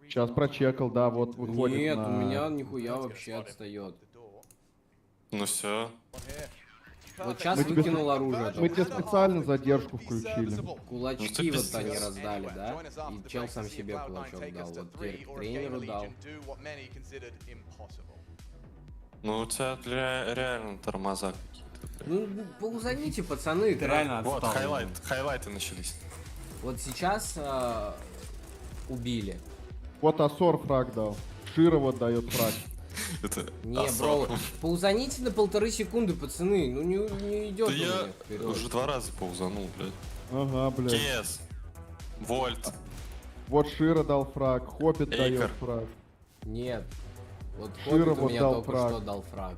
Сейчас прочекал, да, вот выходит. Нет, на... у меня нихуя вообще отстает. Ну все. Вот сейчас выкинул оружие. Мы тебе специально задержку включили. Кулачки вот они раздали, да? И чел сам себе кулачок дал. Вот теперь тренеру дал. Ну у тебя реально тормоза какие-то. Ну, поузаните, пацаны. Ты реально отстал. Вот, хайлайты начались. Вот сейчас убили. Вот Асор фраг дал. Широва дает фраг. Это не, бро, поузаните на 1,5 секунды, пацаны. Ну не идет. Да я уже 2 раза поузанул, блядь. Ага, блядь. Кес. Вольт. Вот Шира дал фраг. Хоббит дает фраг. Нет. Вот Шира Хоббит у меня только что дал фраг.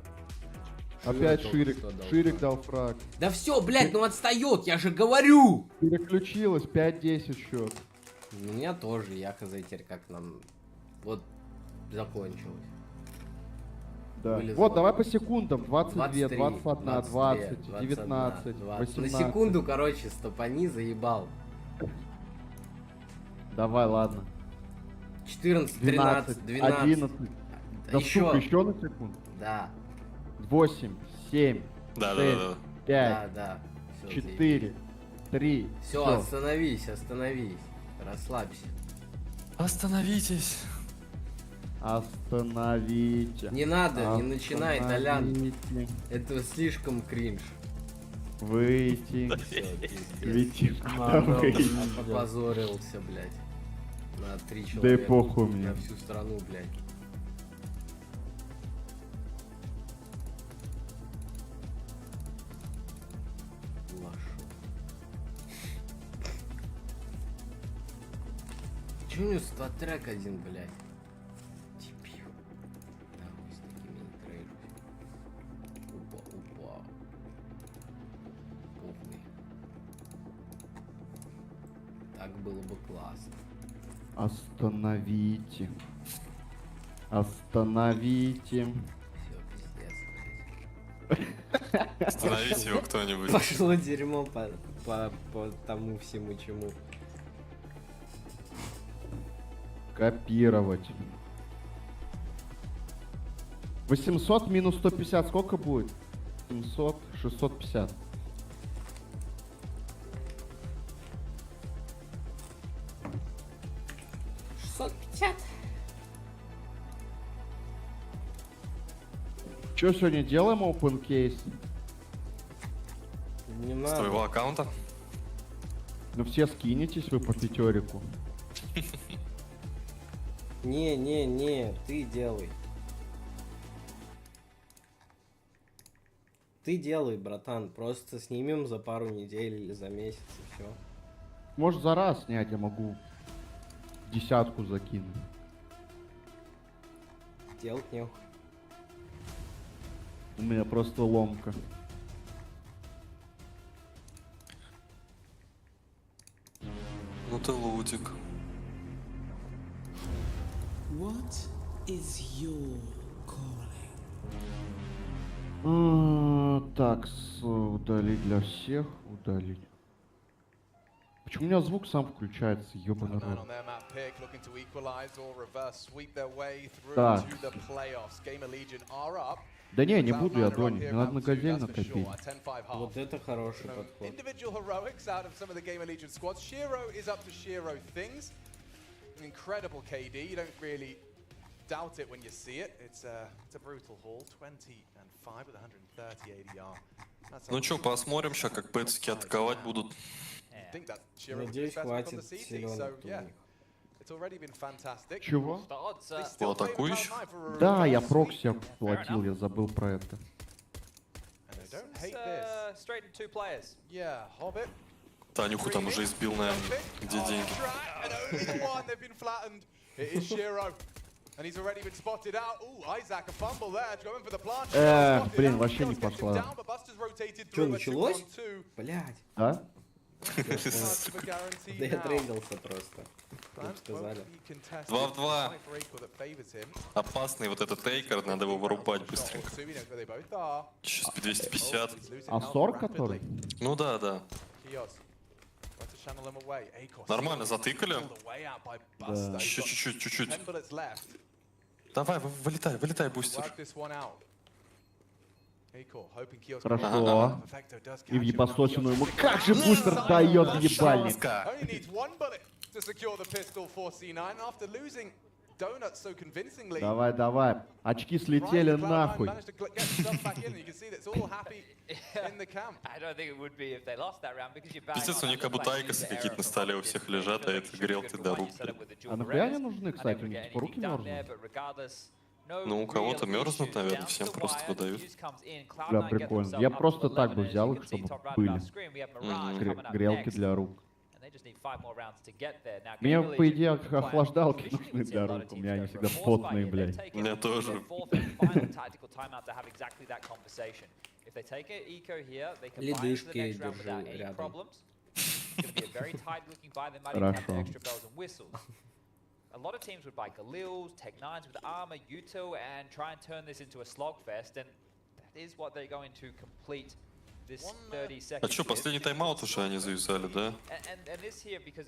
Опять Ширик. Ширик дал фраг. Да все, блядь, ну отстает, я же говорю! Переключилась, 5-10 счет. У меня тоже, я хз теперь как нам... Вот, закончилось. Да. Вылезло. Вот, давай по секундам. 22, 23, 21, 20, 19, 18. На секунду, короче, стопани заебал. Давай, ладно. 14, 13, 12. 11. Да, еще. Сука, еще на секунду. Да. 8, 7, да, 6, да, да. 5, да. Всё, 4, 3. Все, остановись. Расслабься. Остановитесь. Остановите. Не надо, не начинай, Толян. Это слишком кринж. Выйти. Выйти. Опозорился, блядь. На 3 человека. Да и похуй мне. На всю страну, блядь. Чё у него статрек один, блядь? Дебил. Да, с такими не трейдусь. Опа. Похуй. Так было бы классно. Остановите. Остановите. Все, пиздец, блядь. Остановите его кто-нибудь. Пошло дерьмо по тому всему чему. Копировать. 800 минус 150 сколько будет? 700, 650. Что сегодня делаем open case? Не С надо. твоего аккаунта? Ну все скинетесь вы по пятерику. Не, ты делай. Ты делай, братан. Просто снимем за пару недель или за месяц и все. Может за раз снять, я могу 10 закинуть. Делать нехуй. У меня просто ломка. Ну ты лутик. What is your calling? Так, удалить для всех, удалить. Почему у меня звук сам включается, ёбаный рот? Так. Да не буду я, Донь, мне надо на газель накопить. Вот это хороший подход. Incredible KD, you don't really doubt it when you see it. It's a brutal haul, 20 and 5 with 130 ADR. Ну чё, посмотрим сейчас, как Пэцики атаковать будут. Надеюсь, хватит силёнок у них. Чего? По атакующих? Да, я прокси платил, я забыл про это. Танюху там уже избил, наверное. Где деньги? Блин, вообще не пошла. Что, началось? Блядь. А? Да я трейдился просто. Как сказали. 2 в 2. Опасный вот этот тейкер, надо его вырубать быстренько. Сейчас 250. Асор который? Ну да. Нормально затыкали. Да. Еще чуть-чуть. Давай, вылетай, бустер. Хорошо. И в ебасосину ему. Как же бустер дает ебальник. Давай. Очки слетели нахуй. Пиздец, у них как будто айкосы какие-то на столе у всех лежат, а это грелки до рук. А нахуя они нужны, кстати? У них типа руки мерзнут. Ну, у кого-то мерзнут, наверное, всем просто выдают. Да, прикольно. Я просто так бы взял их, чтобы были. Грелки для рук. Мне, по идее, охлаждалки нужны для рук. У меня они всегда потные, блядь. Мне тоже. Ледышки держу рядом. Хорошо. A lot of teams would buy Galils, Tech-9s with armor, Util, and try and turn this into a slogfest, and that is what they're going to complete this 30 seconds. А чё, последний тайм-аут уже они завязали, да?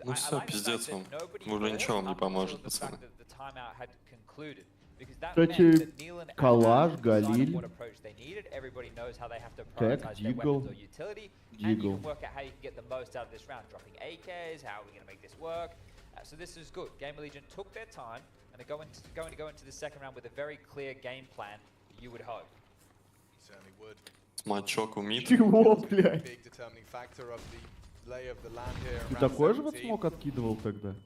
Ну все, пиздец вам. Уже ничего вам не поможет, пацаны. Кстати, Калаш, Галиль, Тек, Дигл. So this is good. Game Legion took their time and they're going to go into the second round with a very clear game plan, you would hope. Certainly would. Смачок у мид. Чего, блядь? Ты такой же вот смог откидывал тогда?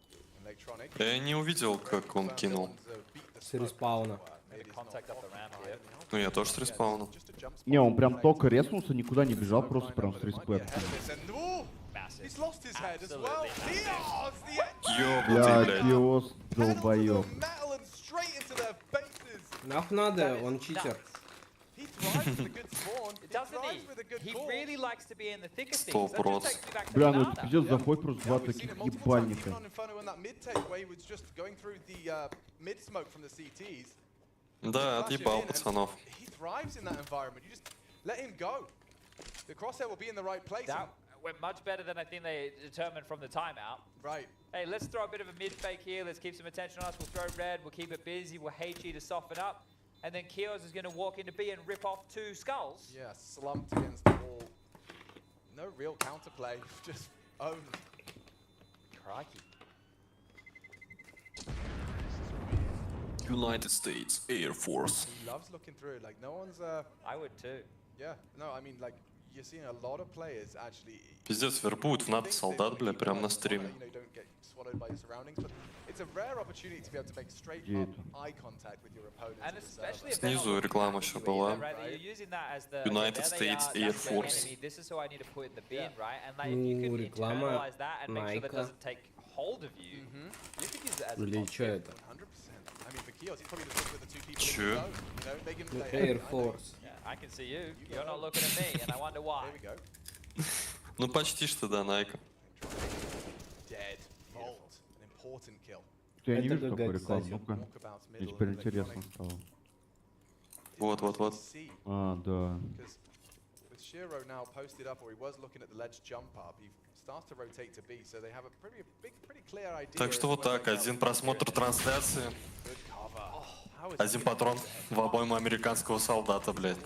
Я не увидел, как он кинул. С респауна. Ну я тоже с респауна. Не, он прям только резнулся, никуда не бежал, просто прям с респект. Ёбаный, блядь. Киос долбоёб. Нахуй надо, он читер. 100%. Бля, ну это пиздец, заходит просто два таких ебальника. Да, отъебал пацанов. Went much better than I think they determined from the timeout. Right. Hey, let's throw a bit of a mid fake here. Let's keep some attention on us. We'll throw red. We'll keep it busy. We'll HE to soften up. And then Kios is going to walk into B and rip off 2 skulls. Yeah, slumped against the wall. No real counterplay. Just owned. Crikey. United States Air Force. He loves looking through. Like, no one's... I would too. Yeah, no, I mean, like... You're seeing a lot of players actually. Пиздец, вербуют в НАТО солдат, бля, прям на стриме. Снизу реклама еще была. United States Air Force. Ну, реклама Найка. Или что это? Чё? Air Force. I can see you. You're not looking at me, and I wonder why. Ну почти что, да, Найка. Я не вижу такой рекламы, ну-ка. Мне теперь интересно стало. Вот. А, да. Так что вот так, один просмотр трансляции. Один патрон в обойму американского солдата, блядь.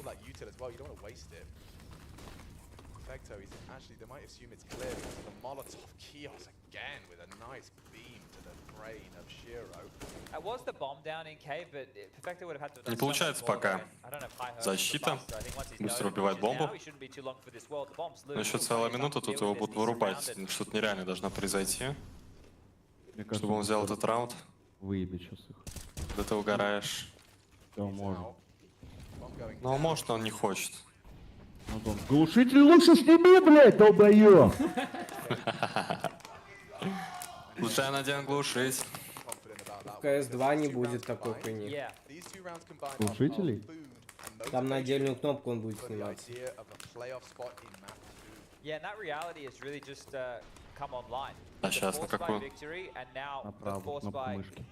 Не получается пока. Защита. Быстро убивает бомбу. Но еще целая минута, тут его будут вырубать. Что-то нереально должно произойти. Чтобы он взял этот раунд. Выебет сейчас их. Да ты угораешь. Да, может. Ну, может, он не хочет. Вот он. Глушитель лучше сними, блядь, долбоёб! Лучше я надену глушить. В CS2 не будет такой хуйни. Глушителей? Там на отдельную кнопку он будет сниматься. А сейчас на какую? На правую кнопку мышки.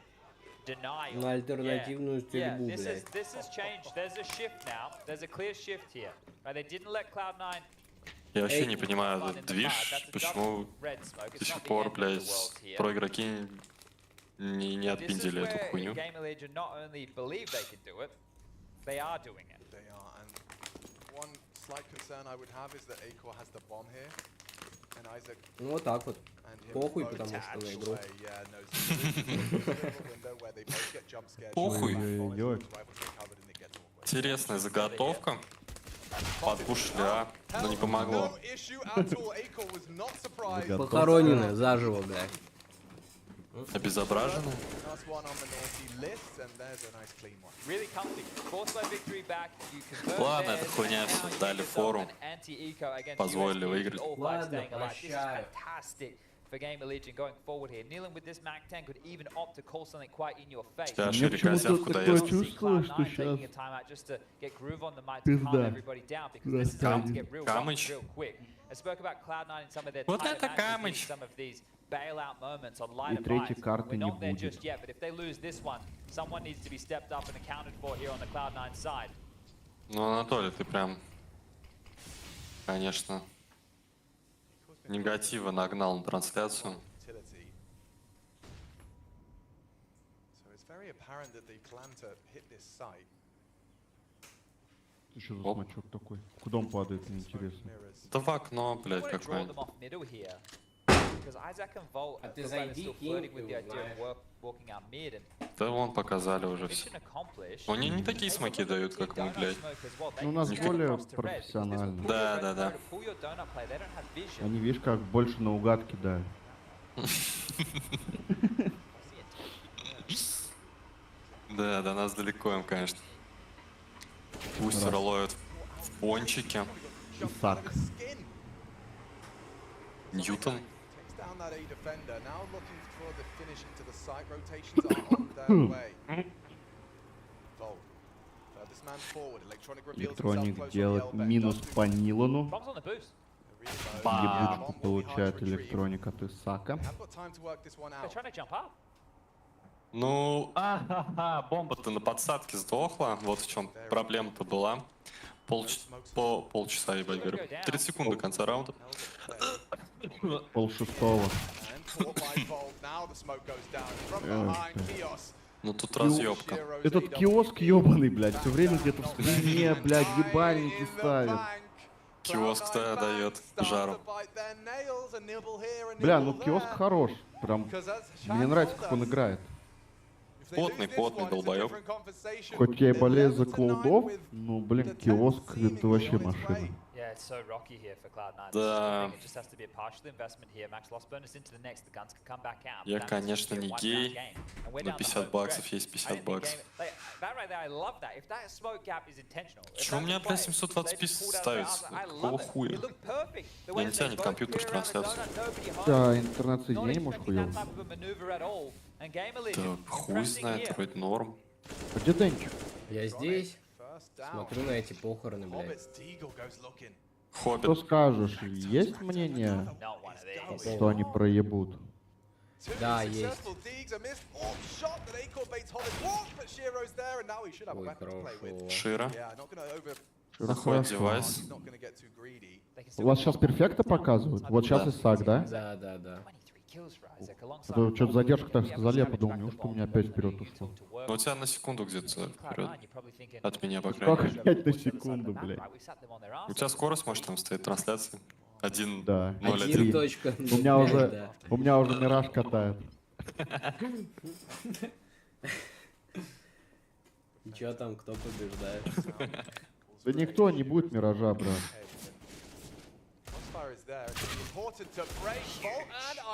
На альтернативную стрельбу, блядь. This has changed. There's a shift now. There's a clear shift here. Right, they didn't let Cloud9 Я вообще не понимаю этот движ, почему до сих пор, блядь, проигроки не отпиндили эту хуйню. Ну вот так вот. Похуй, потому что на игру. Похуй. Интересная заготовка. Подпушили, а? Но не помогло. Похороненная заживо, блядь. Обезображены. Ладно, эта хуйня все, дали фору. Позволили выиграть. Ладно, прощаю. For Game Legion going forward here. Nealon with this Mac 10 could even opt to call something quite in your face. Мне почему-то такое чувство, что сейчас пизда. Камыч. Вот это камыч. Bailout moments on И light and третьей light. карты We're не not there будет. just yet, but if they lose this one, someone needs to be stepped up and accounted for here on the Cloud9 side. Ну, Анатолий, ты прям, конечно, негатива нагнал на трансляцию. Ты что за смачок такой? Куда он падает, мне интересно. Да в окно, блядь, какое-нибудь. А ты зайди, кинь, Да вон показали уже все. Они не такие смоки дают, как мы, блядь. Ну, у нас более профессионально. Да, да, да. Они, видишь, как больше наугад кидают. Да, до нас далеко им, конечно. Бустера ловят в пончике. Исак. Ньютон. Электроник делает минус по Нилону. Ебучку получает электроник от Исака. Ну, бомба-то на подсадке сдохла. Вот в чем проблема-то была. Полчаса, ебать, говорю. 30 секунд до конца раунда. Полшестого. Ну тут разъебка. Этот киоск ебаный, блядь, все время где-то в спине, блядь, ебальники ставит. Киоск-то дает жару. Бля, ну киоск хорош. Прям мне нравится, как он играет. Потный долбоёб. Хоть я и болею за клоудов, ну, блин, киоск это вообще машина. Да. Я, конечно, не гей, но 50 баксов есть 50 баксов. Чё у меня, блядь, 720p ставится? Какого хуя? Я не тянет компьютер в трансляцию. Да, интернет-соединение, может, хуёво. Да хуй знает, вроде норм. А где Денчик? Я здесь. Смотрю на эти похороны, блядь. Что Хоббит. скажешь? Есть мнение, что они проебут? Да, есть. Ой, хорошо. Шира. Шира Находит хорошо. девайс. У вас сейчас перфекта показывают? Вот сейчас Исак, да? Да, да, да. Что-то задержка, так сказали, я подумал, неужто у меня опять вперед ушло? Ну у тебя на секунду где-то вперед. От меня, по крайней Как мере. опять на секунду, блядь? У тебя скорость, может, там стоит трансляция? 1, Да. 0, 1. У меня уже мираж катает. И чё там, кто побеждает? Да никто не будет миража, брат.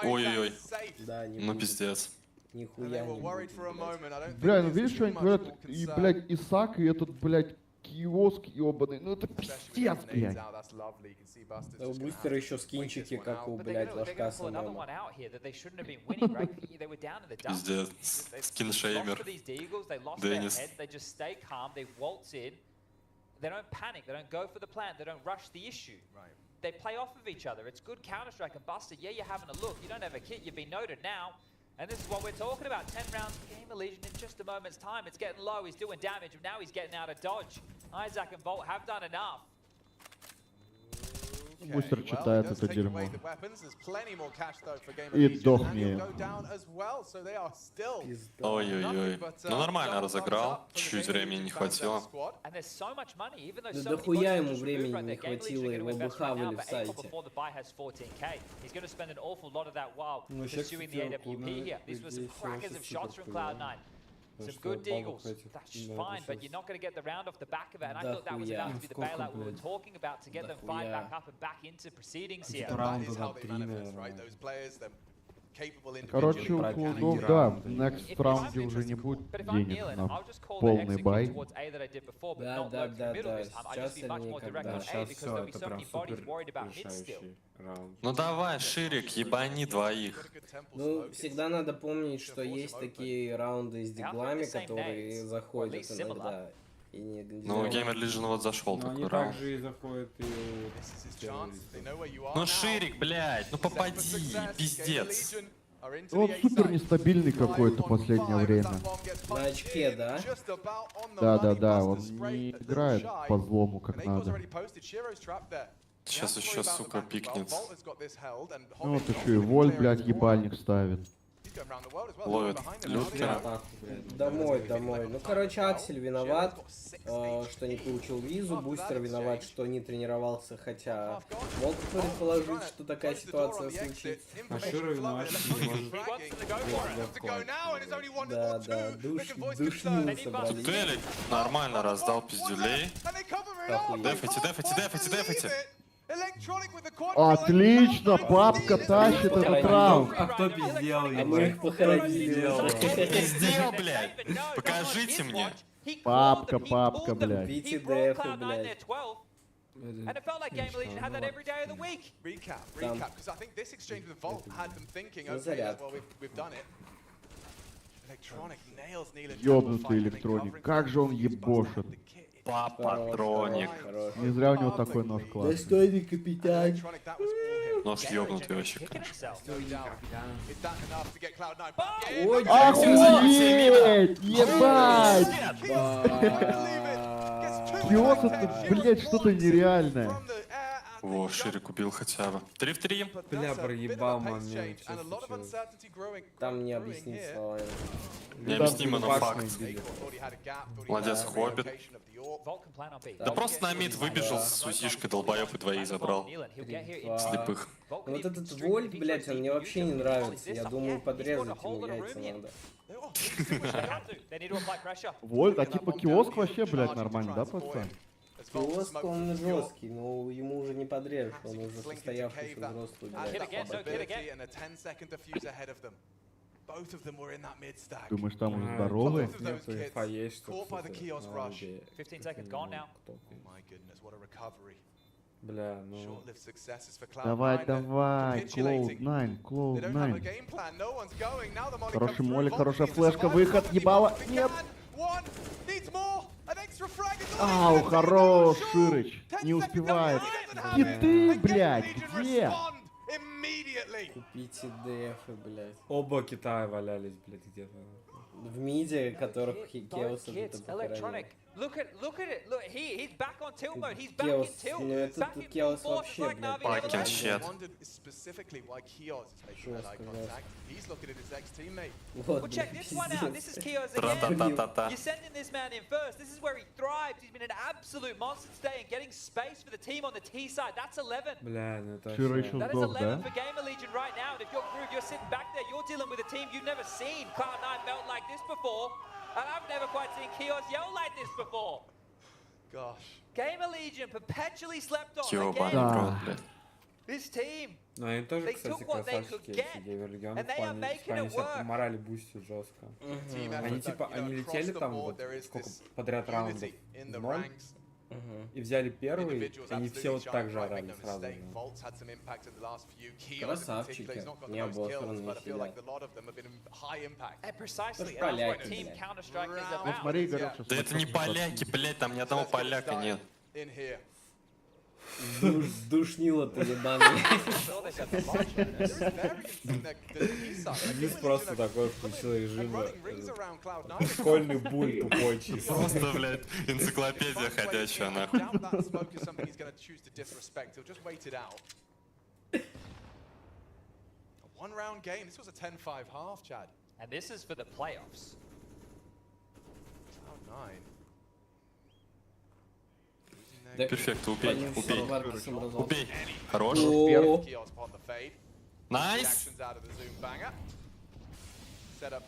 Ой-ой-ой. Да, не Ну будет. пиздец. Нихуя не будет, блядь. Бля, ну видишь, что они говорят? И, блядь, Исак, и этот, блядь, киоск ебаный. Ну это пиздец, блядь. Да у бустера еще скинчики, как у, блядь, ложка самого. Пиздец. Скиншеймер. Деннис. They don't panic, they don't go for the plant, they don't rush the issue. They play off of each other. It's good Counter-Strike and Buster. Yeah, you're having a look. You don't have a kit, you've been noted now. And this is what we're talking about. 10 rounds of Game Legion in just a moment's time. It's getting low, he's doing damage, and now he's getting out of dodge. Isaac and Volt have done enough. Бустер читает это дерьмо. И дохнет. Ой-ой-ой. Ну нормально разыграл. Чуть времени не хватило. Да дохуя ему времени не хватило, его бы хавали в сайте. Ну сейчас Some good deagles, that's fine, but you're not going to get the round off the back of it, and I thought that was about to be the bailout we were talking about to get them fired back up and back into proceedings here. Короче, у Кулдов, да, в next раунде уже не будет денег на полный бай. Да, сейчас или никогда. Сейчас все, это прям супер решающий раунд. Ну давай, Ширик, ебани двоих. Ну, всегда надо помнить, что есть такие раунды с диглами, которые заходят иногда. И не... Ну, Gamer Legion вот зашел такой раунд. Также и заходит и... Ну, Ширик, блядь, ну попади, пиздец. Он супер нестабильный какой-то последнее время. На очке, да? Да, он не играет по злому как надо. Сейчас еще, сука, пикнет. Ну вот еще и Воль, блядь, ебальник ставит. Ловит Люткера. Домой. Ну, короче, Аксель виноват, что не получил визу. Бустер виноват, что не тренировался, хотя мог предположить, что такая ситуация случится. А Широ виноват, что не может. Да, душнился, брали. Тут Элек нормально раздал пиздюлей. Дефайте. Отлично, папка тащит этот раунд. А кто пиздел? А мы их похоронили. Пиздел, блядь. Покажите мне. Папка, блядь. Бити дефы, блядь. And it felt like Game Legion had that every day of the week. Recap, because I think this exchange with Volt had them thinking, okay, well, we've done it. Electronic nails Neil. Ёбнутый электроник, как же он ебошит. Папатроник. Не зря у него такой нож классный. Достойный капитан. Нож ёбнутый вообще, конечно. Охуеть! Ебать! Киос это, блядь, что-то нереальное. Во, Ширик убил хотя бы. 3 в 3. Бля, проебал момент. Там не объяснить словами. Необъяснимо, но факт. Молодец, Хоббит. Да просто на мид выбежал с усишкой, долбоёб и двоих забрал. Слепых. Вот этот Вольт, блядь, он мне вообще не нравится. Я думаю, подрезать ему яйца надо. Вольт, а типа киоск вообще, блядь, нормально, да, пацан? Киоск, он жесткий, но ему уже не подрежешь, он уже состоявшийся взрослый, Думаешь, там уже здоровый? Есть что-то. Бля, ну... Давай, Cloud9. Хороший молик, хорошая флешка, выход, ебало, нет! Ау, хорош, Ширыч, не успевает. Киты, блядь, где? Купите дефы, блядь. Оба Китая валялись, блядь, где-то. В миде, которых Кеос это похоронил. Look at it. Look, he's back on tilt mode. He's back in tilt. Back in full force. He's like Fucking shit. He's looking at his ex-teammate. Well, check this one out. This is Kios again. You're sending this man in first. This is where he thrives. He's been an absolute monster today and getting space for the team on the T side. That's 11. Бля, ну это... That is 11 for Gamer Legion right now. And if you're Groove, you're sitting back there. You're dealing with a team you've never seen Cloud9 melt like this before. And I've never quite seen Kios yell like this before. Gosh. Gamer Legion perpetually slept on again. This team. Ну они тоже, кстати, красавчики, эти Геймерлегион, в плане, типа, они себя морали бустят жестко. Они типа, они летели там вот сколько подряд раундов в 0, и взяли первый, и они все вот так же орали сразу же. Красавчики, не обосранные сидят. Поляки, Ну смотри, Игорь, да это не поляки, блядь, там ни одного поляка нет. Душнило ты, ебаный. Здесь просто такой включил режим. Школьный буль тупой чисто. Просто, блядь, энциклопедия ходячая, нахуй. One round game. This was a 10-5 half, Chad. And this is for the playoffs. Cloud9. Перфект, убей, убей. Убей. Хорош. Найс. Setup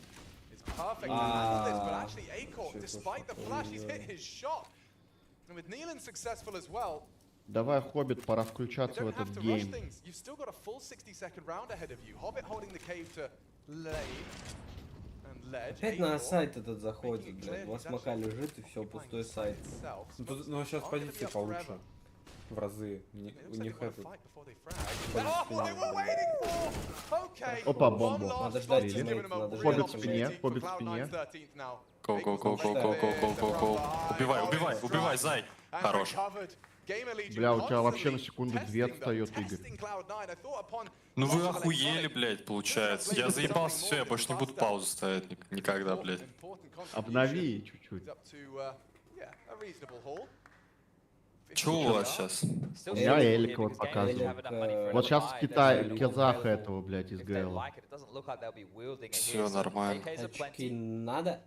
is perfect to this, but actually Acor, despite the flash, he's hit his shot. And with Neelan successful as well, Давай, Хоббит, пора включаться в этот гейм. you've still got a full 60-second round ahead of you. Hobbit holding the cave to Lane. Опять на сайт этот заходит, блядь. У вас мака лежит и все, пустой сайт. Ну сейчас позиции получше. В разы. У них это... Опа, бомбу. Надо ждать тиммейта, надо ждать. Хоббит в спине, Хоббит в спине. Гоу. Убивай, убивай, убивай, зай. Хорош. Бля, у тебя вообще на секунду 2 отстает, Игорь. Ну вы охуели, блядь, получается. Я заебался, все, я больше не буду паузу ставить никогда, блядь. Обнови чуть-чуть. Че у вас сейчас? У меня элека вот показывает. Вот сейчас Китай, Казаха этого, блядь, из ГЛ. Все нормально. Очки надо?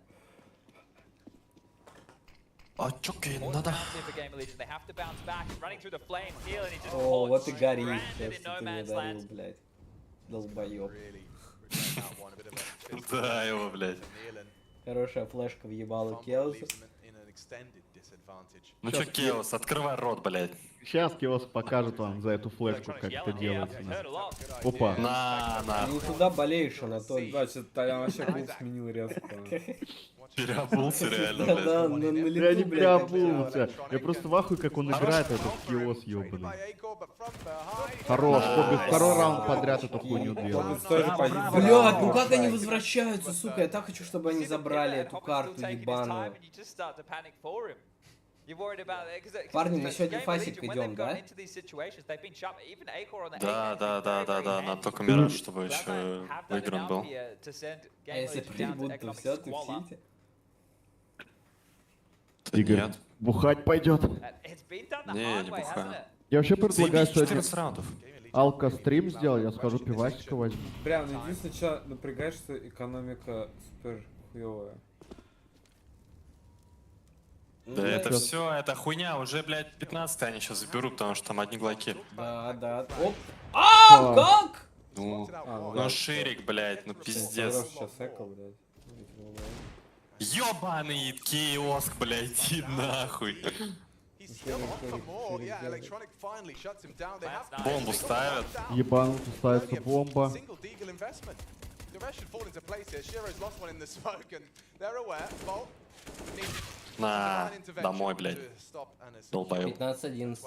Очки надо. О, вот и горит. Сейчас ты мне дарил, блядь. Долбоёб. Да, его, блядь. Хорошая флешка въебала Кеосу. Ну чё, Кеос, открывай рот, блядь. Сейчас Кеос покажет вам за эту флешку, как это делается. Опа. На. Не туда болеешь, Анатолий. Да, что-то я вообще пул сменил резко. Переобулся реально, блядь. Да, на лету, Я не блядь, переобулся. Я просто в ахуе, как он играет, этот Кеос ёбаный. Хорош, Хоббит второй раунд подряд эту хуйню делает. Блядь, ну как они возвращаются, сука? Я так хочу, чтобы они забрали эту карту ебаную. Парни, мы сегодня фасик идем, да? Да. Нам только Мираж, чтобы еще выигран был. А если проебут, то все, ты в сити? Игорь, Нет. бухать пойдет. Не, не бухаю. Я вообще предлагаю сегодня 14 раундов. алка стрим сделать, я скажу пивасика возьму. Прям, единственное, что напрягаешься, экономика супер хуевая. Да это все, это хуйня, уже, блядь, 15 они сейчас заберут, потому что там одни глоки. Да. Оп. А, как? Ну ширик, блядь, ну пиздец. Сейчас эко, блядь. Ёбаный киоск, блядь, иди нахуй. Бомбу ставят. Ебанут, ставится бомба. На, домой, блядь. Долбоёб. 15-11.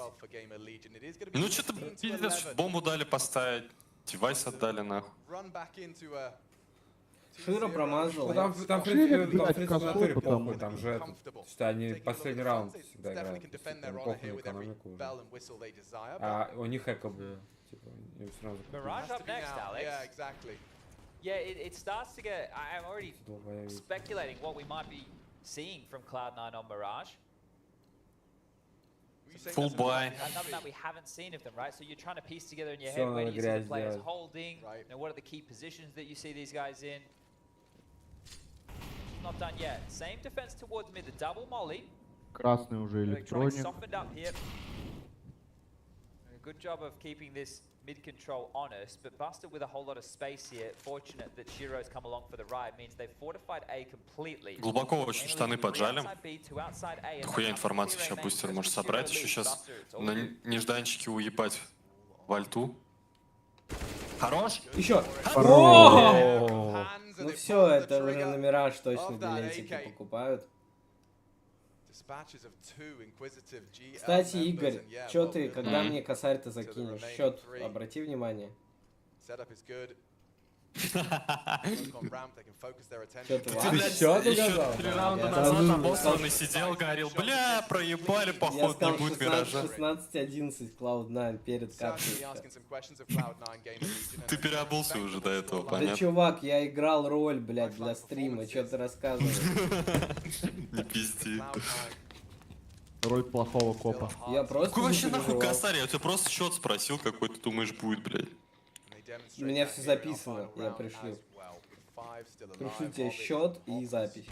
Ну что-то, пиздец, бомбу дали поставить. Девайс отдали, нахуй. Широ промазал. Ну, там в принципе, в натуре похуй, там же это, что они последний раунд всегда играют, похуй на экономику уже. А у них эко было, типа, им сразу... Mirage up next, Alex. Yeah, it starts to get... I'm already speculating what we might be seeing from Cloud9 on Mirage. Full buy. Another that we haven't seen of them, right? So you're trying to piece together in your head where do you see the players holding, and what are the key positions that you see these guys in. Not done yet. Same defense towards mid, the double molly. Красный уже электроник. Softened up here. A good job of keeping this mid control honest, but Buster with a whole lot of space here. Fortunate that Shiro's come along for the ride means they've fortified A completely. Глубоко очень штаны поджали. Дохуя информации сейчас бустер может собрать. Еще сейчас на нежданчике уебать в альту. Хорош? Еще. Ну все, это уже на Мираж точно билетики покупают. Кстати, Игорь, что ты, когда мне косарь-то закинешь? Счет, обрати внимание. Что-то Ты, блядь, еще 3 раунда назад обоссанный сидел, говорил, бля, проебали, походу, не будет гаража. 16-11 Cloud9 перед капсулой. Ты переобулся уже до этого, Да, понятно? чувак, я играл роль, блядь, для стрима, что ты рассказываешь? Не пизди. Роль плохого копа. Я просто Какой вообще нахуй переживал. косарь? Я у тебя просто счет спросил, какой ты думаешь будет, блядь. У меня все записано, я пришлю. Пришлю тебе счет и запись.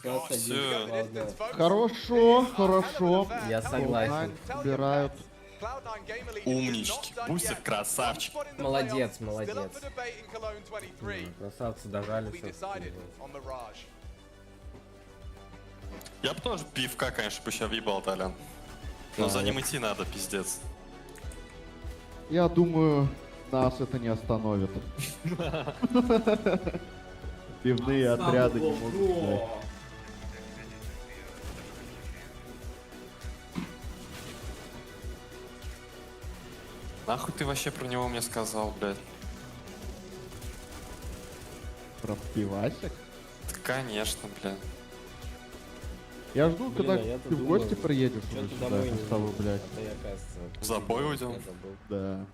21, Хорошо, хорошо. Я согласен. Собирают. Умнички. Бустер красавчик. Молодец, молодец. Красавцы дожали. Я бы тоже пивка, конечно, бы сейчас въебал, Толян. Но за ним идти надо, пиздец. Я думаю, нас это не остановит. Пивные отряды не могут ждать. Нахуй ты вообще про него мне сказал, блядь? Про пивасик? Да, конечно, блядь. Я жду, когда ты в гости приедешь уже сюда, с тобой, блядь. За бой уйдем? Да.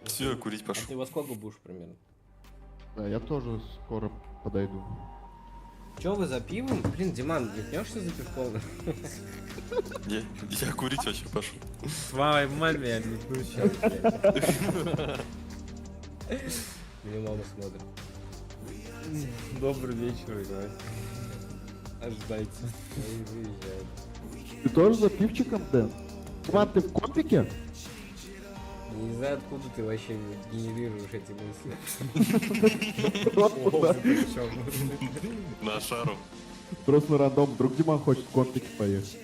Все, я курить пошел. Ты во сколько будешь примерно? Да, я тоже скоро подойду. Че вы за пивом? Блин, Диман, метнешься за пивком? Я курить вообще пошел. С мамой маме я не сейчас, блядь. Мне мама смотрит. Добрый вечер, ребят. Ожидайте. Выезжает. Ты тоже за пивчиком, Дэн? Диман, ты в компике? Не знаю, откуда ты вообще генерируешь эти мысли. На шару. Просто на рандом. Вдруг Диман хочет в компике поехать.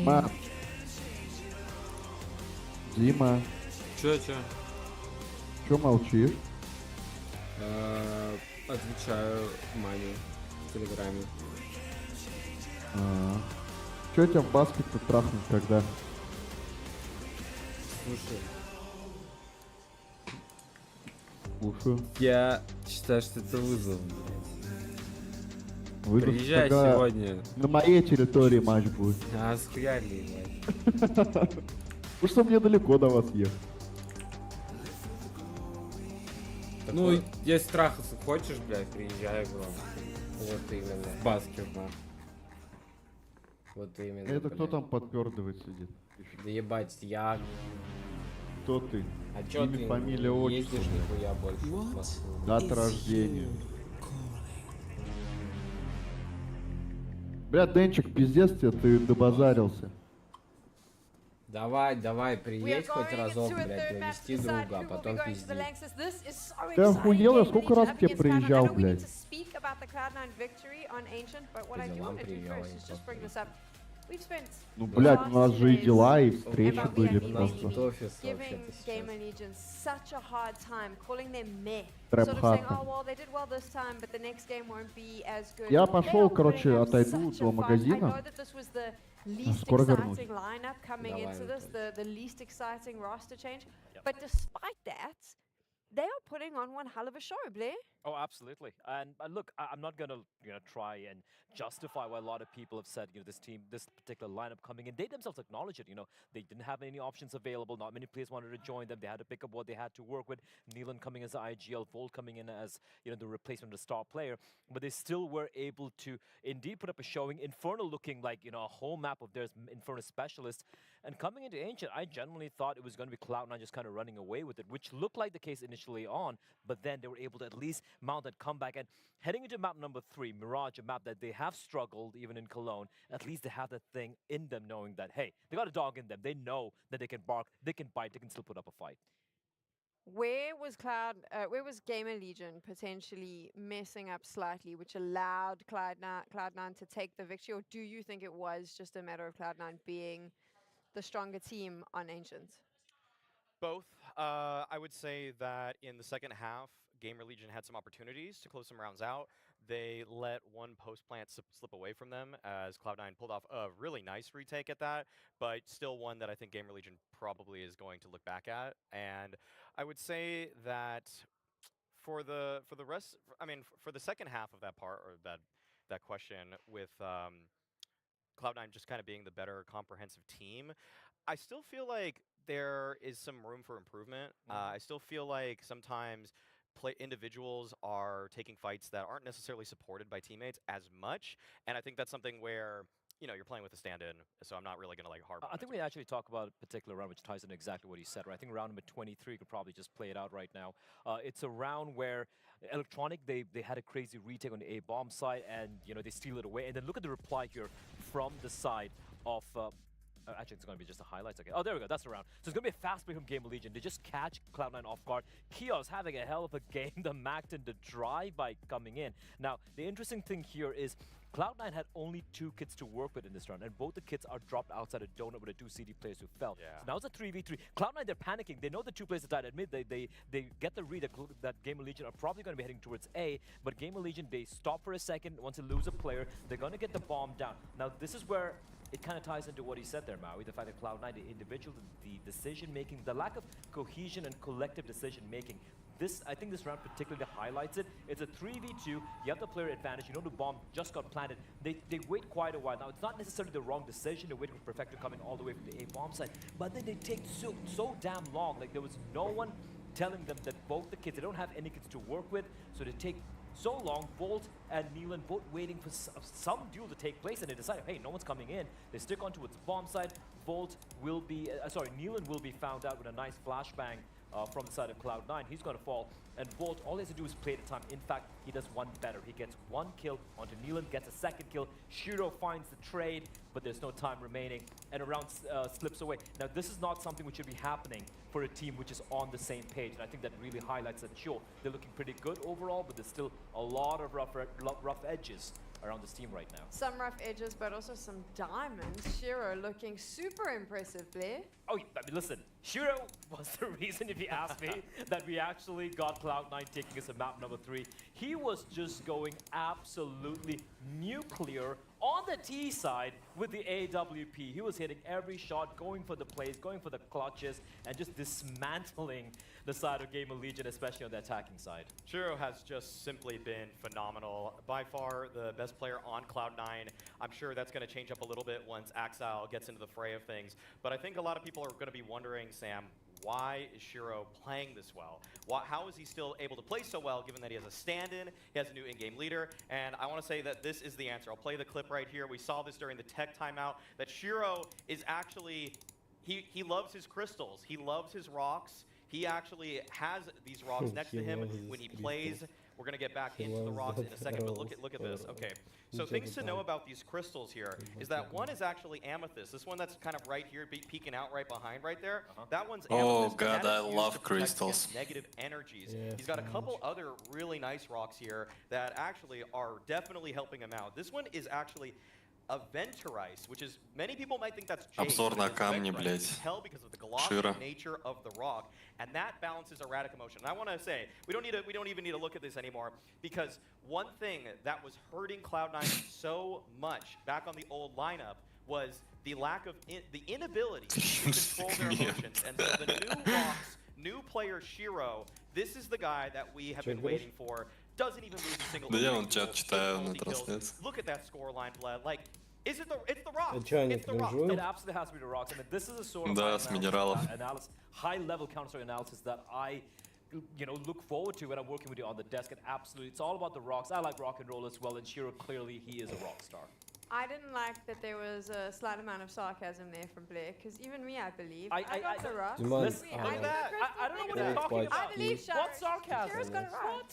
Ма. Дима. Чё? Чё молчишь? Отвечаю маме в Телеграме. Чё тебя в баскет-то трахнуть когда? Слушаю. Я считаю, что это вызов, блядь. Приезжай Тогда сегодня. На моей территории матч будет. А схуяли, блядь. Потому что мне далеко до вас ехать. Ну, если трахаться хочешь, блядь, приезжай к вам. Вот именно. Баскет, нахуй. Вот именно. Это кто блядь. там подпердывает сидит? Да ебать, я... Кто ты? А чё Имя, ты фамилия, отчество. ездишь нихуя больше в Москву? Дата рождения. Бля, Денчик, пиздец тебе, ты добазарился. Давай, приедь хоть разок, блядь, навести друга, а потом пизди. Ты охуел, я сколько раз к тебе приезжал, блядь? По делам приезжал, Ну, блядь, у нас же и дела, и встречи были просто. Офис вообще-то сейчас. Трэп-хата. Я пошел, короче, отойду до магазина. Скоро вернусь. They are putting on one hell of a show, Blair. Oh, absolutely. And look, I'm not going to try and justify why a lot of people have said, this team, this particular lineup coming in, they themselves acknowledge it. They didn't have any options available. Not many players wanted to join them. They had to pick up what they had to work with. Nealon coming as the IGL, Volt coming in as, the replacement of the star player. But they still were able to indeed put up a showing. Infernal looking like, a whole map of theirs, Infernal specialists. And coming into Ancient, I genuinely thought it was going to be Cloud9 just kind of running away with it, which looked like the case initially on, but then they were able to at least mount that comeback. And heading into map number 3, Mirage, a map that they have struggled even in Cologne, at least they have that thing in them knowing that, hey, they got a dog in them. They know that they can bark, they can bite, they can still put up a fight. Where was Gamer Legion potentially messing up slightly, which allowed Cloud9 to take the victory, or do you think it was just a matter of Cloud9 being the stronger team on Ancients? Both. I would say that in the second half, Gamer Legion had some opportunities to close some rounds out. they let one post plant slip away from them as Cloud9 pulled off a really nice retake at that, but still one that I think Gamer Legion probably is going to look back at. And I would say that for the rest, I mean, for the second half of that part, or that question with Cloud9 just kind of being the better comprehensive team, I still feel like there is some room for improvement. I still feel like sometimes individuals are taking fights that aren't necessarily supported by teammates as much, and I think that's something where, you know, you're playing with a stand-in, so I'm not really going to like harp on I think we actually talk about a particular round which ties into exactly what he said, right? I think round number 23 could probably just play it out right now. It's a round where Electronic, they had a crazy retake on the A-bomb side, and, you know, they steal it away. And then look at the reply here from the side of... actually, it's going to be just the highlights again. Oh, there we go. That's the round. So it's going to be a fast play from Gamer Legion. They just catch Cloud9 off guard. Kios having a hell of a game. The Macton, the drive-by coming in. Now, the interesting thing here is Cloud9 had only 2 kits to work with in this round, and both the kits are dropped outside a donut with the 2 CD players who fell. Yeah. So now it's a 3v3. Cloud9, they're panicking. They know the 2 players that died. Admit they get the read that Gamer Legion are probably going to be heading towards A, but Gamer Legion, they stop for a second. Once they lose a player, they're going to get the bomb down. Now, this is where it kind of ties into what he said there, Maui, the fact that Cloud9, the individual, the decision-making, the lack of cohesion and collective decision-making. I think this round particularly highlights it. It's a 3v2. You have the player advantage. You know the bomb just got planted. They wait quite a while. Now, it's not necessarily the wrong decision to wait for Perfecto coming all the way from the A-bomb side, but then they take so damn long. Like, there was no one telling them that both the kids, they don't have any kids to work with, so they take so long. Volt and Neelan both waiting for some duel to take place, and they decide, hey, no one's coming in. They stick onto its bomb side. Volt will be, Neelan will be found out with a nice flashbang from the side of Cloud9. He's going to fall, and Volt, all he has to do is play the time. In fact, he does one better. He gets 1 kill onto Neelan, gets a 2nd kill. Shiro finds the trade, but there's no time remaining, and a round slips away. Now, this is not something which should be happening for a team which is on the same page, and I think that really highlights that, sure, they're looking pretty good overall, but there's still a lot of rough edges around this team right now. Some rough edges, but also some diamonds. Shiro looking super impressive, Blair. Oh, I mean, listen, Shiro was the reason, if you ask me, that we actually got Cloud9 taking us to map number 3. He was just going absolutely nuclear on the T side with the AWP. He was hitting every shot, going for the plays, going for the clutches, and just dismantling the side of Gamer Legion, especially on the attacking side. Shiro has just simply been phenomenal. By far the best player on Cloud9. I'm sure that's going to change up a little bit once Axile gets into the fray of things. But I think a lot of people are going to be wondering, Sam, why is Shiro playing this well? How is he still able to play so well, given that he has a stand-in, he has a new in-game leader? And I want to say that this is the answer. I'll play the clip right here. We saw this during the tech timeout, that Shiro is actually, he loves his crystals. He loves his rocks. He actually has these rocks next to him when he plays. We're going to get back into the rocks in a second, but look at this. Okay, so things to know about these crystals here is that one is actually amethyst. This one that's kind of right here, peeking out right behind right there, that one's amethyst. Oh god, I love crystals. Negative energies. He's got a couple other really nice rocks here that actually are definitely helping him out. This one is actually a Venterice, which is, many people might think that's jade. Обзор на камни, блядь. Tell because of the glossy nature of the rock, and that balances erratic emotion. And I want to say, we don't even need to look at this anymore, because one thing that was hurting Cloud9 so much back on the old lineup was the lack of the inability to control their emotions. And so the new rocks, new player Shiro, this is the guy that we have been waiting for. Doesn't even lose a single. Да я вон чат читаю на трансляции. Look at that scoreline, Vlad. Like, it's the rock. It absolutely has to be the rocks. I mean, this is a sort of analysis, high-level Counter-Strike analysis that I, look forward to when I'm working with you on the desk. And absolutely, it's all about the rocks. I like rock and roll as well, and Shiro, clearly, he is a rock star. I didn't like that there was a slight amount of sarcasm there from Blair, because even me, I believe. I got the rocks. I don't know what you're talking about. I believe Shiro. What sarcasm? Shiro's got a rock.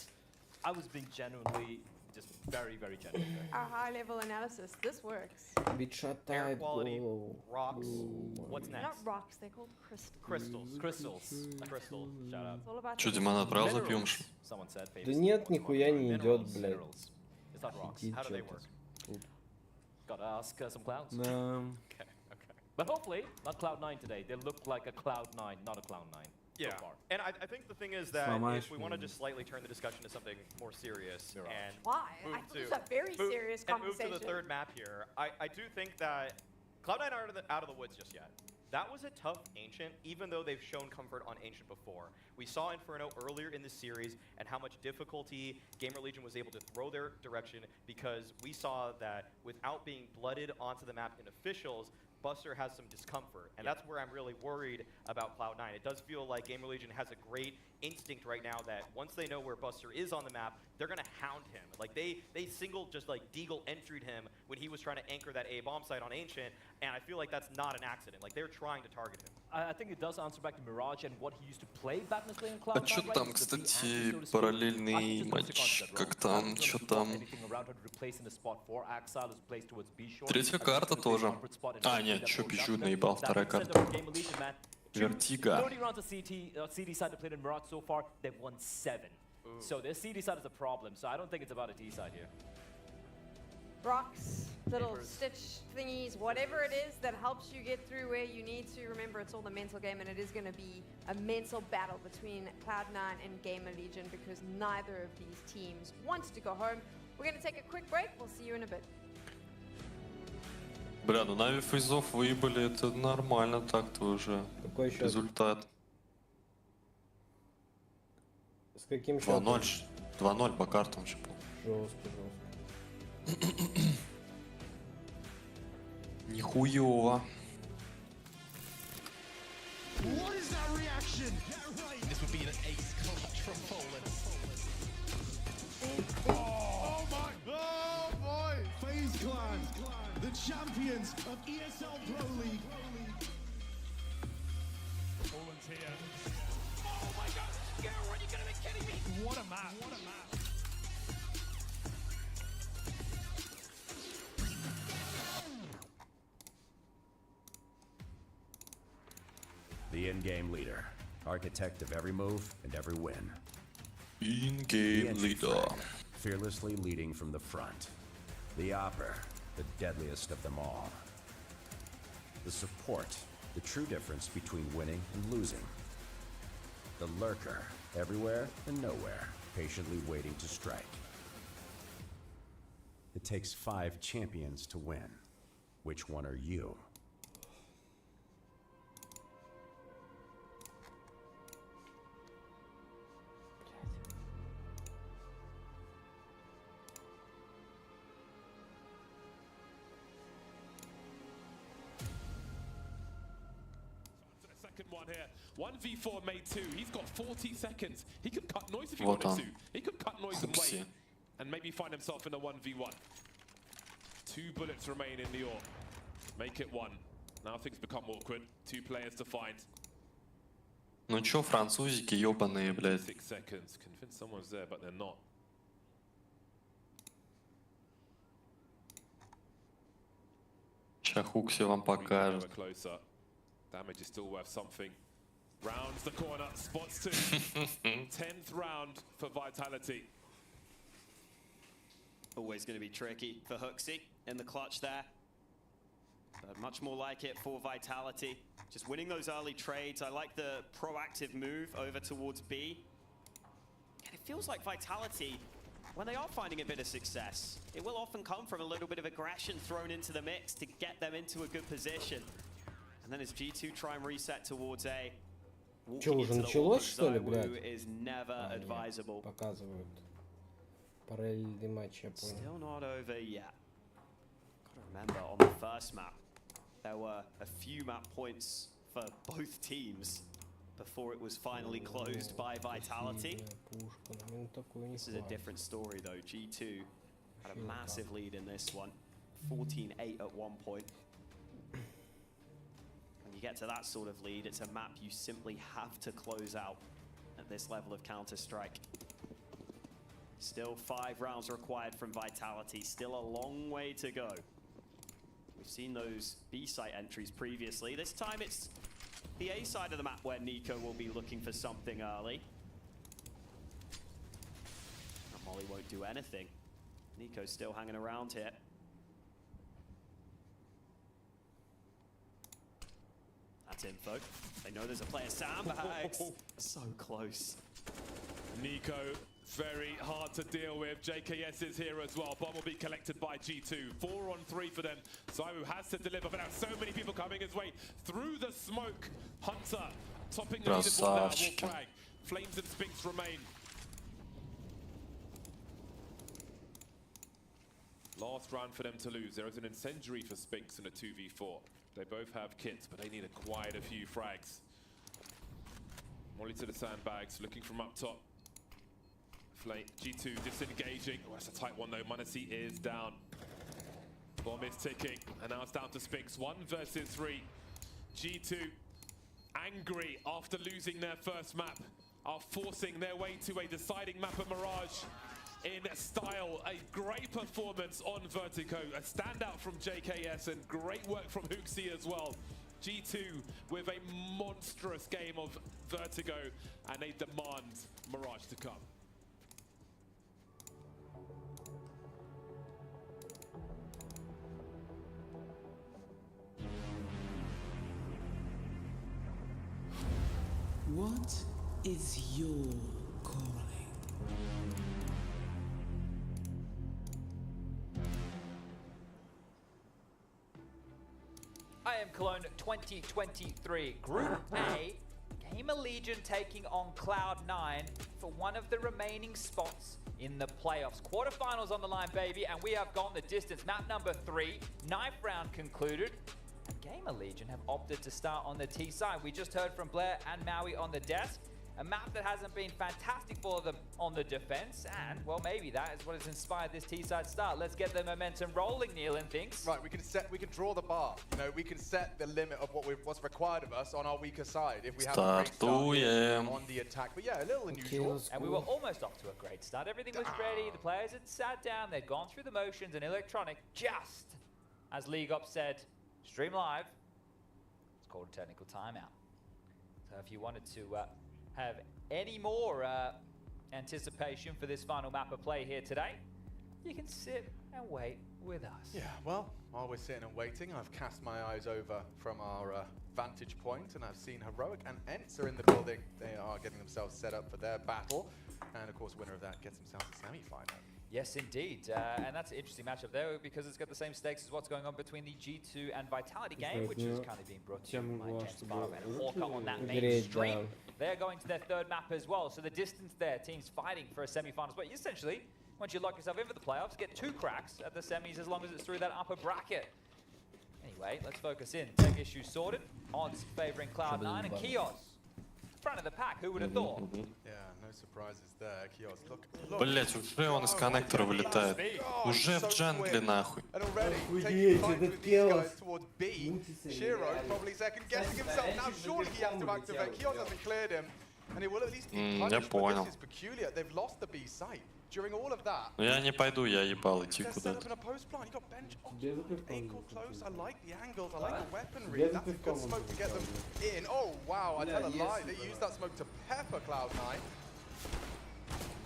I was being genuinely, just very, very genuine. Our high-level analysis. This works. Air quality, rocks. What's next? Not rocks, they're called crystals. Crystals. Shout out. Чё, Диман отправил за пьем? Someone said. Да нет, нихуя не идет, блядь. It's not rocks. How do they work? Gotta ask some clouds. No. Okay. But hopefully, not Cloud9 today. They look like a Cloud9, not a Cloud9. Yeah, so far. And I think the thing is that if we want to just slightly turn the discussion to something more serious and why? I thought this was a very serious conversation. And move to the third map here, I do think that Cloud9 aren't out of the woods just yet. That was a tough Ancient, even though they've shown comfort on Ancient before. We saw Inferno earlier in the series and how much difficulty Gamer Legion was able to throw their direction, because we saw that without being blooded onto the map in officials, Buster has some discomfort, and that's where I'm really worried about Cloud9. It does feel like Gamer Legion has a great instinct right now that once they know where Buster is on the map, they're gonna hound him. Like they single just like Deagle entried him when he was trying to anchor that A bomb site on Ancient, and I feel like that's not an accident. Like they're trying to target him. I think it does answer back to Mirage and what he used to play back in the play in Cloud9. А что там, кстати, параллельный матч? Как там, что там? Третья карта тоже. А, нет, что Бижу наебал, вторая карта. Вертига. 30 rounds of CD side to play in Mirage so far, they've won 7. So their CD side is a problem, so I don't think it's about a D side here. Rocks, little stitch thingies, whatever it is that helps you get through where you need to. Remember, it's all the mental game, and it is going to be a mental battle between Cloud9 and Gamer Legion, because neither of these teams wants to go home. We're going to take a quick break. We'll see you in a bit. Бля, ну Нави фейзов выебали, это нормально так-то уже. Какой счет? Результат. С каким счетом? 2-0. 2-0 по картам же был. Жестко. Нихуёво. What is that reaction? This would be an ace clutch from Poland. Oh my! Oh boy! FaZe Clan, the champions of ESL Pro League. Poland's here. Oh my God! Girl, are you gonna be kidding me? What a map! What a map! The in-game leader, architect of every move and every win. In-game leader. Fearlessly leading from the front. The Opper, the deadliest of them all. The support, the true difference between winning and losing. The lurker, everywhere and nowhere, patiently waiting to strike. It takes 5 champions to win. Which one are you? Second one here. 1v4 made 2. He's got 40 seconds. He could cut noise if he wanted to. He could cut noise and wait. And maybe find himself in a 1v1. 2 bullets remain in the AWP. Make it 1. Now things become awkward. 2 players to find. Ну чё, французики ёбаные, блядь. 6 seconds. Convinced someone's there, but they're not. Чахук все вам покажет. Damage is still worth something. Rounds the corner, spots 2. 10th round for Vitality. Always going to be tricky for Hooksy in the clutch there. But much more like it for Vitality. Just winning those early trades. I like the proactive move over towards B. And it feels like Vitality, when they are finding a bit of success, it will often come from a little bit of aggression thrown into the mix to get them into a good position. And then as G2 try and reset towards A, Что, уже началось, что ли, блядь? is never advisable. Показывают. Параллельный матч, я понял. Still not over yet. Gotta remember, on the first map, there were a few map points for both teams before it was finally closed by Vitality. This is a different story though. G2 had a massive lead in this one. 14-8 at one point. When you get to that sort of lead, it's a map you simply have to close out at this level of Counter-Strike. Still 5 rounds required from Vitality. Still a long way to go. We've seen those B site entries previously. This time it's the A side of the map where Nico will be looking for something early. And Molly won't do anything. Nico's still hanging around here. That's info. They know there's a player sandbags. So close. Nico, very hard to deal with. JKS is here as well. Bomb will be collected by G2. 4 on 3 for them. Zaiwu has to deliver, but now so many people coming his way through the smoke. Hunter topping the leaderboard now. Will frag. Flames and Spinks remain. Last round for them to lose. There is an incendiary for Spinks in a 2v4. They both have kits, but they need quite a few frags. Molly to the sandbags, looking from up top. G2 disengaging. Oh, that's a tight one though. Manasi is down. Bomb is ticking, and now it's down to Spinks. 1 versus 3. G2, angry after losing their first map, are forcing their way to a deciding map at Mirage in style. A great performance on Vertigo, a standout from JKS, and great work from Hooksy as well. G2 with a monstrous game of Vertigo, and they demand Mirage to come. What is your calling? I am Cologne 2023 Group A. Gamer Legion taking on Cloud9 for one of the remaining spots in the playoffs. Quarterfinals on the line, baby, and we have gone the distance. Map number 3, knife round concluded. And Gamer Legion have opted to start on the T side. We just heard from Blair and Maui on the desk. A map that hasn't been fantastic for them on the defense, and well, maybe that is what has inspired this T-side start. Let's get the momentum rolling, Nealon thinks. Right, we can draw the bar. You know, we can set the limit of what's required of us on our weaker side if we have a great start on the attack. But yeah, a little unusual. And we were almost off to a great start. Everything was ready. The players had sat down. They'd gone through the motions, and Electronic, just as League Ops said, stream live. It's called a technical timeout. So if you wanted to have any more anticipation for this final map of play here today, you can sit and wait with us. Yeah, well, while we're sitting and waiting, I've cast my eyes over from our vantage point, and I've seen Heroic and Ents are in the building. They are getting themselves set up for their battle, and of course, winner of that gets themselves a semi-final. Yes, indeed. And that's an interesting matchup there because it's got the same stakes as what's going on between the G2 and Vitality game, which is currently being brought to you by James Sparrow and Hawker on that main stream. They're going to their third map as well. So the distance there, teams fighting for a semi-finals. But essentially, once you lock yourself in for the playoffs, get 2 cracks at the semis as long as it's through that upper bracket. Anyway, let's focus in. Tech issue sorted. Odds favoring Cloud9 and Kios. Front of the pack, who would have thought? Yeah, no surprises there. Kios, look. Блять, уже он из коннектора вылетает. Уже в джангле нахуй. Охуеть, этот Kios. Shiro probably second guessing himself. Now surely he has to activate. Kios hasn't cleared him. And he will at least be punished, but this is peculiar. They've lost the B site. During all of that, Ну я не пойду, я ебал идти куда-то. Close. I like the angles, I like the weaponry. That's a good smoke to get them in. Oh wow, I tell a lie. They used that smoke to pepper Cloud9.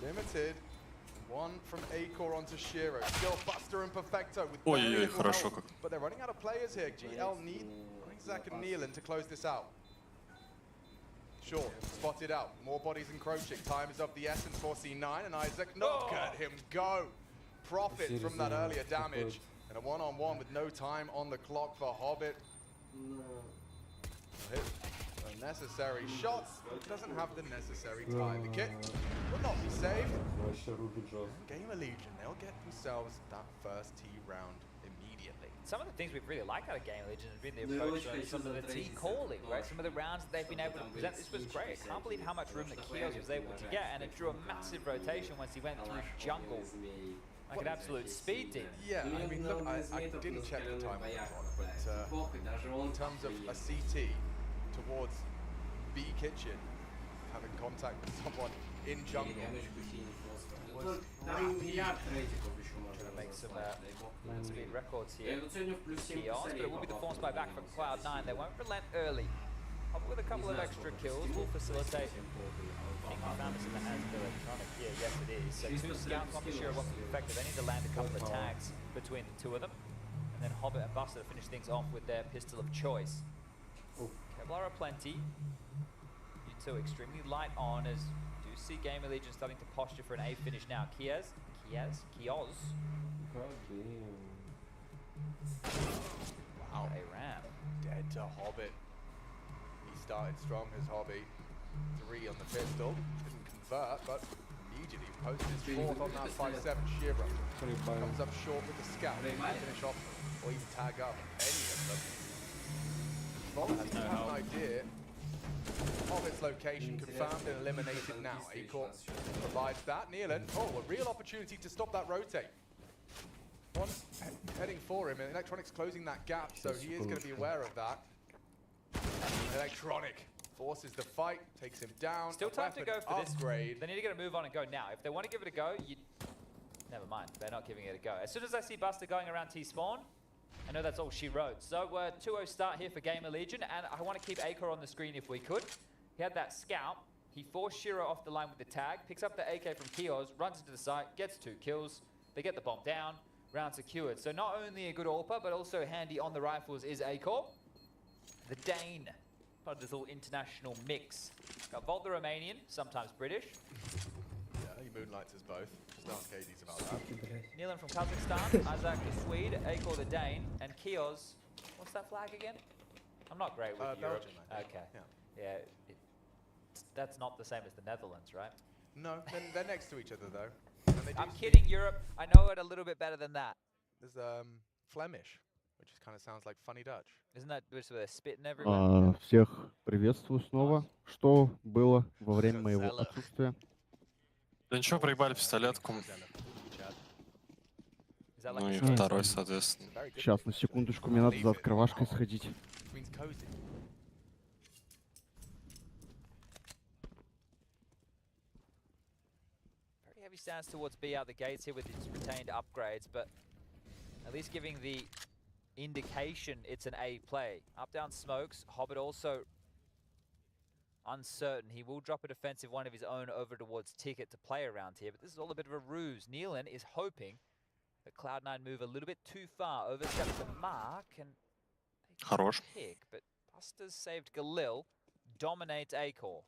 Limited. 1 from A-Core onto Shiro. Still Buster and Perfecto with Ой-ой-ой, хорошо как. But they're running out of players here. GL need Zach and Nealon to close this out. Sure, spotted out. More bodies encroaching. Time is of the essence for C9, and Isaac, look at him go. Profit from that earlier damage. And a one-on-one with no time on the clock for Hobbit. Hit unnecessary shots. Doesn't have the necessary time. The kit will not be saved. Gamer Legion, they'll get themselves that first T round immediately. Some of the things we've really liked out of Gamer Legion has been the approach on some of the T calling, right? Some of the rounds that they've been able to present. This was great. I can't believe how much room that Kios was able to get, and it drew a massive rotation once he went through jungle. Like an absolute speed demon. Yeah, I mean, look, I didn't check the time on it, but in terms of a CT towards B kitchen, having contact with someone in jungle was trying to make some speed records here. Kios, but it will be the force buy back from Cloud9. They won't relent early. With a couple of extra kills will facilitate. I think we found this in the hands of Electronic here. Yes, it is. So 2 scouts on the Shiro won't be effective. They need to land a couple of tags between the 2 of them. And then Hobbit and Buster to finish things off with their pistol of choice. Kevlar are plenty. You two extremely light on as do see Game Legion starting to posture for an A finish now. Kioz. Wow. A ramp. Dead to Hobbit. He started strong as Hobby. 3 on the pistol. Didn't convert, but immediately posted his 4th on that 5-7 Shira. Comes up short with the scout. They might finish off or even tag up any of them. Vault has no an idea of its location, confirmed and eliminated now. Acor provides that. Nealon, a real opportunity to stop that rotate. One heading for him, and Electronic's closing that gap, so he is going to be aware of that. Electronic forces the fight, takes him down. Still time to go for upgrade. This. They need to get a move on and go now. If they want to give it a go, never mind. They're not giving it a go. As soon as I see Buster going around T-spawn, I know that's all she wrote. So 2-0 start here for Gamer Legion, and I want to keep Acor on the screen if we could. He had that scout. He forced Shiro off the line with the tag, picks up the AK from Kioz, runs into the site, gets 2 kills. They get the bomb down, round secured. So not only a good AWPer, but also handy on the rifles is Acor. The Dane, part of this little international mix. Got Volt the Romanian, sometimes British. Yeah, he moonlights us both. Just ask Hades about that. Nealon from Kazakhstan, Isaac the Swede, Acor the Dane, and Kioz. What's that flag again? I'm not great with Europe. Belgium, Okay. Yeah, that's not the same as the Netherlands, right? No, they're next to each other though. I'm kidding, Europe. I know it a little bit better than that. There's Flemish, which kind of sounds like funny Dutch. Isn't that just where they're spitting everywhere? Всех приветствую снова. Что было во время моего отсутствия? Да ничего, проебали пистолетку. Ну и второй, соответственно. Сейчас, на секундочку, мне надо за открывашкой сходить. Very heavy stance towards B out the gates here with its retained upgrades, but at least giving the indication it's an A play. Up down smokes, Hobbit also uncertain. He will drop a defensive one of his own over towards Ticket to play around here, but this is all a bit of a ruse. Nealon is hoping that Cloud9 move a little bit too far, oversteps the mark, and Хорош. pick, but Buster's saved Galil, dominates Acor.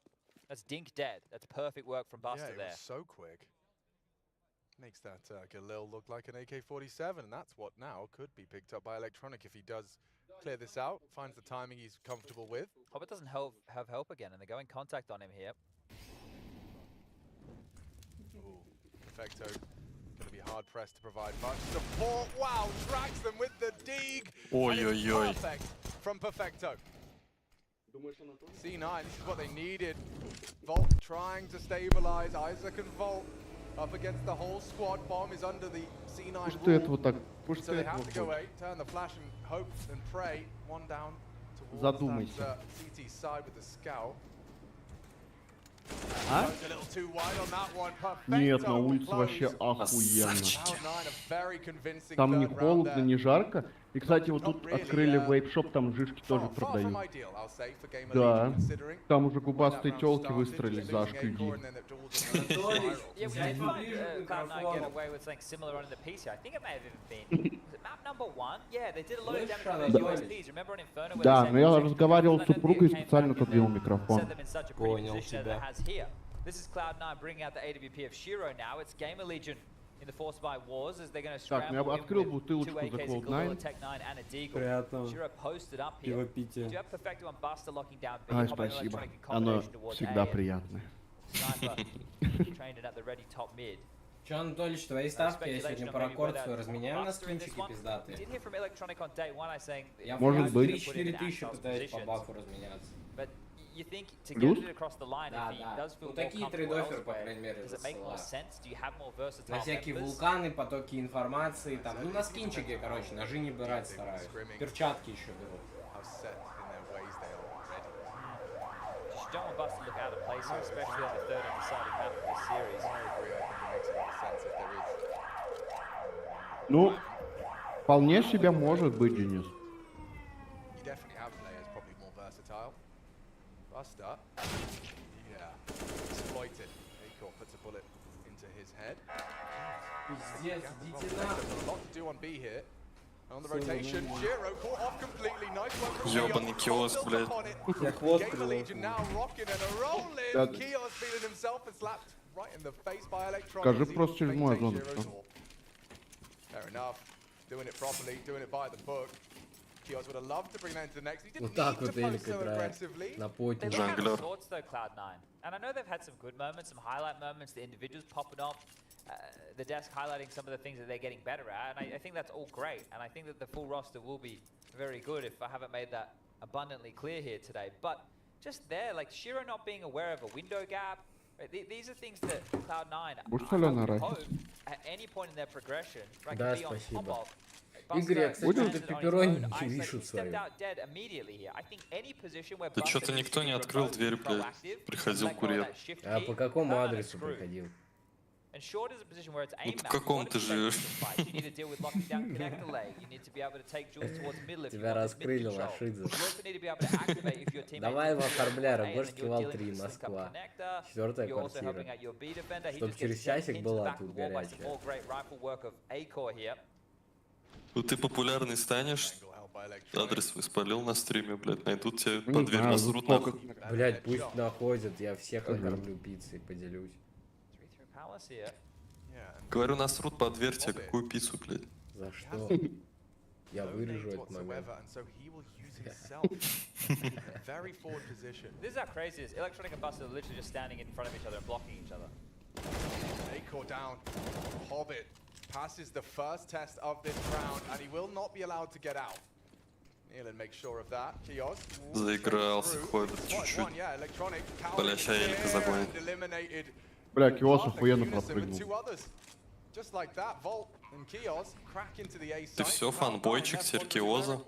That's Dink dead. That's perfect work from Buster there. Was so quick. Makes that Galil look like an AK-47, and that's what now could be picked up by Electronic if he does clear this out, finds the timing he's comfortable with. Hobbit doesn't have help again, and they're going contact on him here. Ooh, Perfecto going to be hard pressed to provide much support. Wow, tracks them with the dig. Oi. Perfect from Perfecto. C9, this is what they needed. Volt trying to stabilize. Isaac and Volt up against the whole squad. Bomb is under the C9 rule. So they have to go away, turn the flash and hope and pray. One down towards that CT side with the scout. А? A little too wide on that one. Нет, на улице вообще охуенно. Там не холодно, не жарко. И, кстати, вот тут открыли вейп-шоп, там жишки тоже продают. Да, там уже губастые тёлки выстроились за HQD. Да, но я разговаривал с супругой и специально отодвинул микрофон. Понял тебя. This is Cloud9 bringing out the AWP of Shiro now. It's Gamer Legion in the Force by Wars as they're going to Так, я открыл бутылочку за Cloud9. Shiro posted up here. Пивопитие. Do you have Perfecto and Buster locking down B? Ай, спасибо. Оно всегда приятное. Trained it at the ready top mid. Че, Анатольевич, твои ставки я сегодня паракорд свой разменяю на скинчики пиздатые. Может быть. 3-4 тысячи пытаюсь по бафу разменяться. You think to get it across the line, if he does feel more такие comfortable трейд-офферы, по elsewhere, крайней мере, does it make more sense? Do you have more versatile на всякие members? вулканы, потоки информации, там, ну на скинчике, короче, ножи не брать стараюсь. Перчатки еще беру. Just don't want Buster to look out of place here, especially on the third undecided map of this series. Ну, вполне себе может быть, Денис. You definitely have players probably more versatile. Buster, yeah, exploited. Acor puts a bullet into his head. Пиздец, идите A lot to do on B here. On the rotation, Shiro caught off completely. Nice work Ёбаный киоск, блядь. Я хвост крыло. Скажи просто через мою зону. Вот так вот элека играет. На поте. Джанглер. And I know they've had some good moments, some highlight moments, the individuals popping off, the desk highlighting some of the things that they're getting better at, and I think that's all great, and I think that the full roster will be very good if I haven't made that abundantly clear here today. But just there, like Shiro not being aware of a window gap, right, these are things that Cloud9 I would hope at any point in their progression, right, can be on top of. Игорь, я, кстати, это пепперони не вижу свою. Да что-то никто не открыл дверь, блядь. Приходил курьер. А по какому адресу приходил? Вот в каком ты живешь? Тебя раскрыли, Лошидзе. Давай его оформляй, Рогожский вал 3, Москва. 4-я квартира. Чтоб через часик была тут горячая. Ну ты популярный станешь, адрес свой спалил на стриме, блядь, найдут тебя под дверь насрут нахуй. Блядь, пусть находят, я всех накормлю пиццей, поделюсь. Говорю, насрут под дверь тебе, какую пиццу, блядь. За что? Я вырежу этот момент. This is how crazy it is. Electronic and Buster are literally just standing in front of each other and blocking each other. Acor down. Hobbit passes the first test of this round, and he will not be allowed to get out. Nealon makes sure of that. Kios. Заигрался Хоббит чуть-чуть. Бля, ща элека загонит. Бля, Киос охуенно пропрыгнул. Ты все, фанбойчик, теперь Киоза? Да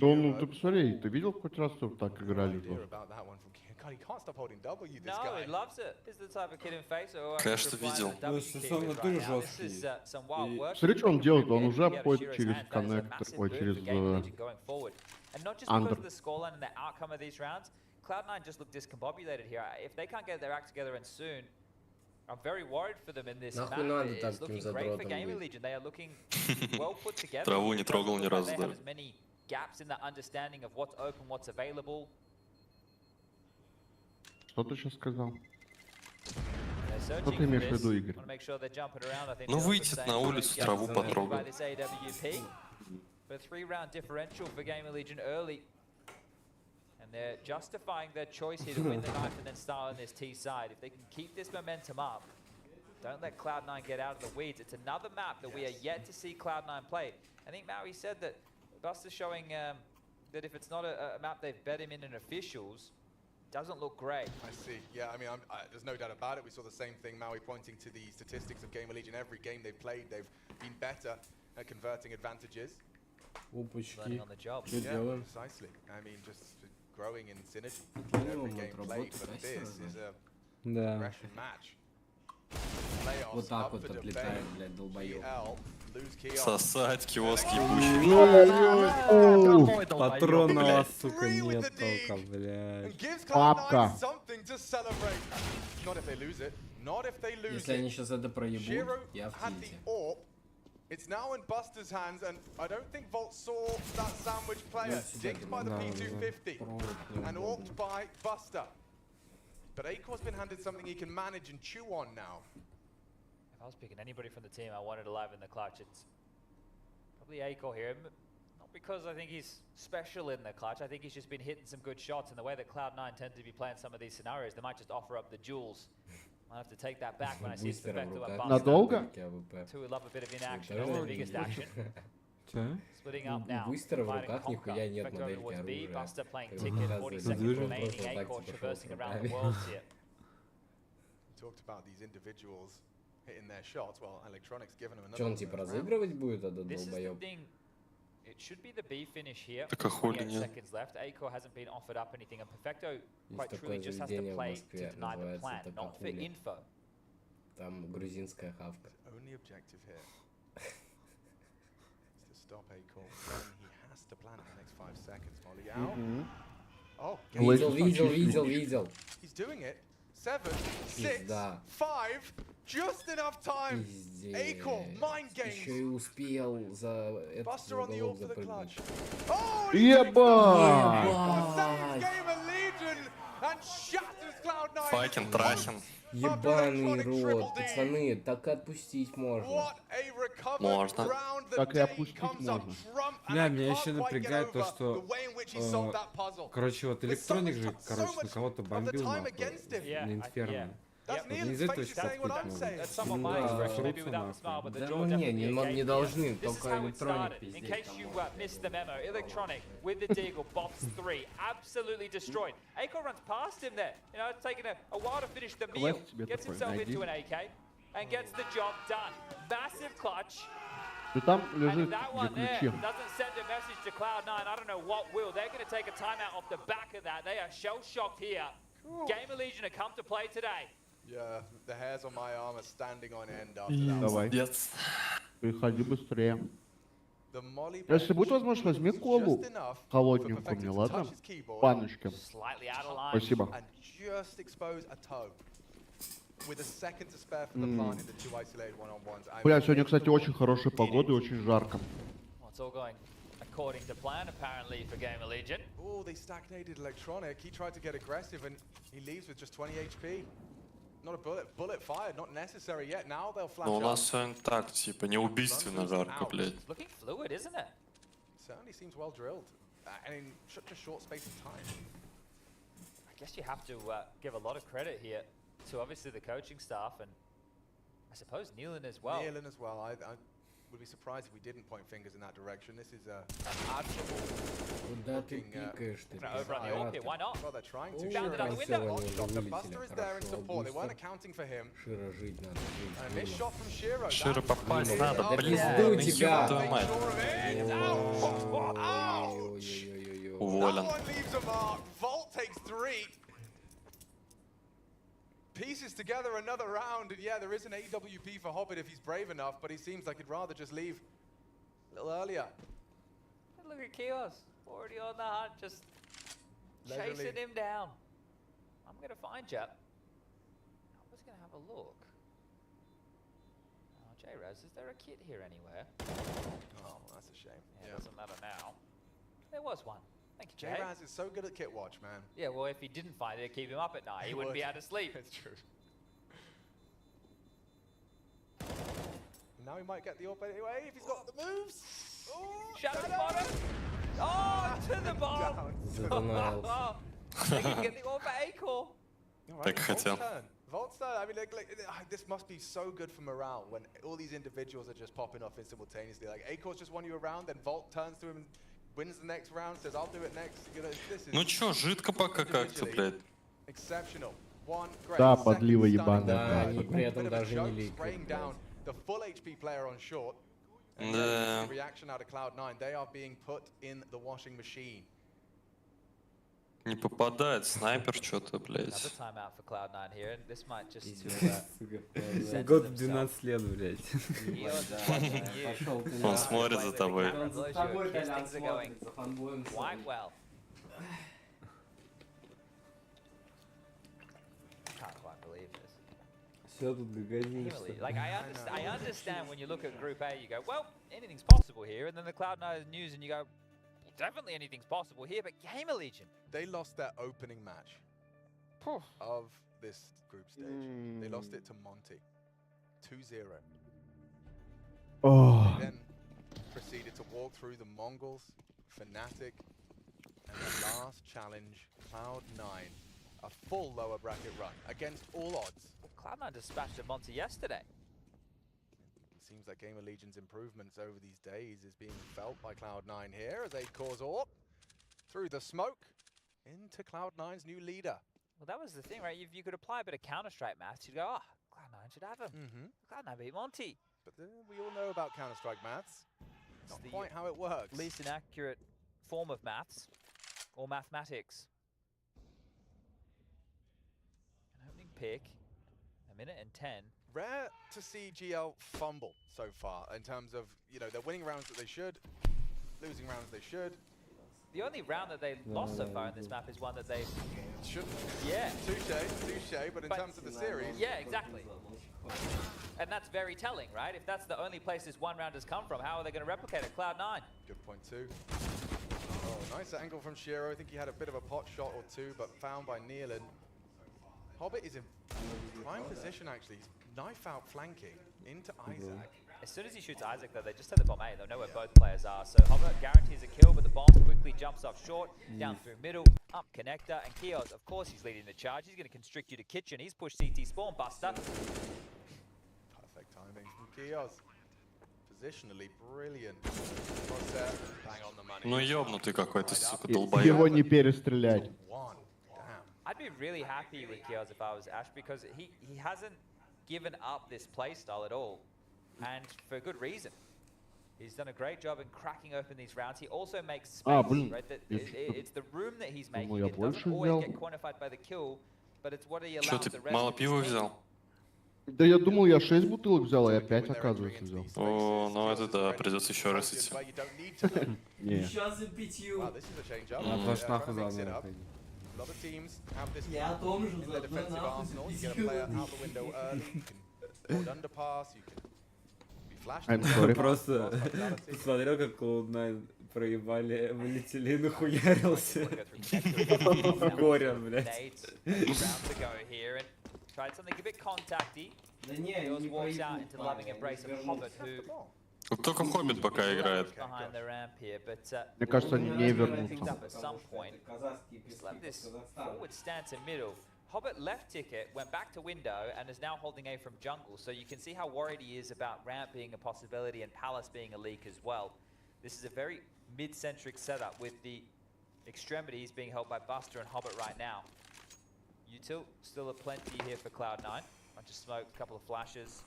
ну ты посмотри, ты видел хоть раз, чтобы так играли? Конечно, видел. Ну, Сусона тоже жесткий. Смотри, что он делает, он уже обходит через коннектор, ой, через андер. Cloud9 just look discombobulated here. If they can't get their act together and soon, I'm very worried for them in this map. It's looking great for Gaming Legion. They are looking well put together. Траву не трогал ни разу, They да. have as many gaps in that understanding of what's open, what's available. Что ты сейчас сказал? Что ты имеешь в виду, Игорь? Ну выйти на улицу, траву потрогать. But a 3-round differential for Gaming Legion early. And they're justifying their choice here to win the knife and then start on this T side. If they can keep this momentum up, don't let Cloud9 get out of the weeds. It's another map that we are yet to see Cloud9 play. I think Maui said that Buster's showing that if it's not a map they've bet him in officials, doesn't look great. I see. Yeah, I mean, there's no doubt about it. We saw the same thing. Maui pointing to the statistics of Gamer Legion. Every game they've played, they've been better at converting advantages. Опачки. Что делаем? Precisely. I mean, just growing in synergy. Every game played, but this is a progression match. Вот так вот отлетает, блядь, долбоёб. Сосать, киоск ебучий. Патронного, сука, нет толка, блядь. Папка. Если они сейчас это проебут, я в тильте. It's now in Buster's hands, and I don't think Volt saw that sandwich player. Dicked by the P250 and orked by Buster. But Acor's been handed something he can manage and chew on now. If I was picking anybody from the team I wanted alive in the clutch, it's probably Acor here. Not because I think he's special in the clutch, I think he's just been hitting some good shots, and the way that Cloud9 tend to be playing some of these scenarios, they might just offer up the jewels. I have to take that back when I see it's back to a Buster. Надолго? Two who love a bit of inaction, that's the biggest action. Splitting up now. Бустера в руках нихуя нет модельки оружия. Buster playing ticket, 40 seconds remaining, Acor traversing around the world here. We talked about these individuals hitting their shots, well, Electronics giving them another. Что он типа разыгрывать будет этот долбоёб? It should be the B finish here. Так а хули нет? Seconds left. Acor hasn't been offered up anything, and Perfecto quite truly just has to play to deny the plan, not for info. Там грузинская хавка. Only objective here is to stop Acor. He has to plan in the next 5 seconds. Molly out. Oh, видел. He's doing it. 7, 6, 5. Just enough time. Acorn, mind games. Еще и успел за этот Buster on the уголок for the запрыгнуть. clutch. Oh, Ебать! saves Game of Legion and shatters Cloud9. Факин, трахин. Ебаный рот, пацаны, так отпустить можно. Можно. Так и опустить можно. Бля, меня еще напрягает то, что... короче, вот электроник же, короче, на кого-то бомбил нахуй, на Инферно. Вот не из этого сейчас открыть могут. Да ну не должны, только электроник пиздеть там Electronic with the deagle, bombs 3, absolutely destroyed. Aiko runs past him there, you know, it's taken a while to finish the meal, gets himself into an AK, and gets the job done. Massive clutch. И там лежит And that one there ключи. doesn't send a message to Cloud9. I don't know what will. They're going to take a timeout off the back of that. They are shell-shocked here. Game of Legion have come to play today. Yeah, the hairs on my arm are standing on end after that. Давай. Yes. Приходи быстрее. The Molly Если будет возможность, возьми колу холодненькую мне, ладно? Баночки. Slightly out of line. Спасибо. And just expose a toe. With a second to spare for the plant in the two isolated one-on-ones. Бля, сегодня, кстати, очень хорошая погода и очень жарко. Well, it's all going according to plan, apparently, for Game of Legion. Oh, they stagnated Electronic. He tried to get aggressive and he leaves with just 20 HP. Not a bullet fired, not necessary yet. Now they'll flash Но у up. нас сегодня так, типа, неубийственно жарко, блядь. Looking fluid, isn't it? Certainly seems well drilled. And in such a short space of time. I guess you have to give a lot of credit here to obviously the coaching staff and I suppose Nealon as well. Nealon as well. I would be surprised if we didn't point fingers in that direction. This is admirable. Куда ты пикаешь ты? Over on the orc here, why not? Well, they're trying to. Found it out the window. The Buster is there in support. They weren't accounting for him. Широ жить надо. And a missed shot from Shiro. Широ попасть надо, Да блин. пизду тебя! Твою мать. Уволен. That one leaves a mark. Volt takes 3. Pieces together another round, and yeah, there is an AWP for Hobbit if he's brave enough, but he seems like he'd rather just leave a little earlier. And look at Kios, already on the hunt, just chasing him down. I'm gonna find you. I was gonna have a look. Oh, J-Raz, is there a kit here anywhere? Oh, that's a shame. Yeah, doesn't matter now. There was one. Thank you, Jay. J-Raz is so good at kit watch, man. Yeah, well, if he didn't find it, it'd keep him up at night. He wouldn't be able to sleep. It's true. Now he might get the AWP anyway if he's got the moves. Oh, Shadow bottom. Oh, to the bomb. They can get the AWP for Acor. Так хотел. Volt's turn. I mean, this must be so good for morale when all these individuals are just popping off in simultaneously. Like, Acor's just won you around, then Volt turns to him and wins the next round, says, I'll do it next. You know, this is Ну чё, жидко пока как-то, блядь. exceptional. One great. Да, подлива ебаная. Да, они при этом даже не Spraying ликают. down the full HP player on short. And Да. the reaction out of Cloud9, they are being put in the washing machine. Не попадает снайпер что-то, блядь. Another timeout for Cloud9 here, and this might just Год 12 лет, блядь. Он смотрит за тобой. Things are going quite well. Can't quite believe this. Все тут догодишься. Like I understand when you look at Group A, you go, well, anything's possible here, and then the Cloud9 news, and you go, definitely anything's possible here, but Game of Legion. They lost their opening match of this group stage. They lost it to Monty. 2-0. Oh. They then proceeded to walk through the Mongols, Fnatic, and the last challenge, Cloud9. A full lower bracket run against all odds. Well, Cloud9 dispatched a Monty yesterday. It seems like Game of Legion's improvements over these days is being felt by Cloud9 here as they cause AWP through the smoke into Cloud9's new leader. Well, that was the thing, right? If you could apply a bit of Counter-Strike maths, you'd go, oh, Cloud9 should have him. Cloud9 beat Monty. But we all know about Counter-Strike maths. Not quite how it works. Least inaccurate form of maths or mathematics. An opening pick, 1:10. Rare to see GL fumble so far in terms of, you know, they're winning rounds that they should, losing rounds they should. The only round that they lost so far in this map is one that they shouldn't. Yeah. Touche, but in terms of the series. Yeah, exactly. And that's very telling, right? If that's the only place this one round has come from, how are they going to replicate it? Cloud9. Good point too. Oh, nice angle from Shiro. I think he had a bit of a pot shot or two, but found by Nealon. Hobbit is in prime position, actually. He's knife out flanking into Isaac. As soon as he shoots Isaac, though, they just have the bomb A. They'll know where both players are. So Hobbit guarantees a kill, but the bomb quickly jumps off short, down through middle, up connector, and Kios, of course, he's leading the charge. He's going to constrict you to kitchen. He's pushed CT spawn buster. Perfect timing from Kios. Positionally brilliant. Bang on the money. Ну ёбнутый какой-то, сука, долбоёб. Его не перестрелять. I'd be really happy with Kios if I was Ash, because he hasn't given up this playstyle at all. And for good reason. He's done a great job in cracking open these rounds. He also makes space, right? It's the room that he's making. It doesn't always get quantified by the kill, but it's what he allows the rest мало пива взял? Да я думал, я 6 бутылок взял, и опять, оказывается, взял. О, ну это да, придется еще раз идти. Не. Пошла нахуй заодно. Я о том же, заодно нахуй Просто посмотрел, как Cloud9 проебали, вылетели и нахуярился. Горе, блядь. Да не, не Только Хоббит пока играет. Мне кажется, они не вернутся. Hobbit left ticket, went back to window, and is now holding A from jungle. So you can see how worried he is about ramp being a possibility and Palace being a leak as well. This is a very mid-centric setup with the extremities being held by Buster and Hobbit right now. Util still a plenty here for Cloud9. Bunch of smoke, a couple of flashes.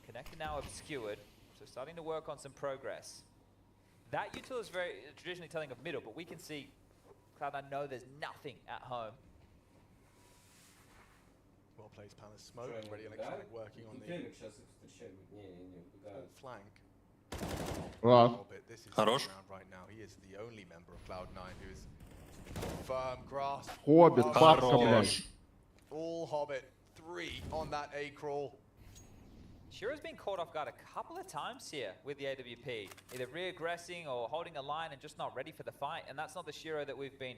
Connector now obscured, so starting to work on some progress. That Util is very traditionally telling of middle, but we can see Cloud9 know there's nothing at home. Well played, Palace. Smoke, ready electronic working on the flank. Hobbit, this is Хорош. right now. He is the only member of Cloud9 who is firm grasp. Hobbit, бабка, блядь. All Hobbit, 3 on that A crawl. Shiro's been caught off guard a couple of times here with the AWP. Either re-aggressing or holding a line and just not ready for the fight. And that's not the Shiro that we've been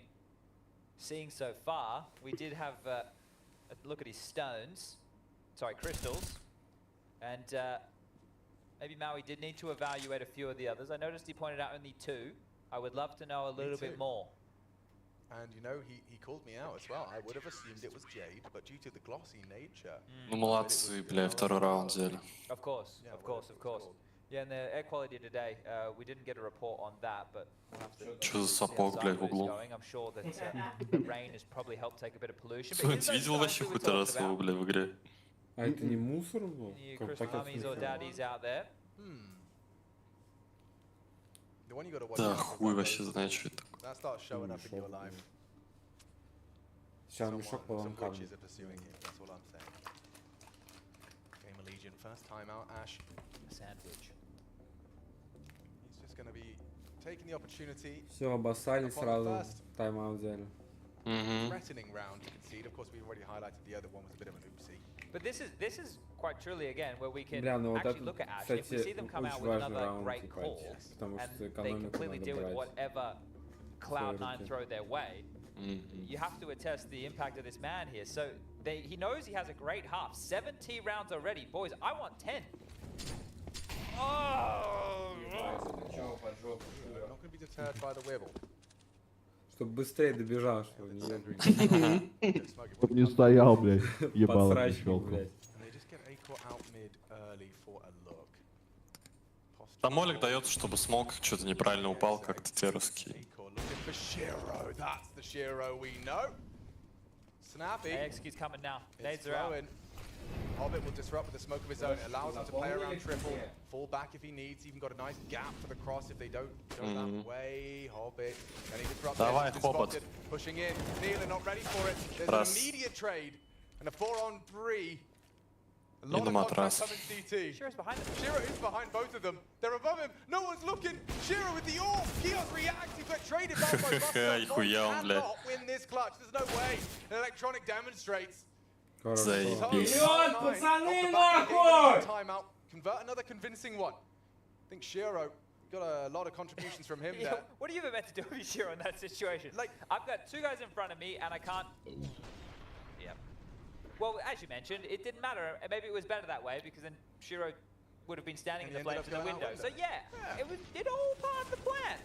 seeing so far. We did have a look at his stones. Sorry, crystals. And maybe Maui did need to evaluate a few of the others. I noticed he pointed out only 2. I would love to know a little bit more. And you know, he called me out as well. I would have assumed it was Jade, but due to the glossy nature... Ну молодцы, бля, второй раунд взяли. Of course, of course, of course. Yeah, and the air quality today, we didn't get a report on that, but we'll have to... Что за сапог, блядь, в углу? I'm sure that the rain has probably helped take a bit of pollution. Ты видел вообще хоть раз его, бля, в игре? А это не мусор был? Да, хуй вообще знает, что это такое. That starts showing up in your life. Сейчас мешок полом камня. That's all I'm saying. Game of Legion, first time out, Ash. Sandwich. He's just going to be taking the opportunity. Все, обоссали сразу, тайм-аут взяли. Threatening round to concede. Of course, we've already highlighted the other one was a bit of an oopsie. But this is quite truly again where we can ну, actually look at Ash. If we see them come out with another great call, and they completely deal with whatever Cloud9 throw their way, you have to attest the impact of this man here. So he knows he has a great half. 70 rounds already. Boys, I want 10. Oh! Not going to be deterred by the wibble. Чтобы быстрее добежал, чтобы не Чтоб не стоял, блядь, ебало щелкал. Там Олег дается, чтобы смог что-то неправильно упал, как-то теровский. AXQ's coming now. Nades are out. Hobbit will disrupt with the smoke of his own. It allows him to play around triple, fall back if he needs. Even got a nice gap for the cross if they don't go that way. Hobbit, and he disrupts. Spotted, pushing in. Nealon not ready for it. There's an immediate trade and a 4-on-3. A lot of contact coming CT. Shiro's behind him. Shiro is behind both of them. They're above him. No one's looking. Shiro with the orb. Kios reacts. He got traded back by Buster. Cannot win this clutch. There's no way. Electronic demonstrates. Заебись. Вперед, пацаны, нахуй! Convert another convincing one. I think Shiro got a lot of contributions from him there. What are you meant to do with Shiro in that situation? Like, I've got two guys in front of me and I can't. Yeah. Well, as you mentioned, it didn't matter. Maybe it was better that way because then Shiro would have been standing in the flames in the window. So yeah, it all part of the plan.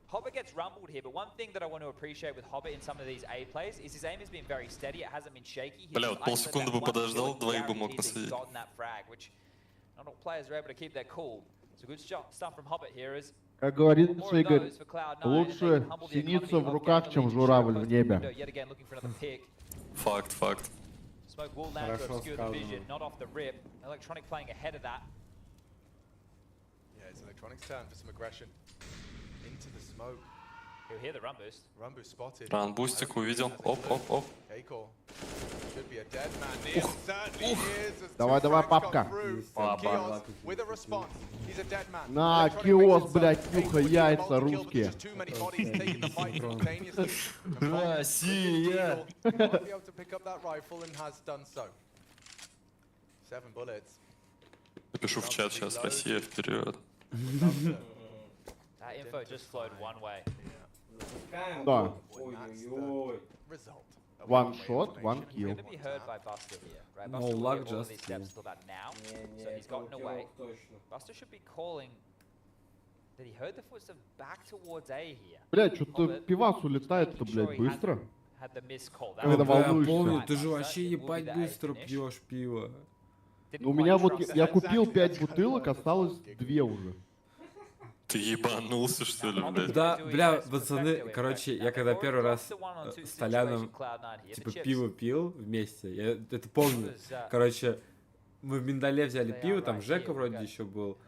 Hobbit gets rumbled here, but one thing that I want to appreciate with Hobbit in some of these A plays is his aim has been very steady. It hasn't been shaky. Бля, вот полсекунды бы подождал, двоих бы мог посадить. Which not all players are able to keep their cool. So good stuff from Hobbit here is. Как говорится, Игорь, лучше синица в руках, чем журавль в небе. Факт, факт. Smoke will land to obscure the vision, not off the rip. Electronic playing ahead of that. Yeah, it's Electronic's turn for some aggression. Into the smoke. He'll hear the run boost. Run boost spotted. Ран-бустик увидел. Оп, оп, оп. Should be a dead man. Near certainly is. Давай, давай, папка. Kios with a response. He's a dead man. На, Киос, блядь, нюхай яйца русские. Россия! Might be able to pick up that rifle and has done so. 7 bullets. Напишу в чат сейчас, Россия вперед. That info just flowed one way. Да. Result. One shot, one kill. Going to be heard by Buster here, right? No Buster luck, will hear all of just these steps till about now, so he's gotten away. Buster should be calling that he heard the footsteps back towards A here. Блядь, что-то пивас улетает-то, блядь, быстро. Had the missed call. Когда волнуешься. Помню, ты же вообще ебать быстро пьешь пиво. У меня вот, я купил 5 бутылок, осталось 2 уже. Ты ебанулся, что ли, блядь? Да, бля, пацаны, короче, я когда первый раз с Толяном, типа, пиво пил вместе, я это помню. Короче, мы в Миндале взяли пиво, там Жека вроде еще был,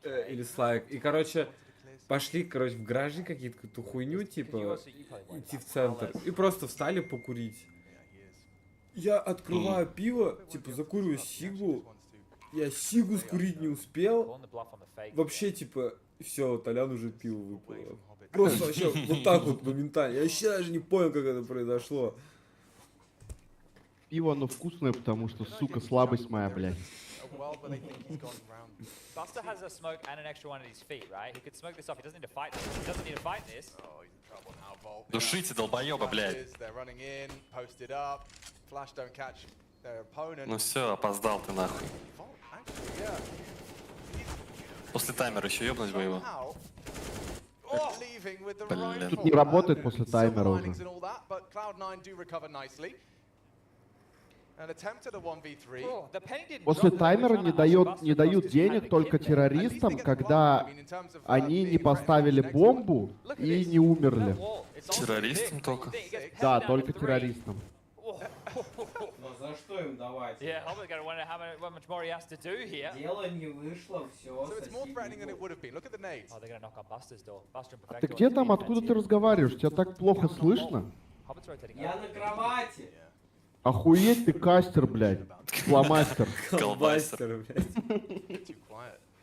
или Слайк, и, короче, пошли, короче, в гаражи какие-то хуйню, типа, идти в центр, и просто встали покурить. Я открываю пиво, типа, закуриваю сигу, я сигу скурить не успел, вообще, типа, все, Толян уже пиво выпил. Просто вообще вот так вот моментально. Я вообще даже не понял, как это произошло. Пиво, оно вкусное, потому что, сука, слабость моя, блядь. Buster has a smoke and an extra one at his feet, right? He could smoke this off. He doesn't need to fight this. He doesn't need to fight this. Душите, долбоёба, блядь. Ну все, опоздал ты нахуй. После таймера еще ёбнуть бы его. Блин. Не работает после таймера уже. После таймера не дают денег только террористам, когда они не поставили бомбу и не умерли. Террористам только? Да, только террористам. Но за что им давать? Yeah, Hobbit's gonna wonder how much more he has to do here. Дело не вышло, все. So it's more threatening than it would have been. Look at the nades. Oh, they're gonna knock on Buster's door. Buster and Ты где там? Откуда ты разговариваешь? Тебя так плохо слышно? Я на кровати. Охуеть ты кастер, блядь. Фломастер. Колбастер, блядь.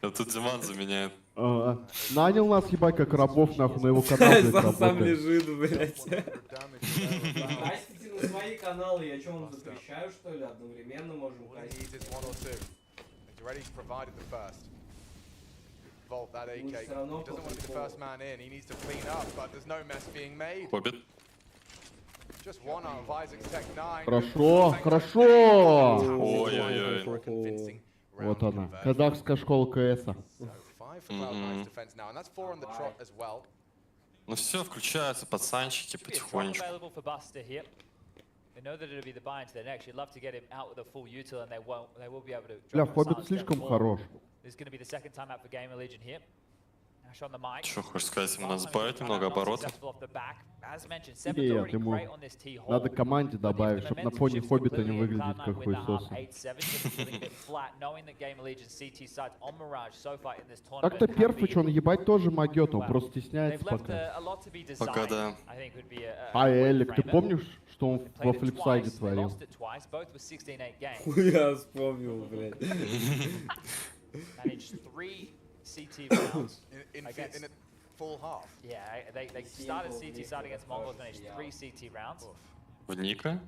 Это Диман заменяет. Нанял нас, ебать, как рабов, нахуй, на его канал, блядь, сам лежит, блядь. Кастите на свои каналы, я что, вам запрещаю, что ли? Одновременно можем кастить. Хорошо, хорошо! Ой-ой-ой. Вот она, казахская школа КСа. Ну все, включаются пацанчики потихонечку. Бля, Хоббит слишком хорош. Что хочешь сказать, ему надо сбавить немного обороты? Нет, ему надо команде добавить, чтобы на фоне Хоббита не выглядеть как хуесос. Так-то Перфич, он ебать тоже могет, он просто стесняется пока. Пока да. А Элек, ты помнишь, что он во флипсайде творил? Хуя вспомнил, блядь. CT rounds in a full half. Yeah, they started CT side against Mongols, managed 3 CT rounds. В Ника?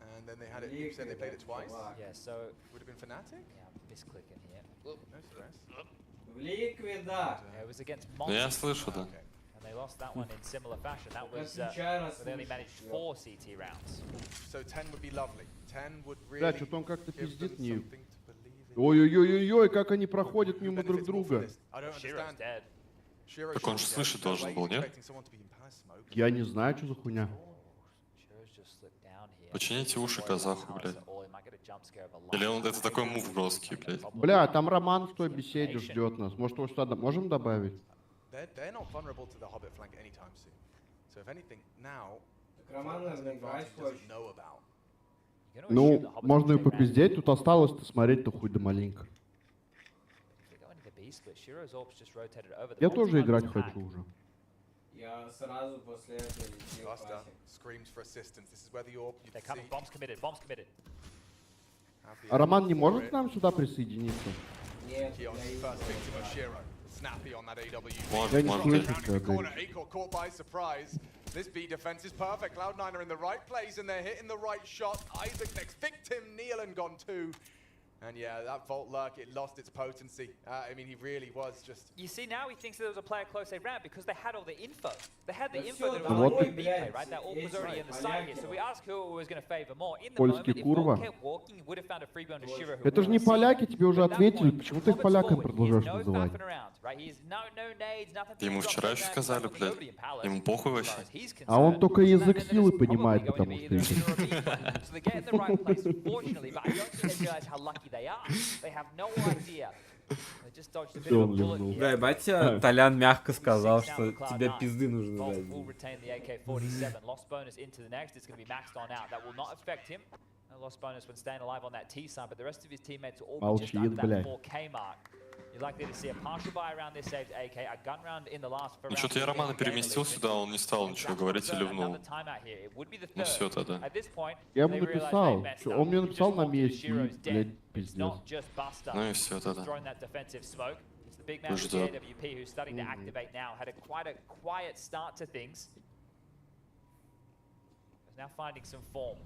And then they had it, you said they played it twice? Yeah, so... Would have been Fnatic? Yeah, misclicking here. No stress. It was against Monty. Я слышу, да. And they lost that one in similar fashion. That was, where they only managed 4 CT rounds. So 10 would be lovely. 10 would Бля, really что-то он как-то give them пиздит не... something to believe in. Ой-ой-ой-ой, как они проходят мимо друг друга. I don't understand. Dead. Так он же слышать должен был, нет? Я не знаю, что за хуйня. Почините уши казаху, блядь. Или он это такой мув жесткий, блядь. Бля, там Роман в той беседе ждет нас. Может, его сюда можем добавить? They're not vulnerable to the Hobbit flank anytime soon. So if anything, now, Роман, наверное, играть хочет. know about. Ну, можно и попиздеть, тут осталось-то смотреть-то хуй да маленько. Я тоже играть хочу уже. Я сразу после этого иди в Buster screams for assistance. This is where the orb you They're can coming. see. Bombs committed. Bombs committed. А Роман не может к нам сюда присоединиться? Нет, Keon's the first victim of Shiro. Snappy on that AW. Может, не может. слышу, что Corner, Acor caught by surprise. This B defense is perfect. Cloud9 are in the right place and they're hitting the right shot. Isaac next victim. Nealon gone too. And yeah, that Vault Lurk, it lost its potency. I mean, he really was just... You see, now he thinks that there was a player close they ran because they had all the info. They had the That's info that so it was dumb. a B play, right? That AWP was already in the side here. So we asked who was going to favor more. In the Польский moment, if курва. Vault kept walking, he would have found a freebie on the Shiro who Это же не would have поляки, тебе уже At that ответили. point, Почему ты их Robert's поляками forward. продолжаешь He's no называть? faffing around, right? He's no nades, nothing to Ему drop вчера down, еще сказали, nothing, блядь. nobody in Palace. Ему похуй As far вообще. as he's А он concerned. только And язык then силы it's probably понимает, going to потому be что either играет. Shiro or B play. So they get in the right place, fortunately, but I don't think they realize how lucky they are. They have no idea. They just dodged a bit of a bullet here. Да, ебать, Толян мягко сказал, что тебе пизды нужно Vault дать. will retain the AK-47. Lost bonus into the next. It's going to be maxed on out. That will not affect him. A lost bonus when staying alive on that T side, but the rest of his teammates are all just under that 4K mark. You're likely to see a partial buy around this saved AK, a gun round in the last. Ну что-то я Романа переместил сюда, он не стал ничего говорить и ливнул. Ну все тогда. Я ему написал. Он мне написал на месте. И, блядь, пиздец. Ну и все тогда. Пусть ждет. who's starting to activate now, had quite a quiet start to things. Is now finding some form.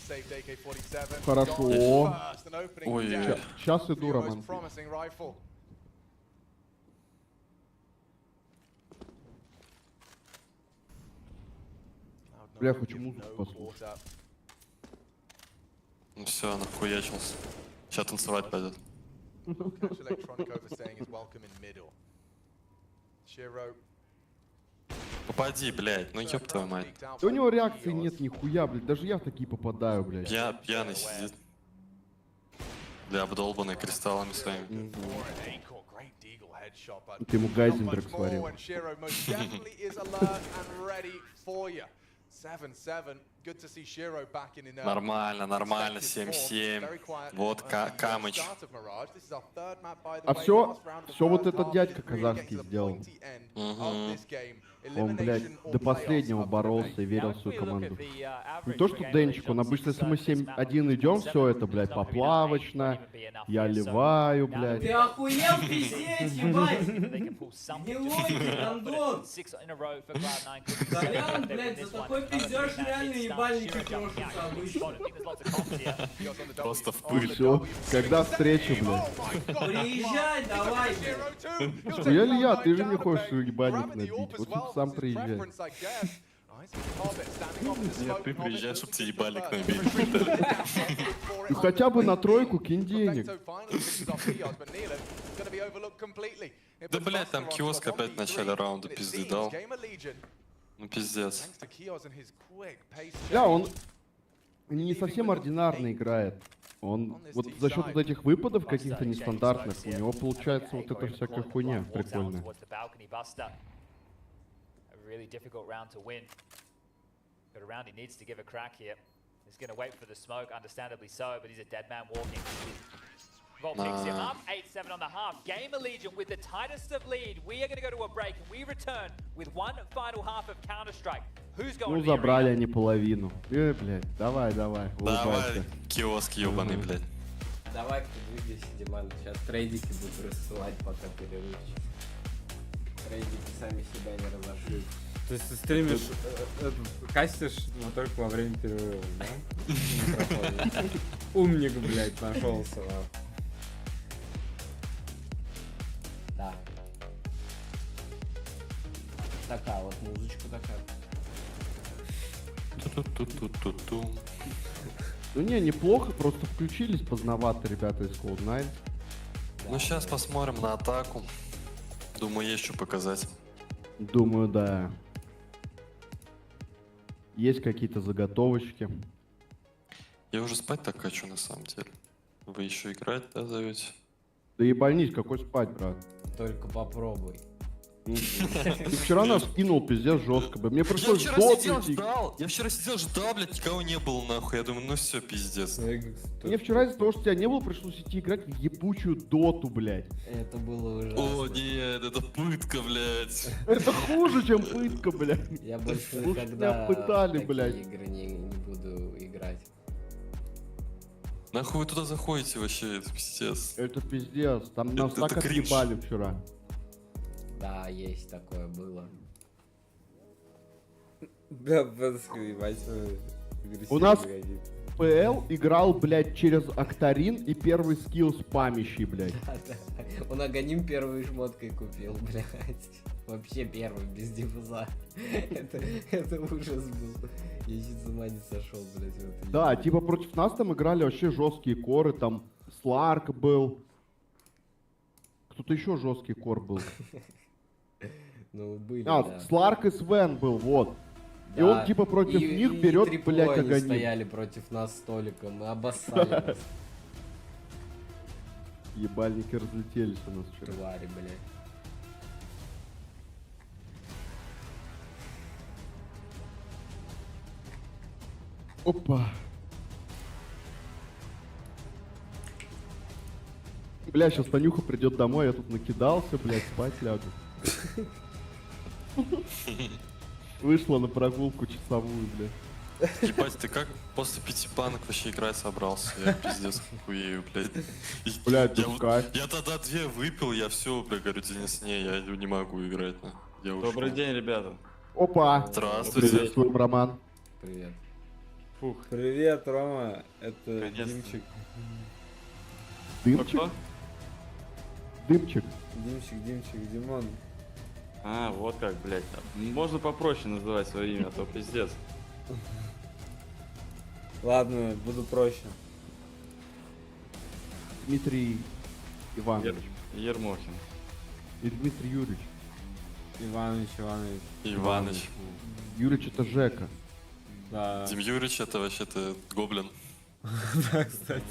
Saved AK-47. Хорошо. Ой, Сейчас иду, Роман. Promising rifle. Бля, хочу музыку послушать. ну все, нахуячился. Сейчас танцевать пойдет. Catch Electronic overstaying is welcome in middle. Shiro. Попади, блядь, ну ёб твою мать. Да у него реакции нет нихуя, блядь. Даже я в такие попадаю, блядь. Я пьяный сидит. Бля, обдолбанный кристаллами своими. Ты ему Гайзенберг сварил. 7-7. Good to see Shiro back in Нормально, нормально, 7-7. Вот Камыч. А все вот этот дядька казахский сделал. Он, блядь, до последнего боролся и верил в свою команду. Не то, что Денчик, он обычно, если мы 7-1 идем, все это, блядь, поплавочно, я ливаю, блядь. Ты охуел пиздеть, ебать! Не логик, Андон! Толян, блядь, за такой пиздеж реально ебальники крошатся обычно. Просто в пыль. Все, когда встреча, блядь? Приезжай, давай! Хуя ли я? Ты же мне хочешь свой ебальник набить. Вот ты сам приезжай. Нет, ты приезжаешь, чтобы тебе ебальник набить. Ну хотя бы на тройку кинь денег. Да, блядь, там киоск опять в начале раунда пизды дал. Ну пиздец. Да, он не совсем ординарно играет. Он вот за счет вот этих выпадов каких-то нестандартных, у него получается вот эта всякая хуйня прикольная. Really difficult round to win. But a round he needs to give a crack here. He's going to wait for the smoke, understandably so, but he's a dead man walking. Vault picks him up, 8-7 on the half. Game Allegiant with the tightest of lead. We are going to go to a break and we return with one final half of Counter-Strike. Who's going Ну, забрали они половину. Блядь, давай, Давай, киоск ебаный, блядь. Давай, двигайся, Диман. Сейчас трейдики будут рассылать, пока перерывчик. Трейдики сами себя не разошлют. То есть ты стримишь, кастишь, но только во время перерыва, да? Умник, блядь, нашелся. Да. Такая вот музычка такая. Ну не, неплохо, просто включились поздновато ребята из Cloud9. Ну сейчас посмотрим на атаку. Думаю, есть что показать. Думаю, да. Есть какие-то заготовочки. Я уже спать так хочу на самом деле. Вы еще играть, да, зовете? Да ебальнись, какой спать, брат. Только попробуй. Ты вчера нас кинул, пиздец, жестко бы. Мне пришлось Я вчера сидел, ждал, блядь, никого не было, нахуй. Я думаю, ну все, пиздец. Мне вчера из-за того, что тебя не было, пришлось идти играть в ебучую доту, блядь. Это было ужасно. О, нет, это пытка, блядь. Это хуже, чем пытка, блядь. Я больше Лучше никогда меня пытали, в такие блядь. игры не буду играть. Нахуй вы туда заходите вообще, это пиздец. Это пиздец, там нас Это так кринж. отъебали вчера. Да, есть такое было. Да, ебать, У нас ПЛ играл, блядь, через Актарин и первый скилл спамящий, блядь. Он Аганим первой шмоткой купил, блядь. Вообще первый, без диффуза. Это ужас был. Я чуть с ума не сошел, блядь. в этой Да, игре. типа против нас там играли вообще жесткие коры, там Сларк был. Кто-то еще жесткий кор был. Ну, были, А, да. Сларк и Свен был, вот. И Да. он типа против них берет, трипло блядь, они Аганим. стояли против нас столиком, мы обоссали нас. Ебальники разлетелись у нас вчера. Твари, блядь. Опа. Бля, сейчас Танюха придет домой, я тут накидался, блядь, спать лягу. Вышла на прогулку часовую, блядь. Ебать, ты как после 5 банок вообще играть собрался? Я пиздец хуею, блядь. Блядь, Я, пускай. я тогда 2 выпил, я все, бля, говорю, Денис, не, я не могу играть. Я ушел. Добрый день, ребята. Опа. Здравствуйте. Приветствуем, Роман. Привет. Фух. Привет, Рома, это Конечно. Димчик. Дымчик? Кто? Дымчик. Димчик, Димон. А, вот как, блядь. Можно попроще называть свое имя, а то пиздец. Ладно, буду проще. Дмитрий Иванович. Ермохин. И Дмитрий Юрьевич. Иваныч. Иваныч. Юрьевич это Жека. Да. Дим Юрьевич это вообще-то гоблин. Да, кстати.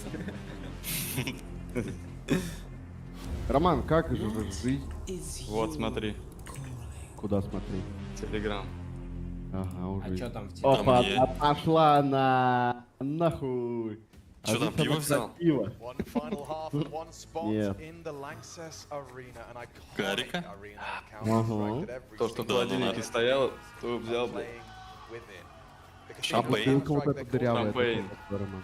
Роман, как же жизнь? Вот, смотри. Куда смотри? Телеграм. Ага, уже. А чё там в Опа, Телеграме? она пошла на... Нахуй. Чё там, здесь пиво она взял? пиво. One final half and one spot Нет. in the Lanxess arena, an iconic Гарика? arena Ага. that every То, что в single холодильнике да. стояло, то взял, блядь. playing within. Because А Шампейн? бутылка вот эта дырявая. Шампейн. это какой, Роман?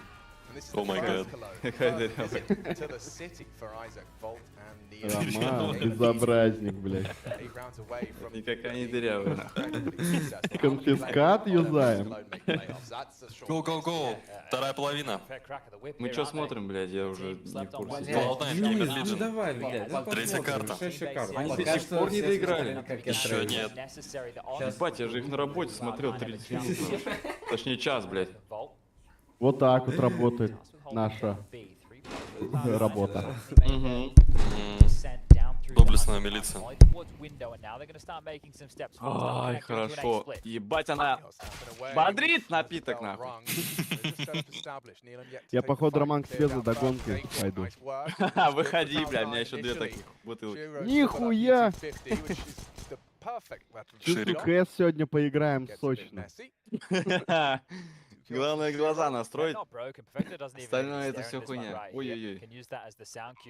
And this is Oh the my first God. Cologne Какая first дырявая. visit to the city for Isaac Volt and Neo. Роман, безобразник, блядь. 8 rounds away from Никакая не дырявая, нахуй. Конфискат юзаем. Go. Вторая половина. Мы что смотрим, блядь, я уже не в курсе. Cloud9, Gamer Ну Legion. давай, блядь. да Третья посмотрим, карта. решающая карта. Они Пока до сих что пор не все доиграли. смотрели, как Еще я нет. Ебать, я же их на работе смотрел 30 минут. Точнее, час, блядь. Вот так вот работает наша работа. Доблестная милиция. Ай, хорошо. Ебать, она бодрит напиток, нахуй. Я, походу, Роман, к тебе за догонкой пойду. Выходи, бля, у меня еще 2 таких бутылки. Нихуя! Ширик. Чувствую, КС сегодня поиграем сочно. Главное глаза настроить. Остальное это все хуйня. Ой-ой-ой.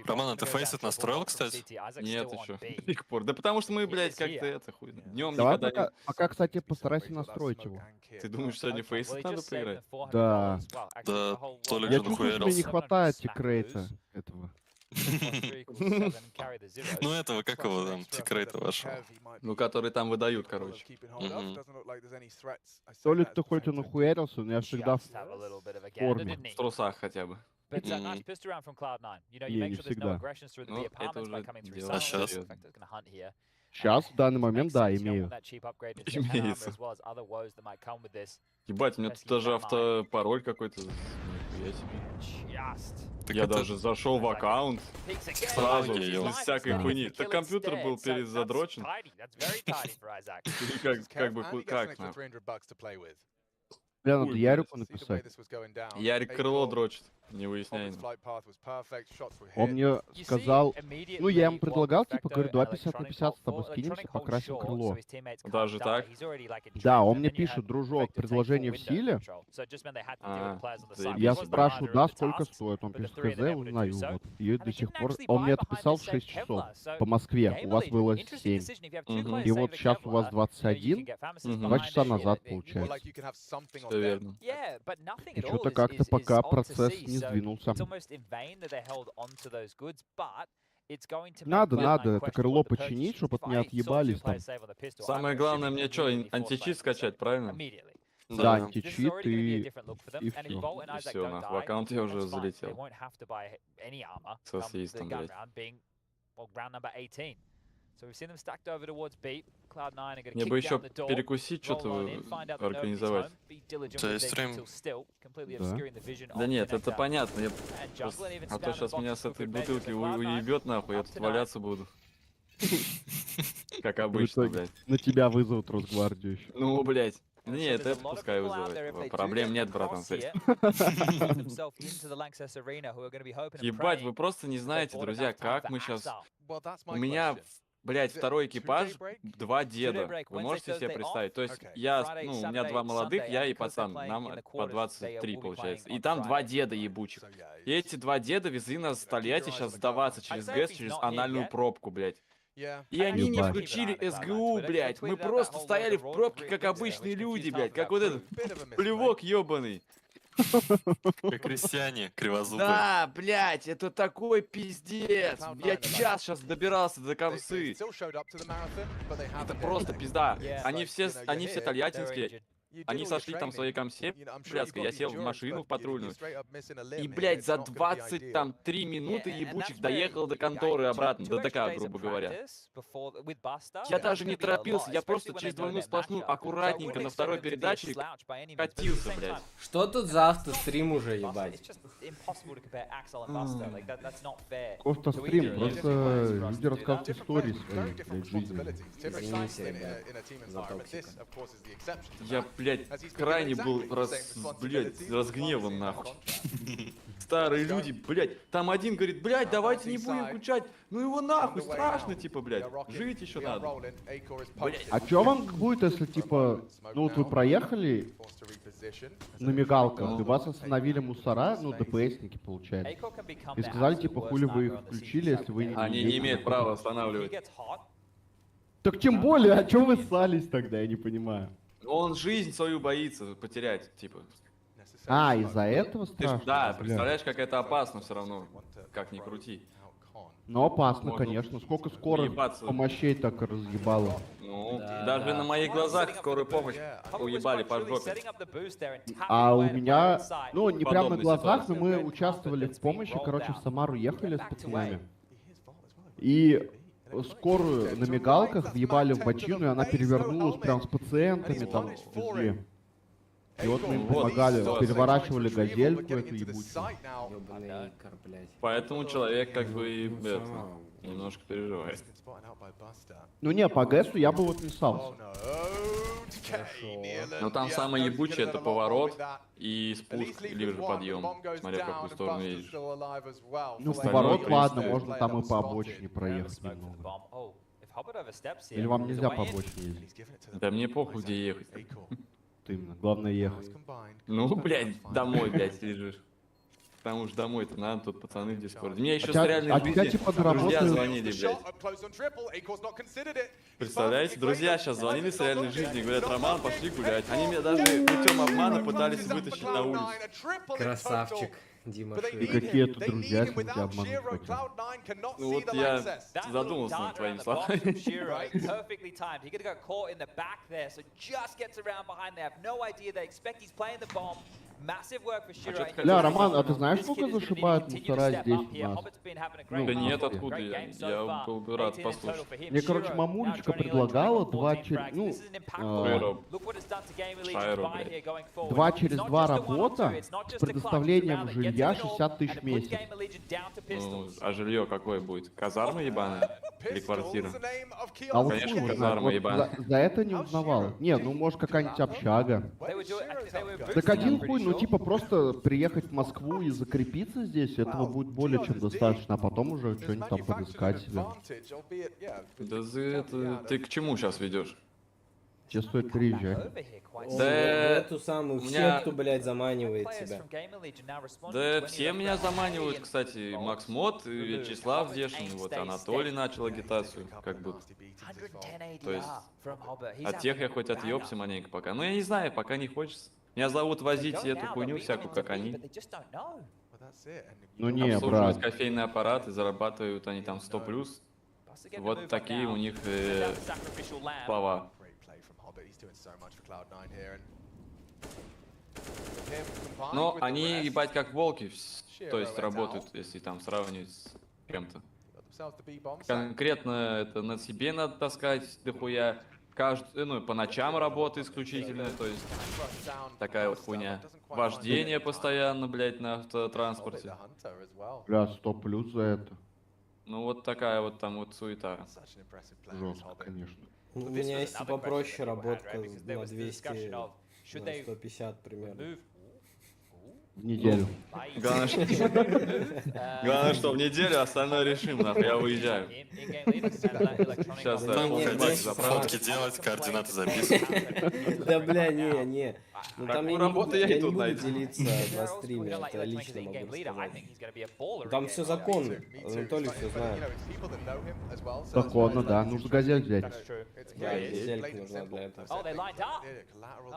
Роман, а ты фейсит настроил, кстати? Нет, еще. До сих пор. Да потому что мы, блядь, как-то это хуй. Днем Давай никогда пока, кстати, постарайся настроить его. не... Ты думаешь, сегодня фейсит надо поиграть? Да. Да, Толик Я же чувствую, что мне не нахуярился. хватает тикрейта этого. Ну этого, как его там, секрета вашего. Ну, который там выдают, короче. То ли кто хоть и нахуярился, но я всегда в форме. В трусах хотя бы. Не, не всегда. Ну, это уже дело. А сейчас? Сейчас, в данный момент, да, имею. Имеется. Ебать, у меня тут даже автопароль какой-то. Нихуя себе. Я даже зашел в аккаунт сразу, без всякой хуйни. Так компьютер был перезадрочен. Как бы, как нахуй. Бля, надо Ярику написать. Ярик крыло дрочит, не выясняй. Он мне сказал, ну я ему предлагал, типа, говорю, 2,50 на 50 с тобой скинемся, покрасим крыло. Даже так? Да, он мне пишет, дружок, предложение в силе. Я спрашиваю, да, сколько стоит? Он пишет, хз, узнаю, вот. И до сих пор, он мне отписал в 6 часов по Москве, у вас было 7. И вот сейчас у вас 21, 2 часа назад получается. Все верно. И что-то как-то пока процесс не сдвинулся. Надо это крыло починить, чтобы от меня отъебались там. Самое главное мне что, античит скачать, правильно? Да, античит и все. И все, нахуй, в аккаунт я уже залетел. Со свистом, блядь. Мне бы еще перекусить, что-то организовать. То есть стрим. Да нет, это понятно. А то сейчас меня с этой бутылки уебет нахуй, я тут валяться буду. Как обычно, блядь. На тебя вызовут Росгвардию еще. Ну, блядь. Нет, это пускай вызывает. Проблем нет, братан, с этим. Ебать, вы просто не знаете, друзья, как мы сейчас... У меня... Блять, второй экипаж, 2 деда. Вы можете себе представить? То есть я, ну, у меня 2 молодых, я и пацан, нам по 23 получается. И там 2 деда ебучих. И эти 2 деда везли нас с Тольятти сейчас сдаваться через ГЭС, через анальную пробку, блядь. И они не включили СГУ, блядь. Мы просто стояли в пробке, как обычные люди, блядь. Как вот этот плевок ебаный. Как крестьяне, кривозубые. Да, блядь, это такой пиздец. Я час сейчас добирался до Комсы. Это просто пизда. Они все тольяттинские. Они сошли там в своей Комсе, блядской, я сел в машину в патрульную. И, блядь, за 23 минуты ебучих доехал до конторы обратно, до ДК, грубо говоря. Я даже не торопился, я просто через двойную сплошную аккуратненько на второй передаче катился, блядь. Что тут за автострим уже, ебать? Автострим, просто люди рассказывают истории свои, блядь, жизни. Извините, ребят, за токсика. Я, блядь, крайне был, разгневан, нахуй. Старые люди, блядь, там один говорит, блядь, давайте не будем включать. Ну его нахуй, страшно, типа, блядь, жить еще надо. Блядь. А чё вам будет, если, типа, ну вот вы проехали на мигалках, и вас остановили мусора, ну, ДПСники, получается, и сказали, типа, хули вы их включили, если вы не... Они не имеют права останавливать. Так тем более, а чё вы ссались тогда, я не понимаю. Он жизнь свою боится потерять, типа. А, из-за этого страшно? Да, представляешь, как это опасно все равно, как ни крути. Ну, опасно, конечно. Сколько скорых помощей так разъебало. Ну, даже на моих глазах скорую помощь уебали по жопе. А у меня, ну, не прямо на глазах, но мы участвовали в помощи, короче, в Самару ехали с пацанами. И... скорую на мигалках въебали в бочину, и она перевернулась прям с пациентами там везде. И вот мы им помогали, переворачивали газельку эту ебучую. Поэтому человек как бы и немножко переживает. Ну не, по ГЭСу я бы вот не ссался. Но там самое ебучее это поворот и спуск, или же подъем, смотря в какую сторону едешь. Ну поворот, ладно, можно там и по обочине проехать немного. Или вам нельзя по обочине ездить? Да мне похуй, где ехать. Именно, главное ехать. Ну, блядь, домой, блядь, лежишь. Потому что домой-то надо, тут пацаны в дискорде. Мне еще с реальной жизни типа, друзья звонили, блядь. Представляете, друзья сейчас звонили с реальной жизни, говорят, Роман, пошли гулять. Они меня даже путем обмана пытались вытащить на улицу. Красавчик. Дима И какие-то друзья, если тебя обмануть хотят. Ну вот я задумался над твоими словами. Perfectly timed. He got caught in the back there, so just gets around behind. They have no idea. They expect he's playing the bomb. Massive work for Shiro. Ля, Роман, а ты знаешь, сколько зашибают мусора здесь у нас? Да нет, откуда я был бы рад послушать. Мне, короче, мамулечка предлагала 2 через... Ну, 2 через 2 работа с предоставлением жилья 60 тысяч в месяц. Ну, а жилье какое будет? Казарма ебаная? Или квартира? А вот конечно, хуй, казарма вот ебаная. за это не узнавал. Не, ну может какая-нибудь общага. Так один хуй, ну типа просто приехать в Москву и закрепиться здесь, этого будет более чем достаточно, а потом уже что-нибудь там подыскать себе. Да за это... Ты к чему сейчас ведешь? Тебе стоит приезжать. Да, эту самую секту, блядь, заманивает тебя. Да, все меня заманивают, кстати, Макс Мод, Вячеслав Дешин, вот Анатолий начал агитацию, как бы. То есть, от тех я хоть отъебся маленько пока. Ну, я не знаю, пока не хочется. Меня зовут возить эту хуйню всякую, как они. Ну не, обслуживать брат. кофейный аппарат, и зарабатывают они там 100+. Вот такие у них слова. Но они, ебать, как волки, то есть работают, если там сравнивать с кем-то. Конкретно это на себе надо таскать дохуя. Ну, по ночам работа исключительно, то есть такая вот хуйня. Вождение постоянно, блядь, на автотранспорте. Бля, 100+ за это. Ну вот такая вот там вот суета. Жестко, конечно. У меня есть и попроще работка на 200, на 150 примерно. В неделю. Главное, что в неделю, остальное решим, нахуй, я уезжаю. Сейчас заправки делать, координаты записывать. Да бля, не. Ну там я не буду найти. делиться на стриме, это лично могу рассказать. Там все законно, Анатолий все знает. Законно, да, нужно газель взять. Да, газелька нужна для этого.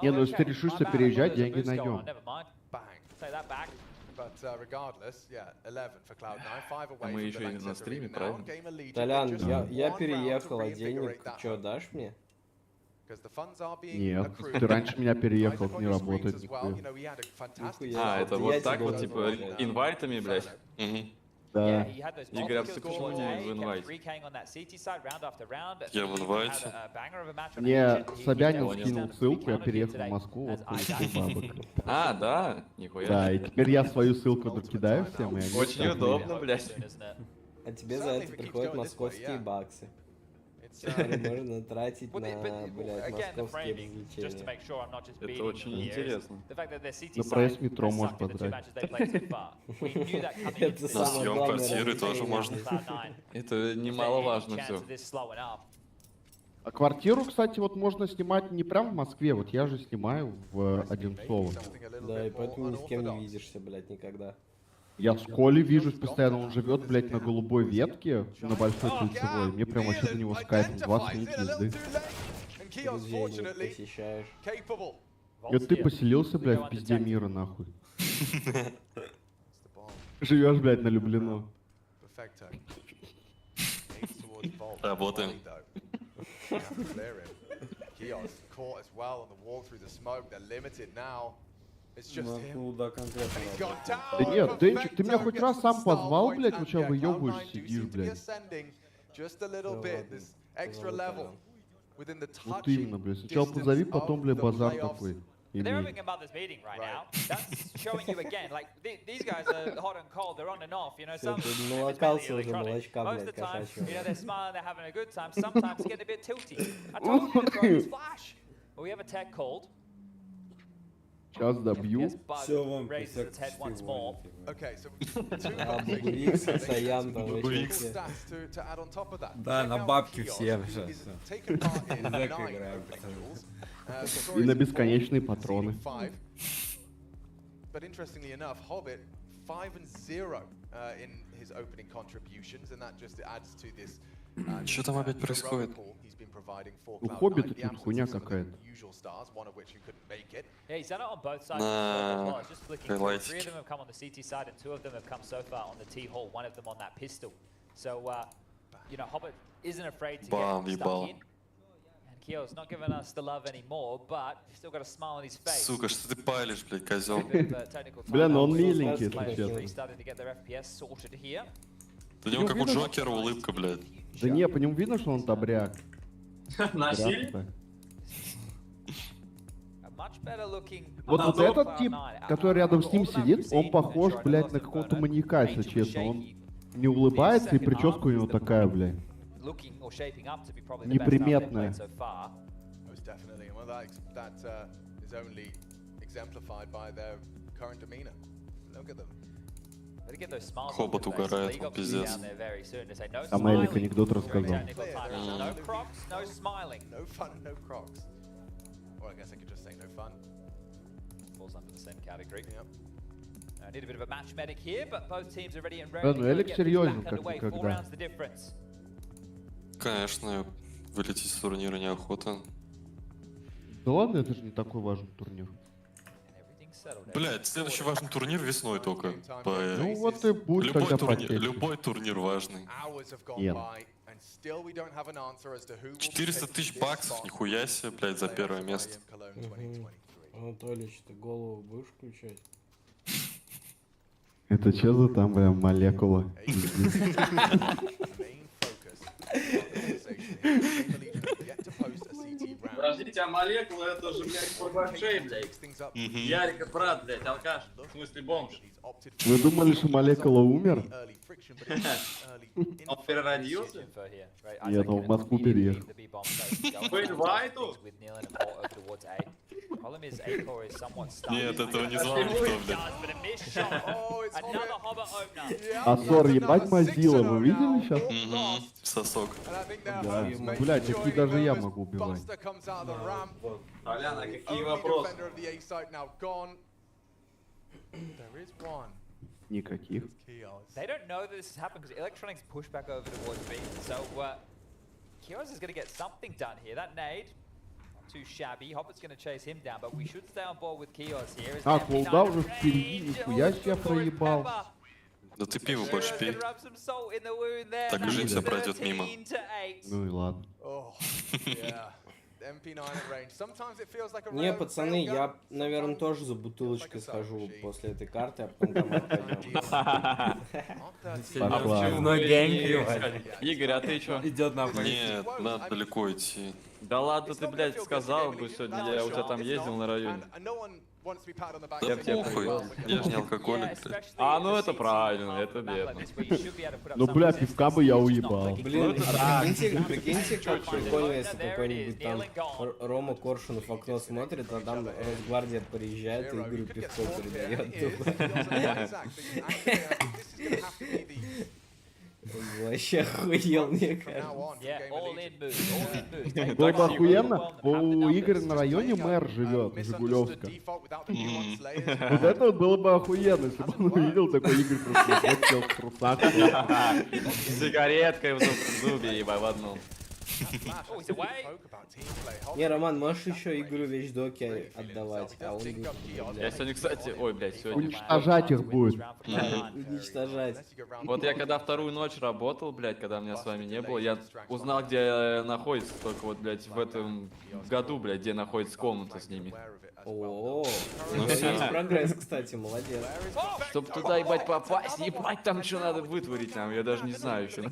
Не, ну если ты решишься переезжать, деньги найдем. А мы еще и на стриме, правильно? Толян, я переехал, а денег что, дашь мне? Нет, ты раньше меня переехал, не работает нихуя. А, это вот так вот, типа, инвайтами, блядь? Да. Игорь, а ты почему не в инвайте? Я в инвайте. Мне Собянин скинул ссылку, я переехал в Москву, вот получил бабок. А, да? Нихуя. Да, и теперь я свою ссылку кидаю всем, и они... Очень удобно, блядь. А тебе за это приходят московские баксы. Можно тратить на, блядь, московские развлечения. Это очень интересно. На проезд метро можешь потратить. Это На самое съем главное квартиры тоже развлечение. можно. Это немаловажно все. А квартиру, кстати, вот можно снимать не прям в Москве, вот я же снимаю в Одинцово. Да, и поэтому ни с кем не видишься, блядь, никогда. Я с Колей вижусь постоянно, он живет, блядь, на голубой ветке, на Большой Кольцевой. Мне прям вообще на него с кайфом 20 минут езды. Друзей не посещаешь. И ты поселился, блядь, в пизде мира, нахуй. Живешь, блядь, на Люблино. Работаем. Ну да, конкретно. Да нет, Денчик, ты меня хоть раз сам позвал, блядь, вот сейчас выебываешь, сидишь, блядь. Вот именно, блядь. Сначала позови, потом, блядь, базар такой. They're having a mother's meeting right now. That's showing you again, like, these guys are hot and cold, they're on and off, you know, some Молокался уже, молочка, most of блядь, the time, кошачьего. you know, they're smiling, they're having a good time, sometimes they get a bit tilty. I told you to throw this flash. Well, we have a tech called. Сейчас добью. Все, вон, Raises its head once more. Да, на бабки все сейчас. Играем. И на бесконечные патроны. But interestingly enough, Hobbit 5-0 in his opening contributions, and that just adds to this Что там опять происходит? У Хоббита тут хуйня какая-то. Yeah, he's done it on both sides. На Just flicking through. 3 of хайлайтике. them have come on the CT side, and 2 of them have come so far on the T hall. 1 of them on that pistol. So, you know, Hobbit isn't afraid to Бам, get stuck ебал. in. And Keo's not giving us the love anymore, but he's still got a smile on his face. Сука, что ты палишь, блядь, козел? Бля, ну он миленький, если Players честно. starting to get their FPS sorted here. У него как у Джокера улыбка, блядь. Да не, по нему видно, что он добряк. Насильник? Вот этот тип, который рядом с ним сидит, он похож, блядь, на какого-то маньяка, если честно. Он не улыбается, и прическа у него такая, блядь, неприметная. Хобот угорает, ну, пиздец. А Мэлик анекдот рассказал. Or I guess I could just say no fun. Falls under the same category. I need a bit of a match medic here, but both teams are ready and Да, ready ну to Элек get серьезен, back как underway. 4 никогда. rounds the difference. Конечно, вылететь с турнира неохота. Да ладно, это же не такой важный турнир. Блядь, следующий важный турнир весной только. Ну вот и будет тогда потечь. Любой турнир важный. Нет. 400 тысяч баксов, нихуя себе, блядь, за первое место. Анатолич, ты голову будешь включать? Это что за там, бля, молекула? Подождите, а молекула это же, блядь, порбашей, блядь. Ярика брат, блядь, алкаш. В смысле бомж. Вы думали, что молекула умер? Он переродился? Нет, он в Москву переехал. По инвайту? Нет, этого не знал никто, блядь. А Сор, ебать Мазила, вы видели сейчас? Угу, сосок. Да, блядь, такие даже я могу убивать. Толян, а какие вопросы? Никаких. They don't know that this has happened because Electronics push back over towards B. So, Kios is going to get something done here. That nade, not too shabby. Hobbit's going to chase him down, but we should stay on board with Kios here. А, Колда уже впереди, нихуя себе проебал. Да ты пиво больше пей. Так жизнь вся пройдет мимо. Ну и ладно. Не, пацаны, я, наверное, тоже за бутылочкой схожу после этой карты, а потом домой пойдем. Игорь, а ты чё? Идет на Нет, надо далеко идти. Да ладно, ты, блядь, сказал бы сегодня, я у тебя там ездил на районе. Да похуй, я же не алкоголик, блядь. А, ну это правильно, это верно. Ну, бля, пивка бы я уебал. Блин, прикиньте, как прикольно, если какой-нибудь там Рома Коршунов в окно смотрит, а там Росгвардия приезжает и Игорю пивко передает. Вообще охуел, мне кажется. Было бы охуенно, у Игоря на районе мэр живет, Жигулевска. Вот это вот было бы охуенно, если бы он увидел такой Игорь просто сел в трусах. С сигареткой в зубе, ебать, в одном. Не, Роман, можешь еще Игорю вещдоки отдавать, а он... Я сегодня, кстати... Ой, блядь, сегодня... Уничтожать их будет. Уничтожать. Вот я когда вторую ночь работал, блядь, когда меня с вами не было, я узнал, где находится только вот, блядь, в этом году, блядь, где находится комната с ними. О, есть прогресс, кстати, молодец. Чтоб туда, ебать, попасть, ебать, там что надо вытворить нам, я даже не знаю еще.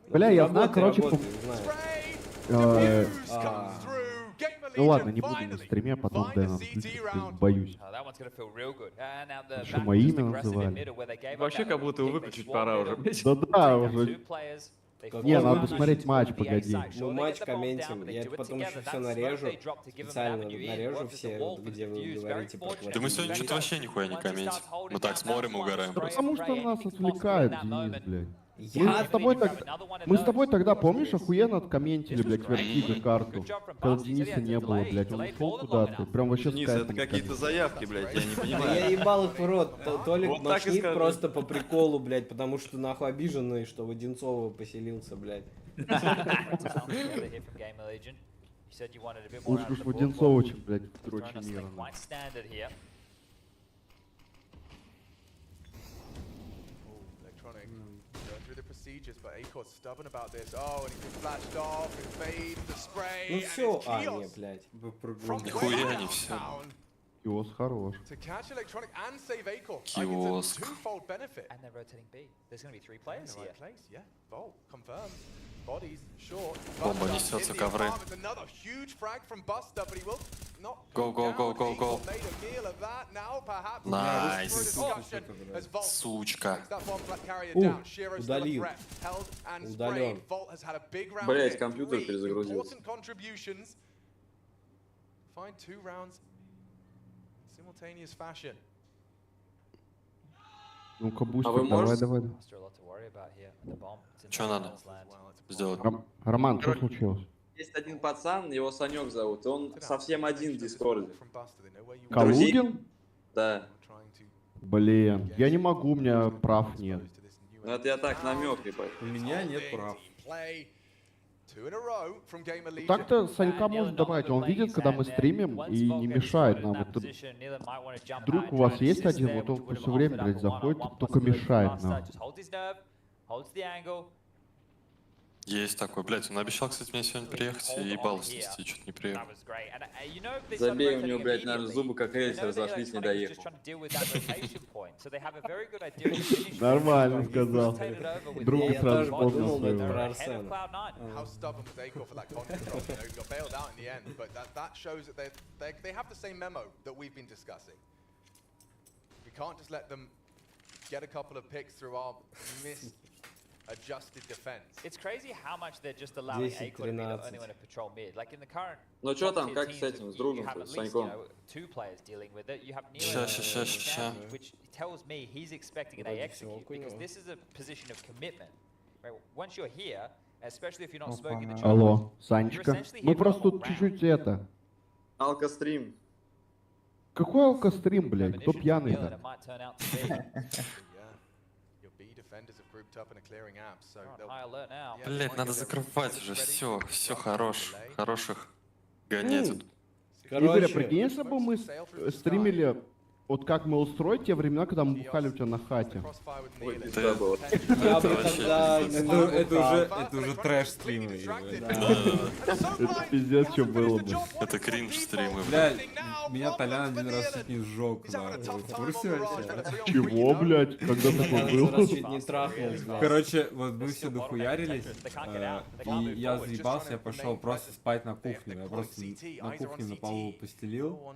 Бля, я знаю, короче, ну ладно, не буду на стриме, а потом Дэна боюсь. Что мои имя называли? Вообще, как будто его выключить пора уже. Да-да, уже. Не, надо посмотреть матч, погоди. Мы матч комментим, я потом еще все нарежу, специально нарежу все, где вы говорите про Да мы сегодня что-то вообще нихуя не комментим. Мы так смотрим и угораем просто. Потому что нас отвлекает Денис, блядь. Мы с тобой тогда, помнишь, охуенно откомментили, блядь, Вертига карту, когда Дениса не было, блядь, он ушел куда-то, прям вообще Денис, это какие-то заявки, блядь, я не Да понимаю. я ебал их в рот. Толик Вот так и мочнит скажи. просто по приколу, блядь, потому что нахуй обиженный, что в Одинцово поселился, блядь. Лучше уж Воденцова, чем, блядь, дрочи мира. But Acor's stubborn about this. Oh, and he's been flashed off, and fade, the spray, Ну and все, it's а, Kios не, блядь. Нихуя не все. Киос хорош. to catch Electronic and save Acor. Kiosk. Like, it's a twofold benefit. And they're rotating B. There's going to be 3 players In the here. right place, yeah. Volt confirmed. Bodies short. Бомба Buster несется, in the ковры. apartment. Another huge frag from Buster, but he will not Go, go, go, go, go. Made a meal of that. Now perhaps Nice. for a discussion as Volt Сучка. takes that bomb carrier down. Shiro still a удалил. threat. Held and Удален. sprayed. Volt has had a big round. Блять, here. компьютер 3 перезагрузился. important contributions. Find 2 rounds in simultaneous fashion. Ну-ка, бустер, вы давай, можете? давай. Что надо сделать? Роман, что случилось? Есть один пацан, его Санек зовут, и он совсем один в Дискорде. Калугин? Да. Блин, я не могу, у меня прав нет. Ну это я так намек, ебать. У меня нет прав. Так-то Санька может добавить, он видит, когда мы стримим, и не мешает нам. Это... Вдруг у вас есть один, вот он все время, блядь, заходит, только мешает нам. Есть такой, блядь, он обещал, кстати, мне сегодня приехать и ебало снести, что-то не приехал. Забей, у него, блядь, наверное, зубы как рельсы разошлись, не доехал. Нормально сказал. Друга сразу вспомнил своего. How stubborn was Acor for that control? You know, he got bailed out in the end, but that shows that they have the same memo that we've been discussing. We can't just let them get a couple of picks through our adjusted defense. It's crazy how much they're just allowing Acor to be the only one to patrol mid. Like in the current Ну что там, как с этим, с другом, at с least, Саньком? 2 players dealing with it. You have Ща. which tells me he's expecting an A execute because this is a position of commitment. Right? Once you're here, especially if you're not smoking the Алло, Санечка. Мы просто тут чуть-чуть это... Алкострим. Какой алкострим, блядь? Кто пьяный-то? Блять, надо закрывать уже, все хорош. Хороших гонять тут. Игорь, прикинь, если бы мы стримили, вот как мы устроили те времена, когда мы бухали у тебя на хате. Ой, пизда было. Это уже трэш-стримы. Это пиздец, что было бы. Это кринж-стримы. Блядь, меня Толян один раз чуть не сжег, нахуй. В курсе вообще? Чего, блядь? Когда такое было? Чуть не трахнул, блядь. Короче, вот мы все дохуярились, и я заебался, я пошел просто спать на кухню. Я просто на кухне на полу постелил.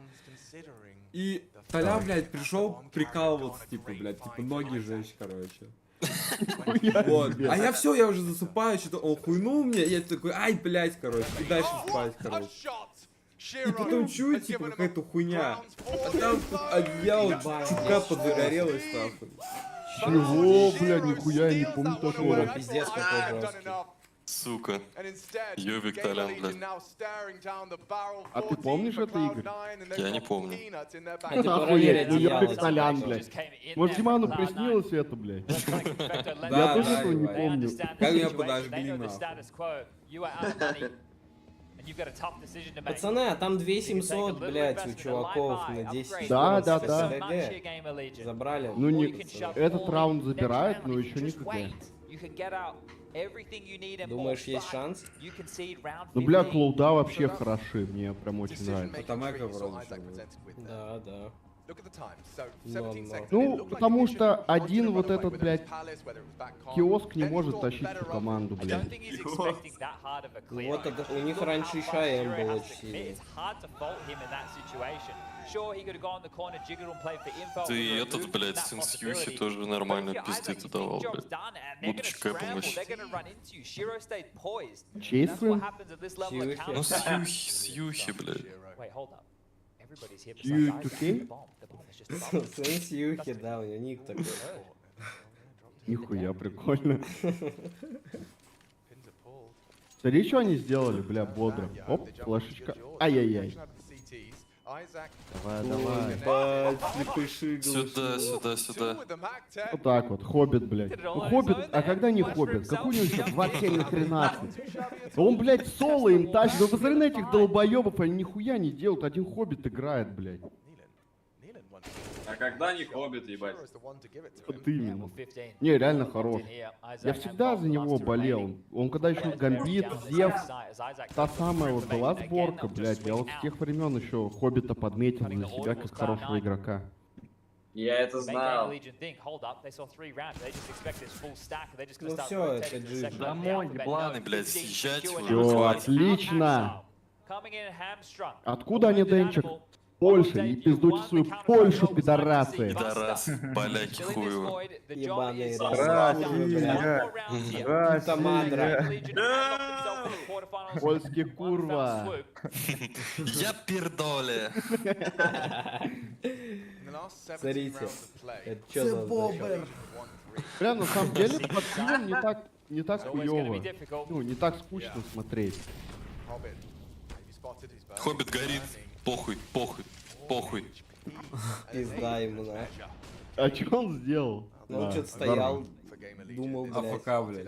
И Толя, блядь, пришел прикалываться, типа, блядь, типа ноги жечь, короче. Вот. А я все, я уже засыпаю, что-то он хуйнул мне, и я такой, ай, блядь, короче, и дальше спать, короче. И потом чую, типа, какая-то хуйня. А там одеяло чутка подзагорелось, нахуй. Чего, блядь, нихуя я не помню такого. Пиздец какой жесткий. Сука. Юбик Толян, блядь. А ты помнишь это, Игорь? Я не помню. Охуеть, ну Юбик Толян, блядь. Может, Диману приснилось это, блядь? Я тоже этого не помню. Как меня подожгли, нахуй. Пацаны, а там 2700, блядь, у чуваков на 10. Да. Забрали. Ну, не, этот раунд забирают, но еще никогда. Думаешь, есть шанс? Ну, бля, Клоуда вообще хороши, мне прям очень нравится. Там эко вроде что будет. Да. Ну, потому что один вот этот, блядь, киоск не может тащить всю команду, блядь. Вот это, у них раньше еще АМ был очень сильный. Ты этот, блядь, сын с Юхи тоже нормально пизды ты давал, блядь. Будучи кэпом вообще. Чей сын? Ну, с Юхи, блядь. Ю2К? Сын с Юхи, да, у него ник такой. Нихуя, прикольно. Смотри, что они сделали, бля, бодро. Оп, флешечка. Ай-яй-яй. Давай, слепыши, Сюда, сюда, сюда. Вот так вот, Хоббит, блядь. Ну, Хоббит, а когда не Хоббит? Какой у него еще 27 на 13? Он, блядь, соло им тащит. Ну, посмотри на этих долбоебов, они нихуя не делают. Один Хоббит играет, блядь. А когда не Хоббит, ебать? Вот именно. Не, реально хорош. Я всегда за него болел. Он когда еще Гамбит, Зевс, та самая вот была сборка, блядь. Я вот с тех времен еще Хоббита подметил для себя как хорошего игрока. Я это знал. Ну все, это GG. Домой, ебланы, блядь, съезжайте уже. Все, отлично. Откуда они, Денчик? Польша, не пиздуйте свою Польшу, пидорасы. Пидорас, поляки хую. Ебаные Польский курва. Я пердоле. Смотрите, это что за зачет? Бля, на самом деле под пивом не так хуёво. Ну, не так скучно смотреть. Хоббит горит. Похуй, похуй, похуй. Пизда ему, на. А что он сделал? Ну, он что-то стоял, думал, блядь. АФК, блядь.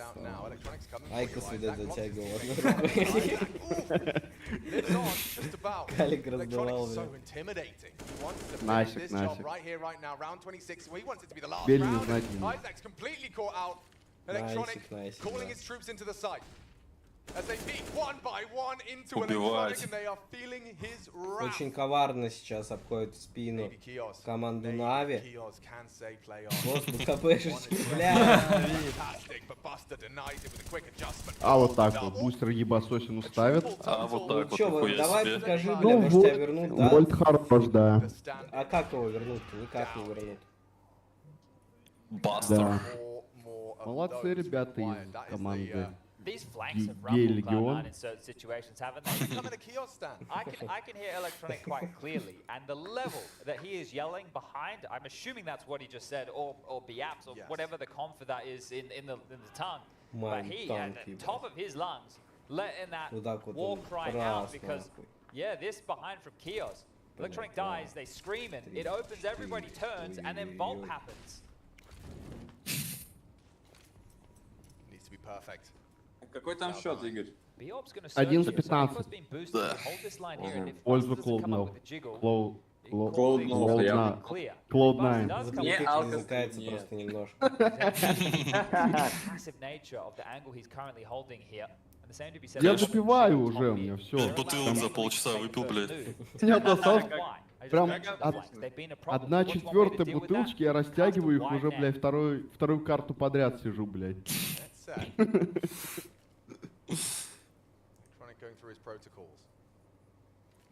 Айкос, видать, затягивал одной рукой. Калик разбивал, блядь. Насик. Бель не знать не может. Насик. Убивать. Очень коварно сейчас обходит в спину команду Нави. Господи, КПшечки, бля. А вот так вот, бустер ебасосину ставит. А вот так вот, Чё, нихуя давай себе. покажи, бля, Ну, может тебя вернут, да? Вольт хорош, да. А как его вернуть-то? Никак не вернут. Бастер. Да. Молодцы ребята из команды. Гей-легион. I can hear Electronic quite clearly, and the level that he is yelling behind, I'm assuming that's what he just said, or BAPS, or whatever the conf for that is in the tongue. But he, at the top of his lungs, letting that war cry out, because, yeah, this behind from Kios. Electronic dies, they scream it, it opens, everybody turns, and then Vault happens. Needs to be perfect. Какой там счет, Игорь? 11-15. Пользу Cloud9. Не Замыкается просто немножко. Я допиваю уже, у меня все. Бутылок за полчаса выпил, блядь. Нет, осталось прям 1/4 бутылочки, я растягиваю их уже, блядь, вторую карту подряд сижу, блядь. Going through his protocols.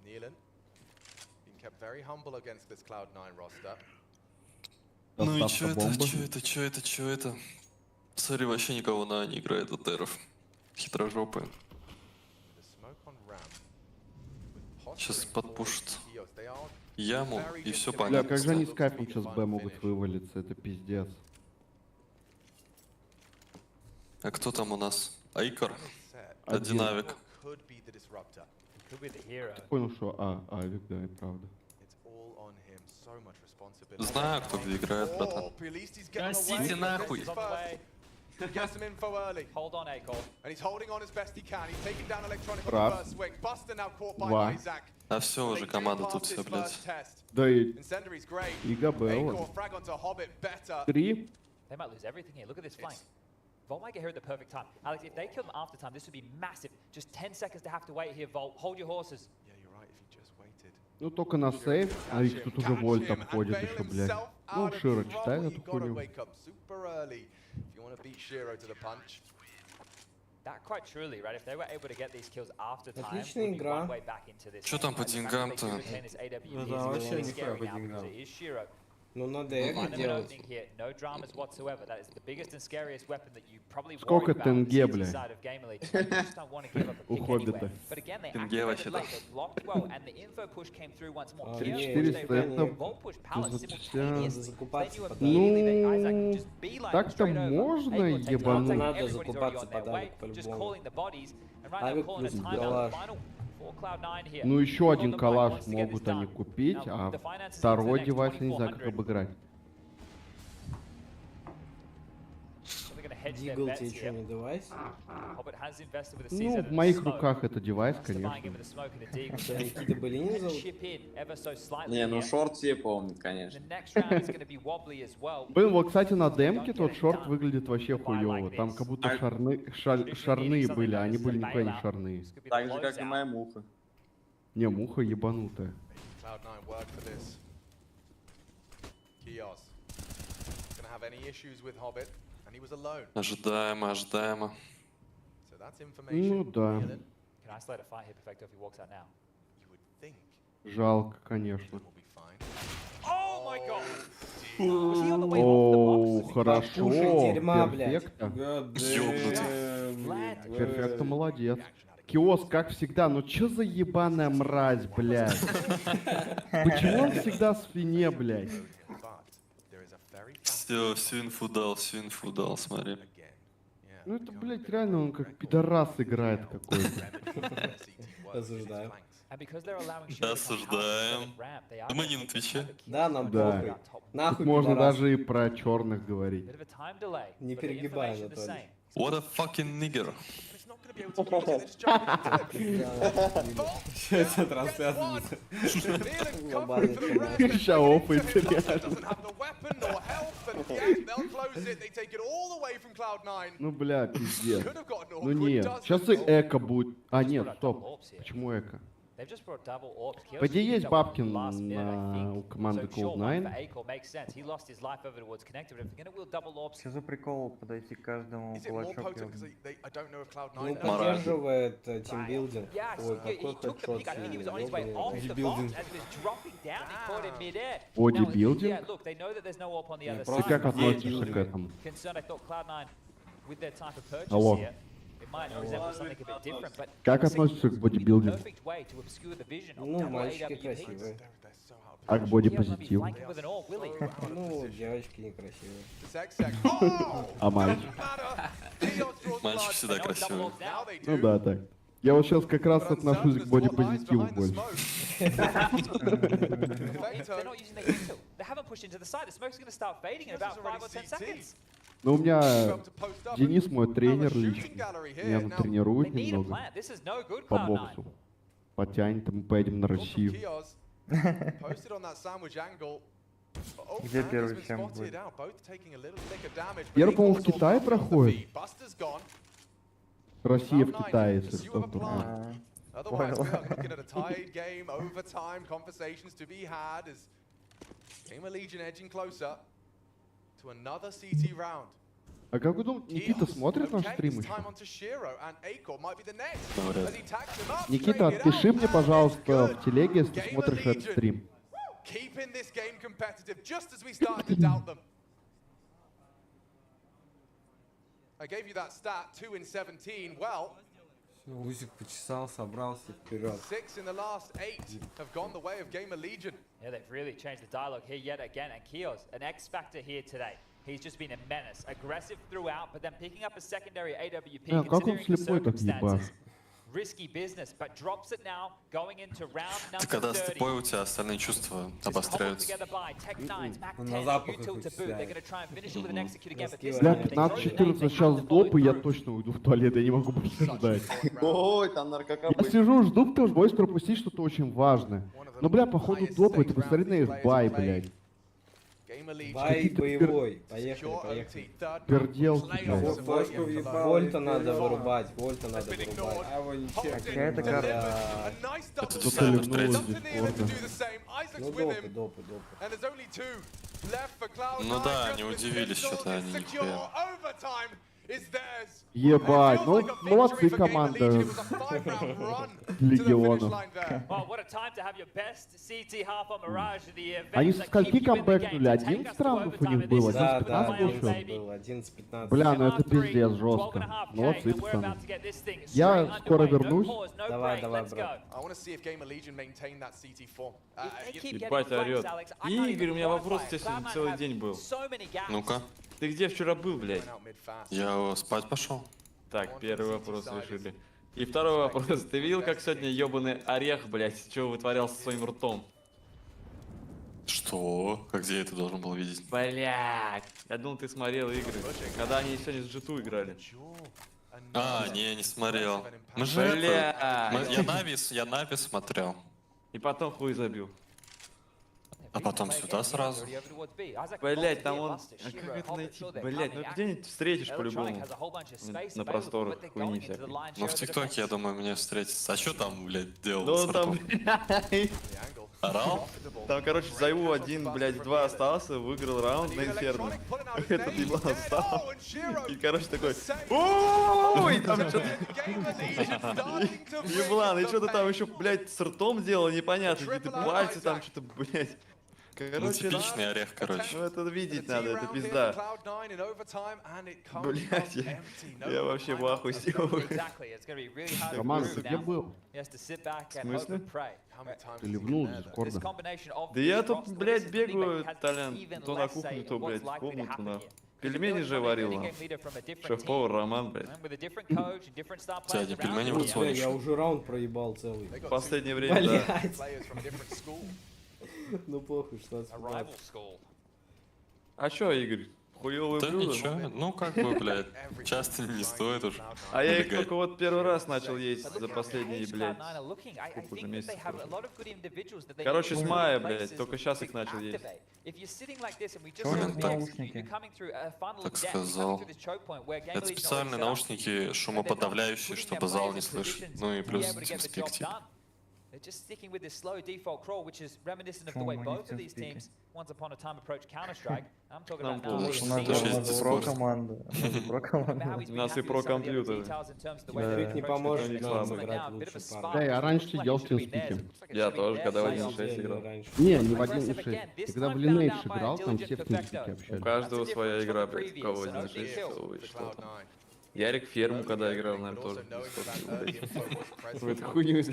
Nealon being kept very humble against this Cloud9 roster. Ну и чё это? Смотри, вообще никого на не играет от теров. Хитрожопые. Сейчас подпушат яму и все Бля, понятно. как же они с кайфом сейчас Б могут вывалиться, это пиздец. А кто там у нас? Айкар? Динамик. Понял, что Авик, да, и правда. Знаю, кто где играет, братан. Гасите нахуй. Gets some info early. Hold on, Acor. And he's holding on as best he can. He's taking down Electronic on Прав. the first swing. Buster now caught by Два. Isaac. А все уже команда тут все, блядь. Да и Incendiary's great. ГБ. Acor frag onto Hobbit better. 3. They might lose everything here. Look at this flank. Volt might get here at the perfect time. Alex, if they kill them after time, this would be massive. Just 10 seconds to have to wait here, Volt. Hold your horses. Yeah, you're right. If he just waited. Ну только на сейф, а их тут уже Вольт обходит еще, блядь. Ну, Широ, читай эту хуйню. Отличная игра. Что там по деньгам-то? Да, вообще нихуя по деньгам. Ну, надо эко делать. Сколько тенге, блядь? У Хоббита. Тенге вообще-то. 3400 это... Надо закупаться подарок. Ну, так-то можно ебануть. Надо закупаться подарок по-любому. Авик плюс калаш. Ну, еще один калаш могут они купить, а второй девайс я не знаю, как обыграть. Дигл тебе что, не девайс? Ну, в моих руках это девайс, конечно. Какие-то болеем зовут? Не, ну шорт все помнят, конечно. Блин, вот, кстати, на демке тот шорт выглядит вообще хуёво. Там как будто шарные были, а они были никакой не шарные. Так же, как и моя муха. Не, муха ебанутая. Ожидаемо, ожидаемо. Ну да. Жалко, конечно. О, хорошо. Перфекто. Перфекто молодец. Киос, как всегда, ну чё за ебаная мразь, блядь? Почему он всегда в спине, блядь? Всю инфу дал, смотри. Ну это, блядь, реально он как пидорас играет какой-то. Осуждаю. Осуждаем. Мы не на Твиче. Да, нам Да. похуй. Тут Нахуй можно пидорас. даже и про черных говорить. Не перегибай, Анатолий. What a fucking nigger. Это трансляция. Ща опается реально. Ну бля, пиздец. Ну нет, сейчас и эко будет. А нет, стоп. Почему эко? По идее есть бабки у команды Cold9. Что за прикол подойти к каждому кулачок? Ну, поддерживает тимбилдинг. Ой, какой хэдшот. Бодибилдинг? Бодибилдинг? Ты как относишься к этому? Алло. Как относишься к бодибилдингу? Ну, мальчики красивые. А к бодипозитиву? Ну, девочки некрасивые. А мальчик? Мальчик всегда красивый. Ну да, так. Я вот сейчас как раз отношусь к бодипозитиву больше. Ну, у меня Денис мой тренер личный. Меня он тренирует немного. По боксу. Потянет, мы поедем на Россию. Где первый чем будет? Первый, по-моему, в Китае проходит. Россия в Китае, если что-то. Otherwise, we are looking at a tied game, overtime, conversations to be had as Game of Legion edging closer to another CT round. А как вы думаете, Никита смотрит наш стрим еще? Никита, отпиши мне, пожалуйста, в телеге, если ты смотришь этот стрим. Keeping this game competitive just as we started to doubt them. I gave you that stat, 2 in 17. Well, Узик почесал, собрался вперед. 6 in the last 8 have gone the way of Game of Legion. Yeah, they've really changed the dialogue here yet again. And Kios, an X factor here today. He's just been a menace, aggressive throughout, but then picking up a secondary AWP, considering the circumstances. Risky business, but drops it now, going into round number 30. Когда с тобой у тебя остальные чувства обостряются. На запахах Бля, 15-14 сейчас доп, и я точно уйду в туалет, я не могу больше ждать. Ой, там наркока. Я сижу, жду, потому что боюсь пропустить что-то очень важное. Но, бля, походу допы, ты посмотри на их бай, блядь. Бай боевой. Поехали, поехали. Перделки, блядь. Вольта надо вырубать, Вольта надо вырубать. А его ничего. Какая это карта? Это Кто-то ливнул из Дискорда. Ну, допы, допы, допы. Ну да, они удивились, что-то они нихуя. Ебать, ну молодцы команда Легионов. Они со скольки камбэкнули? 11 раундов у них было? 11-15 был, 11-15. Бля, ну это пиздец жестко. Молодцы, пацаны. Я скоро вернусь. Давай, брат. Ебать, орёт. Игорь, у меня вопрос тебе сегодня целый день был. Ну-ка. Ты где вчера был, блядь? Я спать пошел. Так, первый вопрос решили. И второй вопрос. Ты видел, как сегодня ебаный орех, блядь, что вытворял со своим ртом? Что? Как где это должен был видеть? Блядь. Я думал, ты смотрел игры, когда они сегодня с G2 играли. А, не смотрел. Мы же я Нави смотрел. И потом хуй забил. А потом сюда сразу. Блять, там он... А как это найти? Блять, ну где-нибудь встретишь по-любому. На просторах хуйни всякой. Ну в ТикТоке, я думаю, мне встретится. А что там, блядь, делал? Ну там... Орал? Там, короче, за ИУ 1, блядь, 2 остался, выиграл раунд на Инферно. Этот еблан встал. И, короче, такой... Ой, там что-то... Еблан, и что-то там еще, блядь, с ртом делал, непонятно. Какие-то пальцы там, что-то, блядь. Ну, типичный орех, короче. Ну, это видеть надо, это пизда. Блять, я вообще в ахуе сделал. Роман, ты где был? В смысле? Ты ливнул с Дискорда? Да я тут, блядь, бегаю, Толян, то на кухню, то, блядь, в комнату, нахуй. Пельмени же варил, нахуй. Шеф-повар Роман, блядь. Тебя не пельмени в рационе? Я уже раунд проебал целый. В последнее время, да. Ну похуй, 16. А чё, Игорь? Хуёвые да блюда? Ничего, ну как бы, блядь, часто не стоит уж. А я их только вот первый раз начал есть за последние, блядь, сколько уже месяцев. Короче, с мая, блядь, только сейчас их начал есть. Так сказал. Это специальные наушники шумоподавляющие, чтобы зал не слышит. Ну и плюс TeamSpeak типа. They're just sticking with this slow default crawl, which is reminiscent of the way both of these teams once upon a time approached Counter-Strike. I'm talking about now. У нас и про-компьютер. Не поможет нам играть лучше пара. Да, я раньше сидел в TeamSpeak. Я тоже, когда в 1.6 играл. Не в 1.6. Когда в Lineage играл, там все в TeamSpeak общались. У каждого своя игра, блядь, у кого 1.6, что там. Ярик ферму, когда играл, наверное, тоже. В эту хуйню.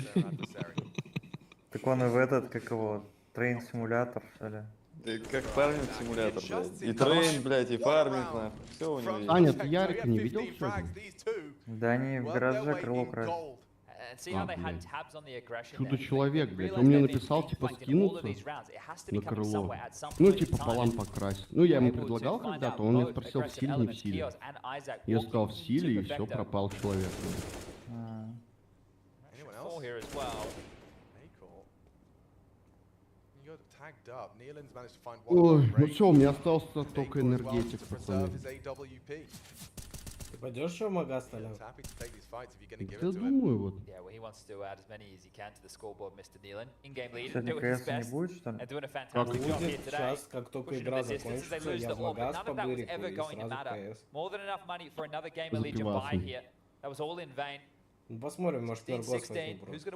Так он и в этот, как его, трейн-симулятор, что ли? Как фарминг-симулятор, блядь. И трейн, блядь, и фарминг, нахуй. Все у него есть. Аня, ты Ярика не видел, что ли? Да они в гараже крыло красят. Чудо-человек, блядь. Он мне написал, типа, скинуться на крыло. Ну, типа, полам покрасить. Ну, я ему предлагал когда-то, он меня спросил, в силе, не в силе. Я сказал, в силе, и все, пропал человек. Ой, ну все, у меня остался только энергетик, пацаны. Ты пойдешь еще в магаз, Толян? Я думаю, вот. Сегодня КС не будет, что ли? Как будет сейчас, как только игра закончится, я в магаз по бырику и сразу КС. Ну, посмотрим, может, Нергос возьмем просто.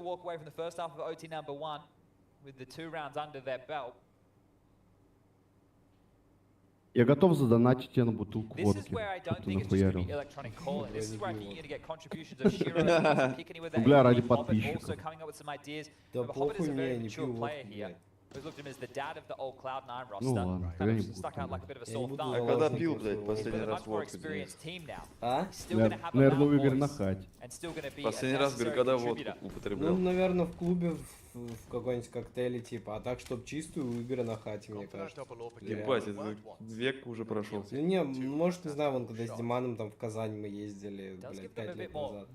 Я готов задонатить тебе на бутылку водки, чтобы ты нахуярил. Бля, ради подписчиков. Да похуй мне, не пью водку, блядь. Ну ладно, я не буду. А когда пил, блядь, последний раз водку? А? Наверное, у Игоря на хате. Последний раз, говорю, когда водку употреблял? Ну, наверное, в клубе, в какой-нибудь коктейле, типа. А так, чтоб чистую, у Игоря на хате, мне кажется. Ебать, это век уже прошел. Ну, не, может, не знаю, вон, когда с Диманом там в Казань мы ездили, блядь, 5 лет назад.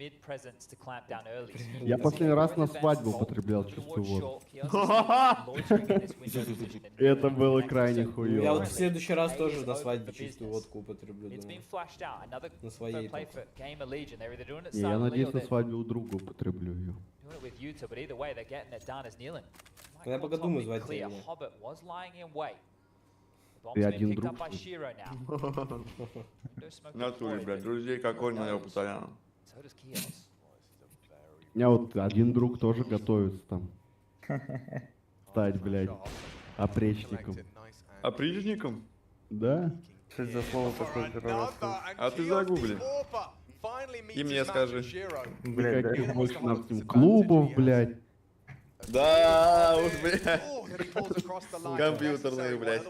Я последний раз на свадьбу употреблял чистую воду. Это было крайне хуёво. Я вот в следующий раз тоже на свадьбе чистую водку употреблю, думаю. На своей. Я надеюсь, на свадьбе у друга употреблю ее. Я пока думаю, звать тебя. Ты один друг. Натуре, блядь, друзей какой я постоянно. У меня вот один друг тоже готовится там стать, блядь, опричником. Опричником? Да. Что это за слово такое первый раз? А ты загугли. И мне скажи. Блядь, да. Никаких больше клубов, блядь. Да уж, блядь. Компьютерные, блядь.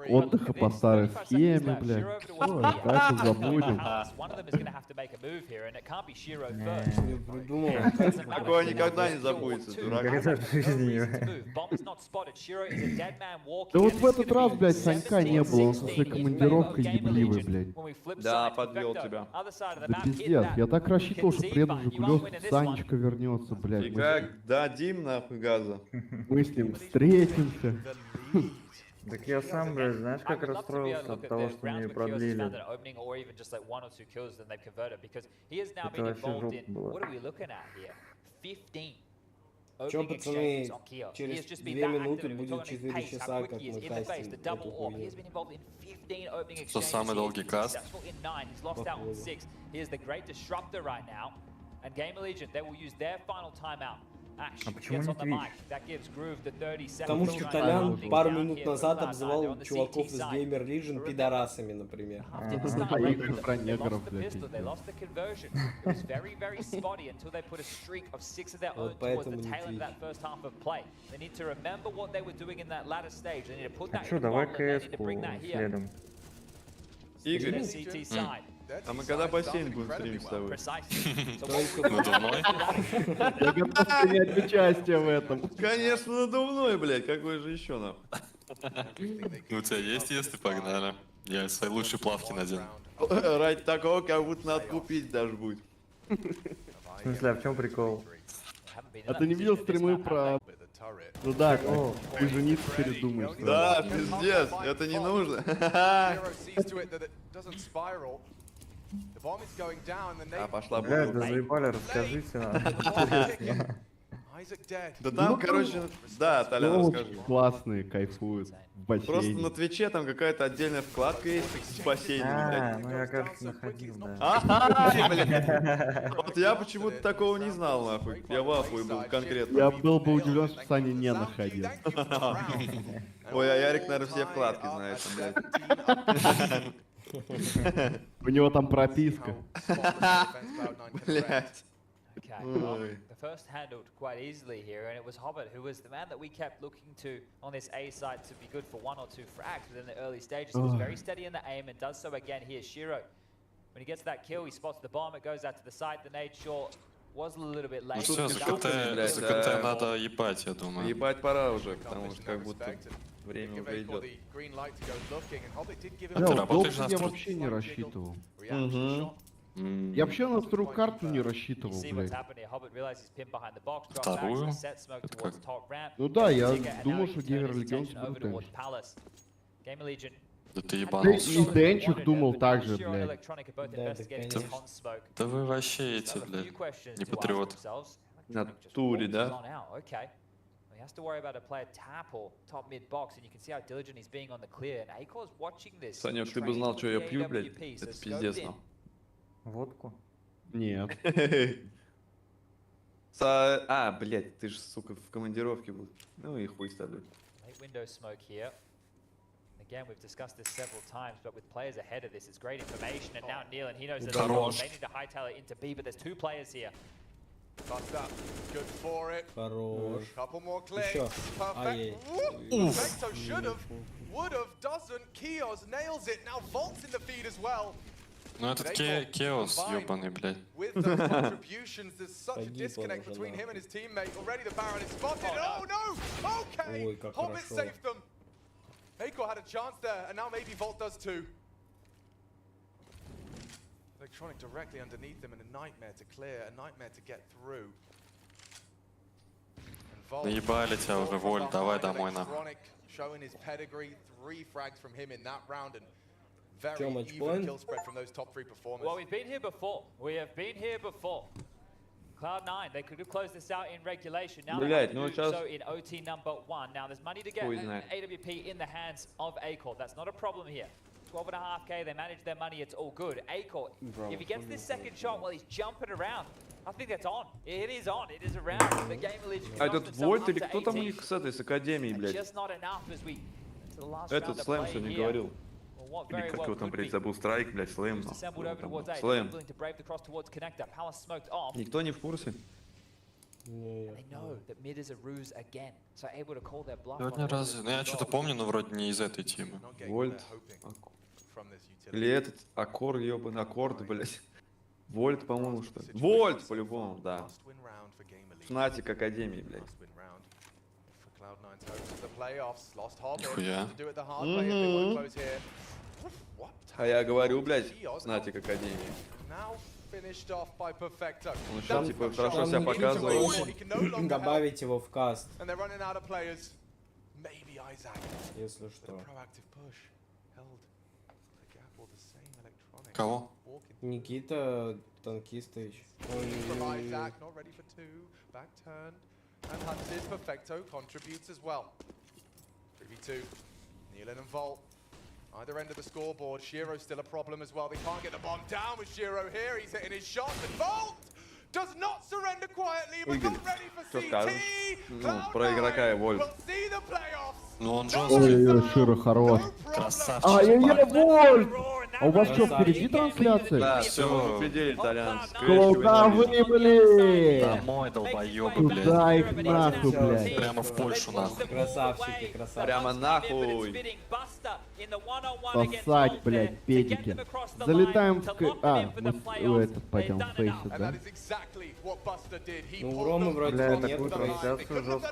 Отдыха по старой схеме, блядь. Всё, это забудем. Такое никогда не забудется, дурак. Никогда в жизни. Да вот в этот раз, блядь, Санька не было, он со своей командировкой ебливый, блядь. Да, подвел тебя. Да пиздец, я так рассчитывал, что приеду в Жигулёвск, Санечка вернется, блядь. И как дадим нахуй газа. Мы с ним встретимся. Так я сам, блядь, знаешь, как расстроился от того, что мне продлили. Это вообще жопа была. Чё, пацаны, через 2 минуты будет 4 часа, как мы кастим эту хуйню. Что самый долгий каст? А почему не Twitch? Потому что Толян пару минут назад обзывал чуваков из Gamer Legion пидорасами, например. А игры про негров, блядь. Вот поэтому не Twitch. А чё, давай КС-ку следом. Игорь, а мы когда бассейн будем стримить с тобой? Надувной? Я готов принять участие в этом. Конечно, надувной, блядь, какой же еще нахуй? Ну, у тебя есть, если погнали. Я свои лучшие плавки надену. Ради такого, как будто надо купить даже будет. В смысле, а в чем прикол? А ты не видел стримы про... Ну да, ты жениться передумаешь. Да, пиздец, это не нужно. А пошла Блядь, да заебали, расскажите нам. Да там, короче, да, Толян, расскажи. Классные, кайфуют. В бассейне. Просто на Твиче там какая-то отдельная вкладка есть с бассейном, блядь. Ну я, кажется, находил, да. Ага, блядь. Вот я почему-то такого не знал, нахуй. Я в ахуе был конкретно. Я был бы удивлен, что Саня не находил. Ой, а Ярик, наверное, все вкладки знает, блядь. У него там прописка. Блядь. Okay, well, the first handled quite easily here, and it was Hobbit who was the man that we kept looking to on this A side to be good for 1 or 2 frags within the early stages. He was very steady in the aim and does so again here. Shiro, when he gets that kill, he spots the bomb, it goes out to the side. The nade short was a little bit late. Ну все, за КТ надо ебать, я думаю. Ебать пора уже, потому что как будто время уже идет. А ты работаешь на я вообще не рассчитывал. Я вообще на вторую карту не рассчитывал, блядь. Вторую? Ну да, я думал, что Геймер Легион будет. Да ты Да ебанулся. и Денчик думал так же, блядь. Да вы вообще эти, блядь, не патриоты. На туре, да? He has to worry about a player tap or top mid box, and you can see how diligent he's being on the clear. And Akor's watching this. Санек, ты бы знал, что я пью, блядь. Это пиздец, но. Водку? Нет. А, блядь, ты ж, сука, в командировке был. Ну и хуй с тобой. Late window smoke here. Again, we've discussed this several times, but with players ahead of this, it's great information. And now Neil, and he knows that they need to hightail it into B, but there's 2 players here. Bust up. Good for it. Хорош. Couple more clicks. Еще. Perfect. Perfecto should have. Would have. Doesn't. Kios nails it. Now Volt's in the feed as well. Ну этот Chaos, ёбаный, блядь. With those contributions, there's such a disconnect between him and his teammate. Already the Baron is spotted. Oh no! Okay! Hobbit saved them. Akor had a chance there, and now maybe Volt does too. Electronic directly underneath them, and a nightmare to clear, a nightmare to get through. Наебали тебя уже, Воль, давай домой нахуй. Showing his pedigree, 3 frags from him in that round, and very How much even kill spread from those top 3 performers. Well, we've been here before. We have been here before. Блять, ну сейчас... Хуй знает. 12.5k, they manage their money, it's all good. Acor, if he gets this second shot while he's jumping around, I think that's on. It is on, it is around. The game Legion А этот Вольт или кто там у них с этой, с Академии, блядь? Этот Слэм сегодня говорил. Или как его там, блядь, забыл, Страйк, блядь, Слэм. Слэм. Никто не в курсе? Сегодня разве? Ну я что-то помню, но вроде не из этой темы. Вольт. Или этот Аккор, ёбаный Аккорд, блядь. Вольт, по-моему, что ли? Вольт, по-любому, да. Фнатик Академии, блядь. Нихуя. А я говорю, блядь, Фнатик Академии. Он сейчас, типа, хорошо себя показывал. Добавить его в каст. Если что. Кого? Никита Танкистович. And Hunter's Perfecto contributes as well. 3v2. Nealon and Volt. Either end of the scoreboard. Shiro's still a problem as well. They can't get the bomb down with Shiro here. He's hitting his shots. And Volt does not surrender quietly. But not ready for CT. Про игрока и Вольт. We'll see the playoffs. Ну он жесткий. Ой-ой-ой, Широ хорош. Красавчик. Ай-яй-яй, Вольт! А у вас что, впереди трансляция? Да, все, предели итальянский. Куда вы, блин? Домой, долбоёбы, блядь. Куда их нахуй, блядь? Прямо в Польшу, нахуй. Красавчики, красавчики. Прямо нахуй. Сосать, блядь, педики. Залетаем в... мы этот пойдем в фейсы, да? Ну, у Ромы вроде Бля, нет. такую трансляцию жесткую.